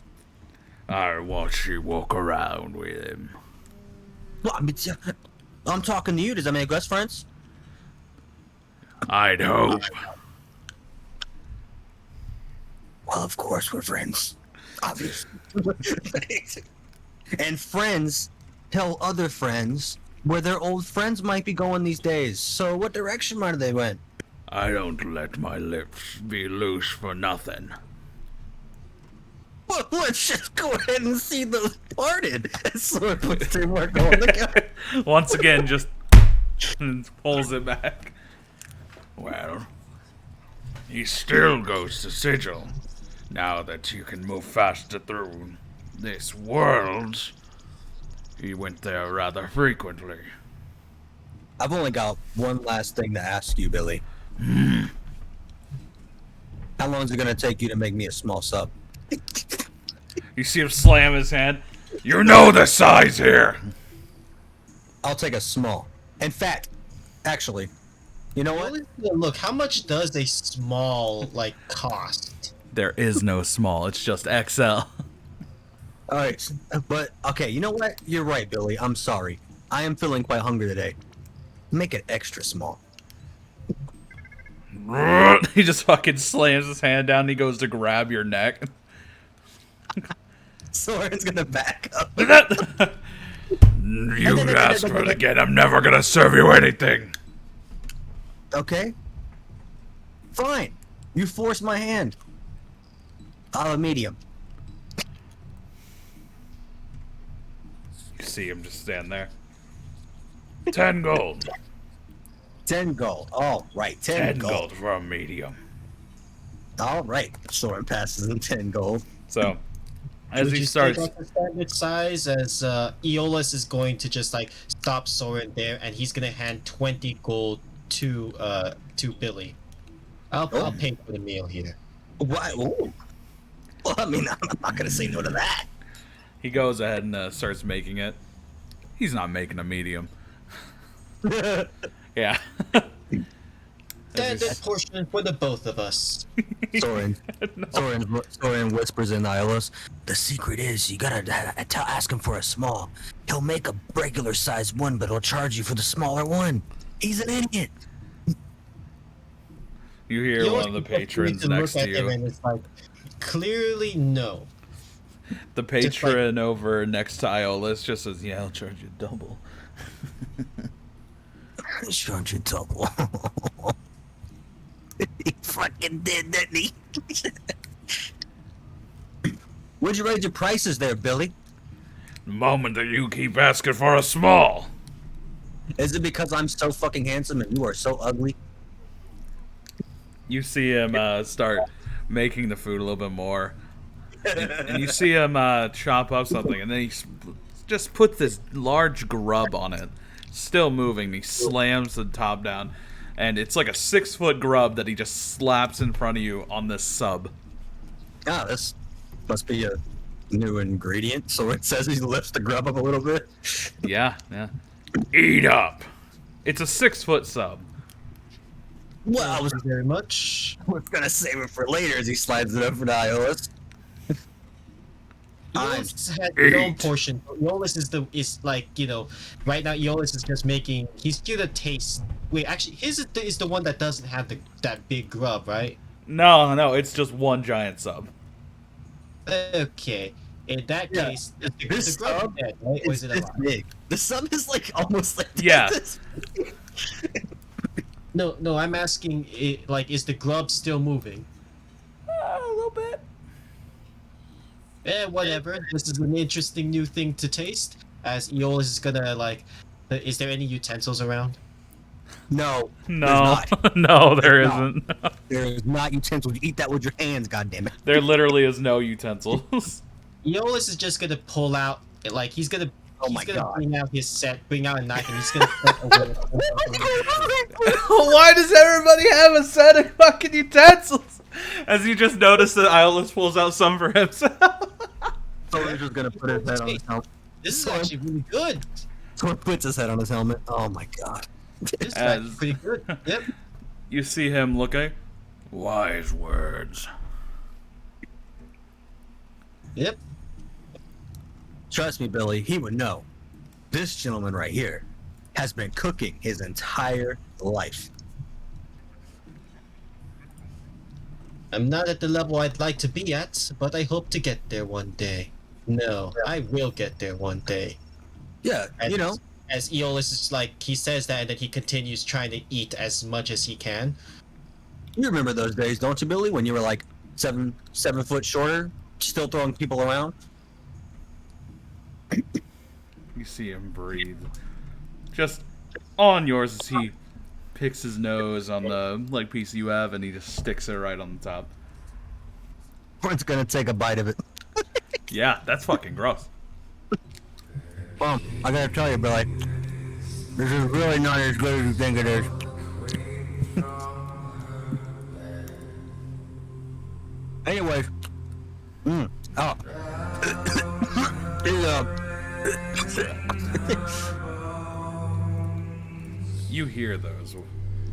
I watched you walk around with him. Well, I'm talking to you. Does that make us friends? I'd hope. Well, of course we're friends. Obviously. And friends tell other friends where their old friends might be going these days. So what direction might they went? I don't let my lips be loose for nothing. Well, let's just go ahead and see those parted. Sword puts two more going together. Once again, just pulls it back. Well, he still goes to Sigil. Now that you can move faster through this world, he went there rather frequently. I've only got one last thing to ask you, Billy. How long is it gonna take you to make me a small sub? You see him slam his hand. You know the size here! I'll take a small. In fact, actually, you know what? Look, how much does a small, like, cost? There is no small, it's just XL. Alright, but, okay, you know what? You're right, Billy. I'm sorry. I am feeling quite hungry today. Make it extra small. He just fucking slams his hand down and he goes to grab your neck. Soren's gonna back up. You ask for it again, I'm never gonna serve you anything. Okay. Fine. You force my hand. I'll have a medium. You see him just stand there. 10 gold. 10 gold. All right. 10 gold for a medium. All right. Soren passes him 10 gold. So, as Would he you starts... take out the standard size, as Aeolus is going to just, like, stop Soren there, and he's going to hand 20 gold to Billy. I'll pay for the meal here. Why? Ooh. Well, I mean, I'm not going to say no to that. He goes ahead and starts making it. He's not making a medium. Yeah. Standard portion for the both of us. Soren whispers in Iola's. The secret is you gotta ask him for a small. He'll make a regular size one, but he'll charge you for the smaller one. He's an idiot. You hear one of the patrons next to you. And it's like, clearly no. The patron over next to Iola's just says, yeah, I'll charge you double. I'll charge you double. He fucking did, didn't he? Where'd you raise your prices there, Billy? The moment that you keep asking for a small. Is it because I'm so fucking handsome and you are so ugly? You see him start making the food a little bit more. And you see him chop up something, and then he just puts this large grub on it. Still moving, he slams the top down. And it's like a 6-foot grub that he just slaps in front of you on this sub. Ah, this must be a new ingredient. So it says he lifts the grub up a little bit. Yeah. Eat up. It's a 6-foot sub. Well, I was very much. gonna save it for later as he slides it up for the Iola's. Aeolus had no portion. Aeolus is like, you know, right now Aeolus is just making. He's gonna taste. Wait, actually, his is the one that doesn't have that big grub, right? No, it's just one giant sub. Okay. In that case, This the grub sub dead, right? Or is it this alive? big. The sub is like almost like Yeah. this. No, I'm asking. Like, is the grub still moving? A little bit. Whatever. This is an interesting new thing to taste. As Aeolus is gonna like. Is there any utensils around? No. No, There's not. no, there No. isn't. There is not utensils. You eat that with your hands, goddammit. There literally is no utensils. Aeolus is just gonna pull out. Like, he's gonna. Oh he's my gonna God. bring out a knife, and he's gonna cut away. Why does everybody have a set of fucking utensils? As you just notice that Iolus pulls out some for himself. Soren's just gonna put his head on his helmet. This is actually really good. Soren puts his head on his helmet. Oh my god. This is actually pretty good. Yep. You see him looking. Wise words. Yep. Trust me, Billy, he would know. This gentleman right here has been cooking his entire life. I'm not at the level I'd like to be at, but I hope to get there one day. No, I will get there one day. Yeah, you know. As Aeolus is like, he says that and then he continues trying to eat as much as he can. You remember those days, don't you, Billy, when you were like 7 foot shorter, still throwing people around? You see him breathe. Just on yours as he picks his nose on the piece you have and he just sticks it right on the top. It's gonna take a bite of it. Yeah, that's fucking gross. Well, I gotta tell you, Billy, this is really not as good as you think it is. Anyways, oh, You hear those.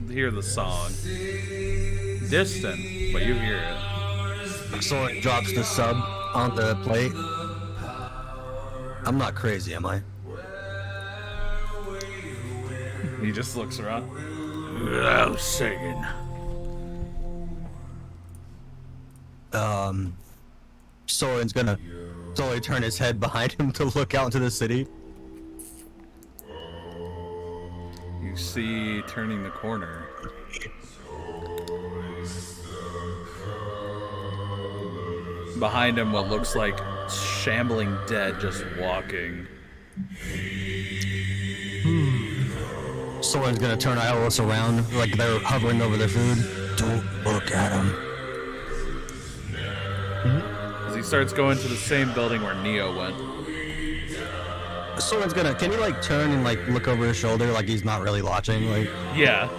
Hear the song. Distant, but you hear it. Soren drops the sub on the plate. I'm not crazy, am I? He just looks around. Oh, singing. Soren's gonna slowly turn his head behind him to look out into the city. You see, turning the corner. Behind him, what looks like shambling dead just walking. Soren's gonna turn Iolus around like they're hovering over their food. Don't look at him. As he starts going to the same building where Neo went. Soren's gonna, can he like turn and like look over his shoulder like he's not really watching? Like, Yeah.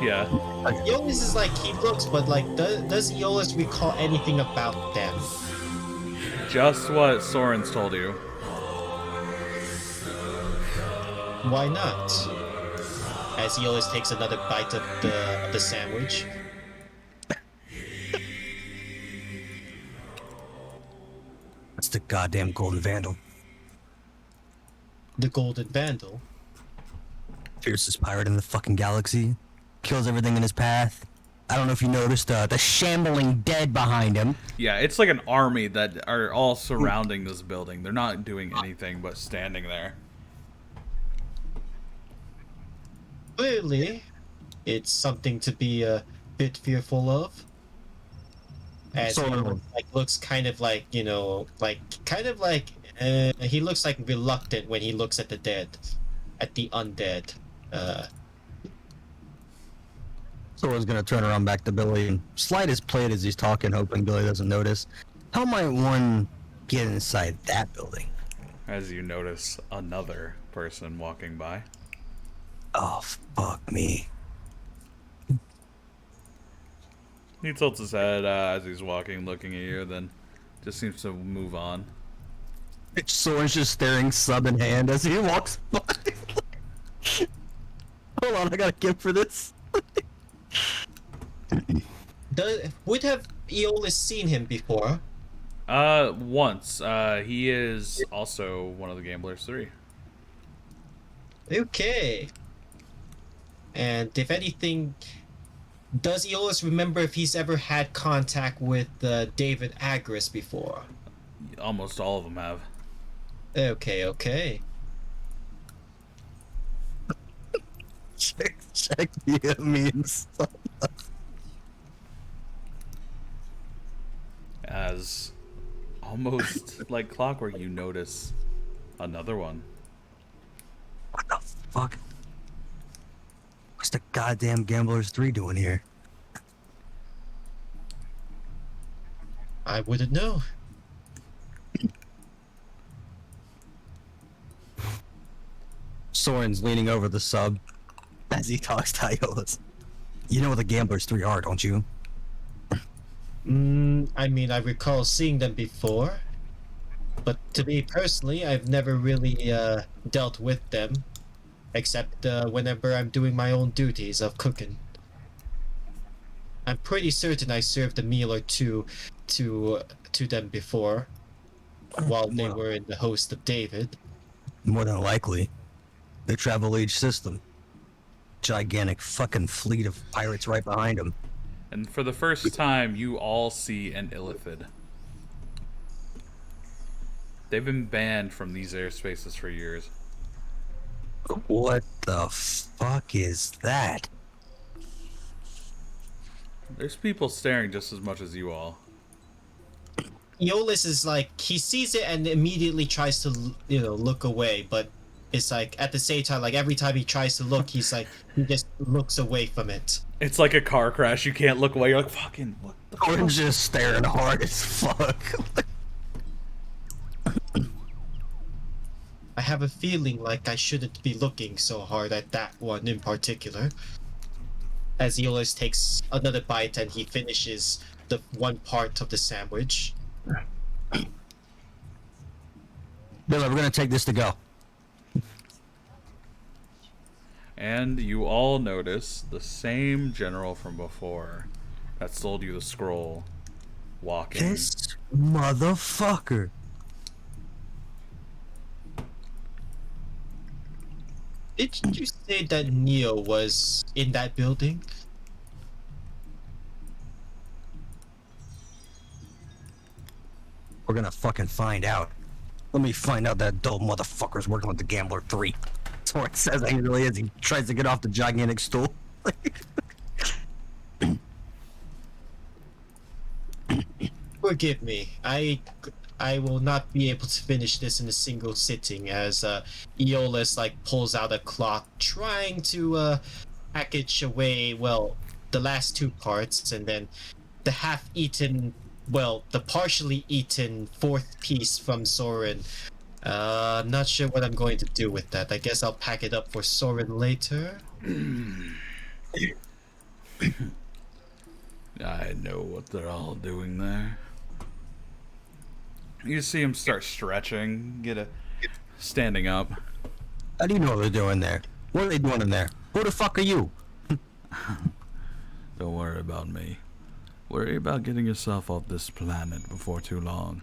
Aeolus is like, he looks, but like, does Aeolus recall anything about them? Just what Soren's told you. Why not? As Aeolus takes another bite of the sandwich. that's the goddamn Golden Vandal. The Golden Vandal. Fiercest pirate in the fucking galaxy. Kills everything in his path. I don't know if you noticed the shambling dead behind him. Yeah, it's like an army that are all surrounding this building. They're not doing anything but standing there. Clearly, it's something to be a bit fearful of. As he looks kind of like, he looks like reluctant when he looks at the dead, at the undead. Soren's gonna turn around back to Billy and slide his plate as he's talking, hoping Billy doesn't notice. How might one get inside that building? As you notice another person walking by. Oh, fuck me. He tilts his head as he's walking, looking at you, then just seems to move on. Soren's just staring sub in hand as he walks by. Hold on, I got a gift for this. Would have Aeolus seen him before? Once. He is also one of the Gamblers 3. Okay. And if anything, does Aeolus remember if he's ever had contact with David Agris before? Almost all of them have. Okay. Check the memes. As almost like clockwork, you notice another one. What the fuck? What's the goddamn Gamblers 3 doing here? I wouldn't know. Soren's leaning over the sub as he talks to Iolus. You know what the Gamblers 3 are, don't you? I mean, I recall seeing them before, but to me personally, I've never really dealt with them, except whenever I'm doing my own duties of cooking. I'm pretty certain I served a meal or two to to them before, while they Well, were in the host of David. more than likely, the travel age system. Gigantic fucking fleet of pirates right behind them. And for the first time, you all see an illithid. They've been banned from these airspaces for years. What the fuck is that? There's people staring just as much as you all. Eolus is like, he sees it and immediately tries to, look away, but it's like, at the same time, like, every time he tries to look, he's like, he just looks away from it. It's like a car crash. You can't look away. You're like, fucking, what the fuck? Owen's just staring hard as fuck. I have a feeling like I shouldn't be looking so hard at that one in particular. As Eolus takes another bite and he finishes the one part of the sandwich. Billy, we're gonna take this to go. And you all notice the same general from before that sold you the scroll walking. This motherfucker. Did you say that Neo was in that building? We're gonna fucking find out. Let me find out that dope motherfucker's working with the Gambler 3. That's what it says he really is. He tries to get off the gigantic stool. Forgive me. I will not be able to finish this in a single sitting as Eolus like pulls out a clock trying to package away, well, the last two parts and then the half-eaten, well, the partially eaten fourth piece from Soren. I'm not sure what I'm going to do with that. I guess I'll pack it up for Soren later. I know what they're all doing there. You see him start stretching, standing up. How do you know what they're doing there? What are they doing in there? Who the fuck are you? Don't worry about me. Worry about getting yourself off this planet before too long.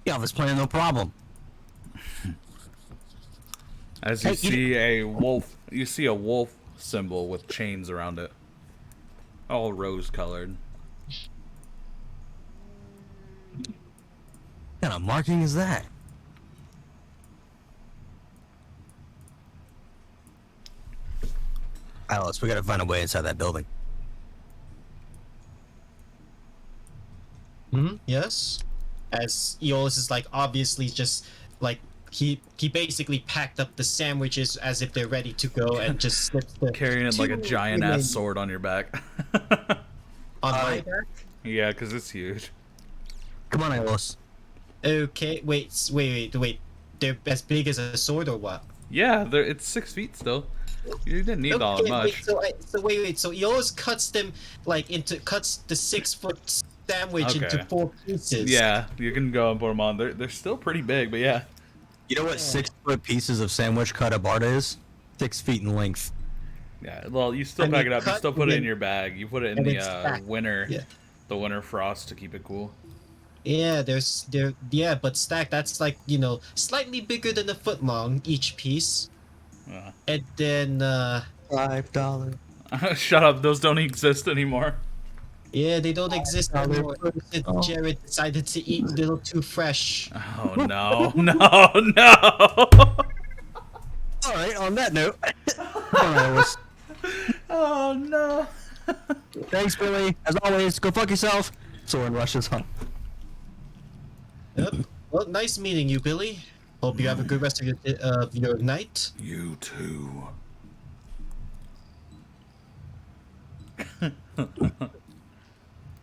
Yeah, this planet, no problem. As you Hey, see a wolf, you see a wolf symbol with chains around it, all rose-colored. What kind of marking is that? Alice, we gotta find a way inside that building. Yes. As Eolus is like obviously just like he basically packed up the sandwiches as if they're ready to go and just slips the Carrying it like a two giant remaining- ass sword on your back. on my back. Yeah, because it's huge. Come on, Alice. Okay, wait. They're as big as a sword or what? Yeah, it's 6 feet still. You didn't need all that much. So Eolus cuts them like cuts the 6-foot sandwich into Okay. 4 pieces. Yeah, you can go and put them on. They're still pretty big, but yeah. You know what 6-foot pieces of sandwich cut up art is? 6 feet in length. Yeah, well, you still I pack mean, it up. You cut still put it in and- your bag. You put it in and the it's stacked. winter, Yeah. the winter frost to keep it cool. Yeah, but stacked. That's like slightly bigger than a foot long each piece, and then $5. Shut up! Those don't exist anymore. yeah, they don't exist $5 anymore. Since Oh. Jared decided to eat a little too fresh. Oh no, no! All right. On that note, come on, Alice. Oh no! Thanks, Billy. As always, go fuck yourself. Soren rushes home. Yep. Well, nice meeting you, Billy. Hope you have a good rest of your night. You too.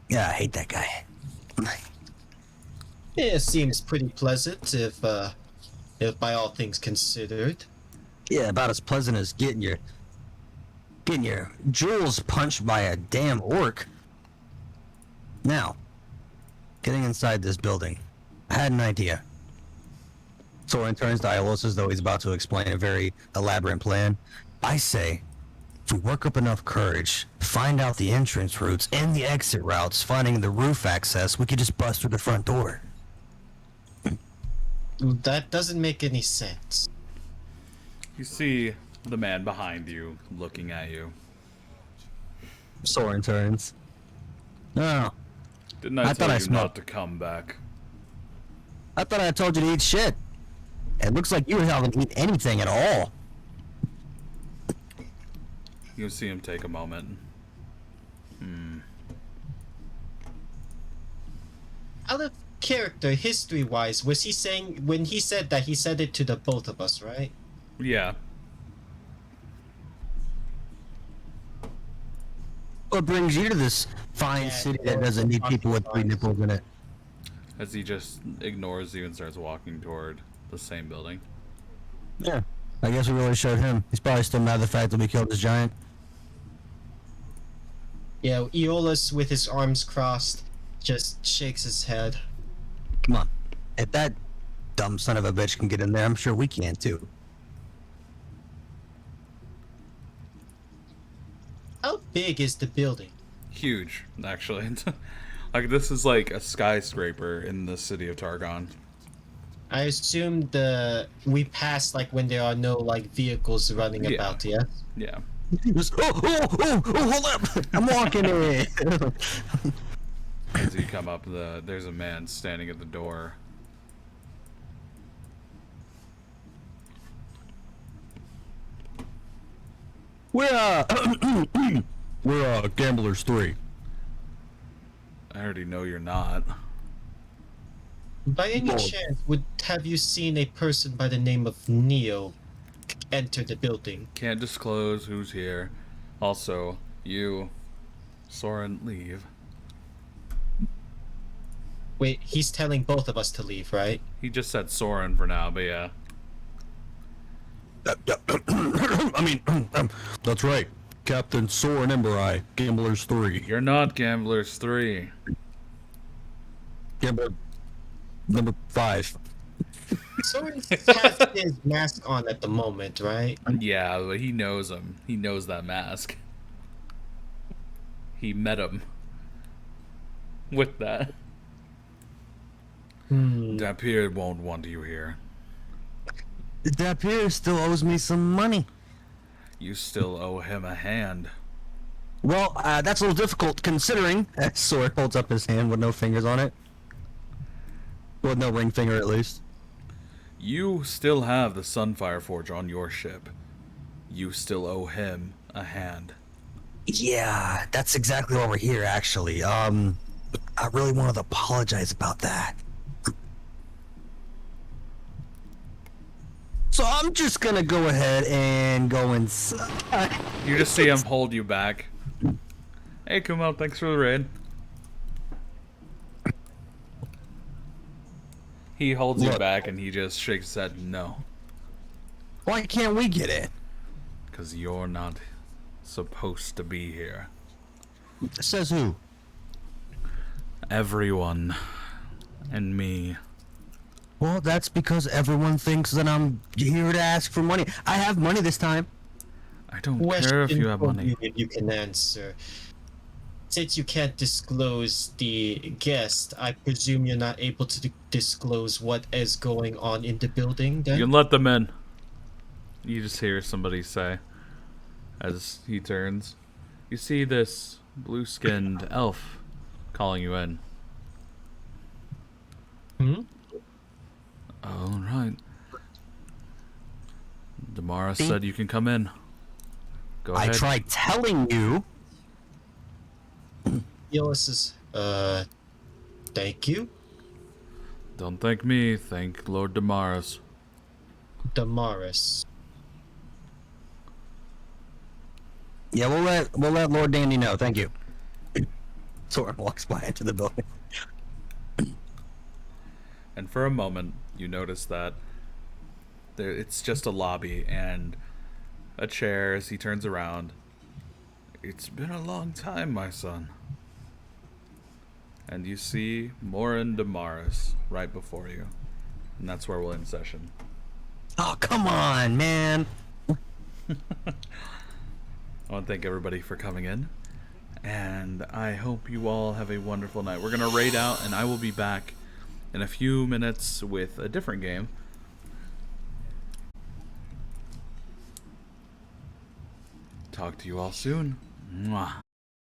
Yeah, I hate that guy. Yeah, it seems pretty pleasant if by all things considered. Yeah, about as pleasant as getting getting your jewels punched by a damn orc. Now, getting inside this building, I had an idea. Soren turns to Iolos as though he's about to explain a very elaborate plan. I say, if we work up enough courage, find out the entrance routes and the exit routes, finding the roof access, we could just bust through the front door. That doesn't make any sense. You see the man behind you looking at you. Soren turns. No, Didn't I thought tell I you smelled- not to come back? I thought I told you to eat shit. It looks like you haven't eaten anything at all. You see him take a moment. Out of character, history-wise, was he saying when he said that he said it to the both of us, right? Yeah. What brings you to this fine Yeah, city that doesn't need people with three nipples in it? As he just ignores you and starts walking toward the same building. Yeah. I guess we really showed him. He's probably still mad at the fact that we killed this giant. Yeah, Aeolus with his arms crossed just shakes his head. Come on. If that dumb son of a bitch can get in there, I'm sure we can too. How big is the building? Huge, actually. Like, this is like a skyscraper in the city of Targon. I assume we passed like when there are no like vehicles running Yeah. about, yeah? Yeah. Just, hold up! I'm walking in. As you come up, there's a man standing at the door. We're Gamblers 3. I already know you're not. By any Lord. chance, have you seen a person by the name of Neo enter the building? Can't disclose who's here. Also, you, Soren, leave. Wait, he's telling both of us to leave, right? He just said Soren for now, but yeah. I mean, that's right. Captain Soren Emberi, Gamblers 3. You're not Gamblers 3. Gambler number 5. Soren has his mask on at the moment, right? Yeah, but he knows him. He knows that mask. He met him with that. Dampier won't want you here. Dampier still owes me some money. You still owe him a hand. Well, that's a little difficult considering. Soren holds up his hand with no fingers on it. With no ring finger, at least. You still have the Sunfire Forge on your ship. You still owe him a hand. Yeah, that's exactly why we're here, actually. I really wanted to apologize about that. So I'm just gonna go ahead and go inside. You just see him hold you back. Hey, Kumo, thanks for the raid. He holds you Look. back and he just shakes his head no. Why can't we get in? Because you're not supposed to be here. Says who? Everyone. And me. Well, that's because everyone thinks that I'm here to ask for money. I have money this time. I don't care if you have for money. If you can answer. Since you can't disclose the guest, I presume you're not able to disclose what is going on in the building then? You can let them in. You just hear somebody say as he turns. You see this blue-skinned elf calling you in. Hmm? All right. Damara said you can come in. Go I ahead. tried telling you. Aeolus says, thank you, Don't thank me. Thank Lord Damaris. Damaris. Yeah, we'll let Lord Dandy know. Thank you. Soren walks by into the building. And for a moment, you notice that it's just a lobby and a chair as he turns around. It's been a long time, my son. And you see Morin Damaris right before you. And that's where we'll end session. Oh, come on, man. I want to thank everybody for coming in. And I hope you all have a wonderful night. We're going to raid out, and I will be back in a few minutes with a different game. Talk to you all soon. Mwah.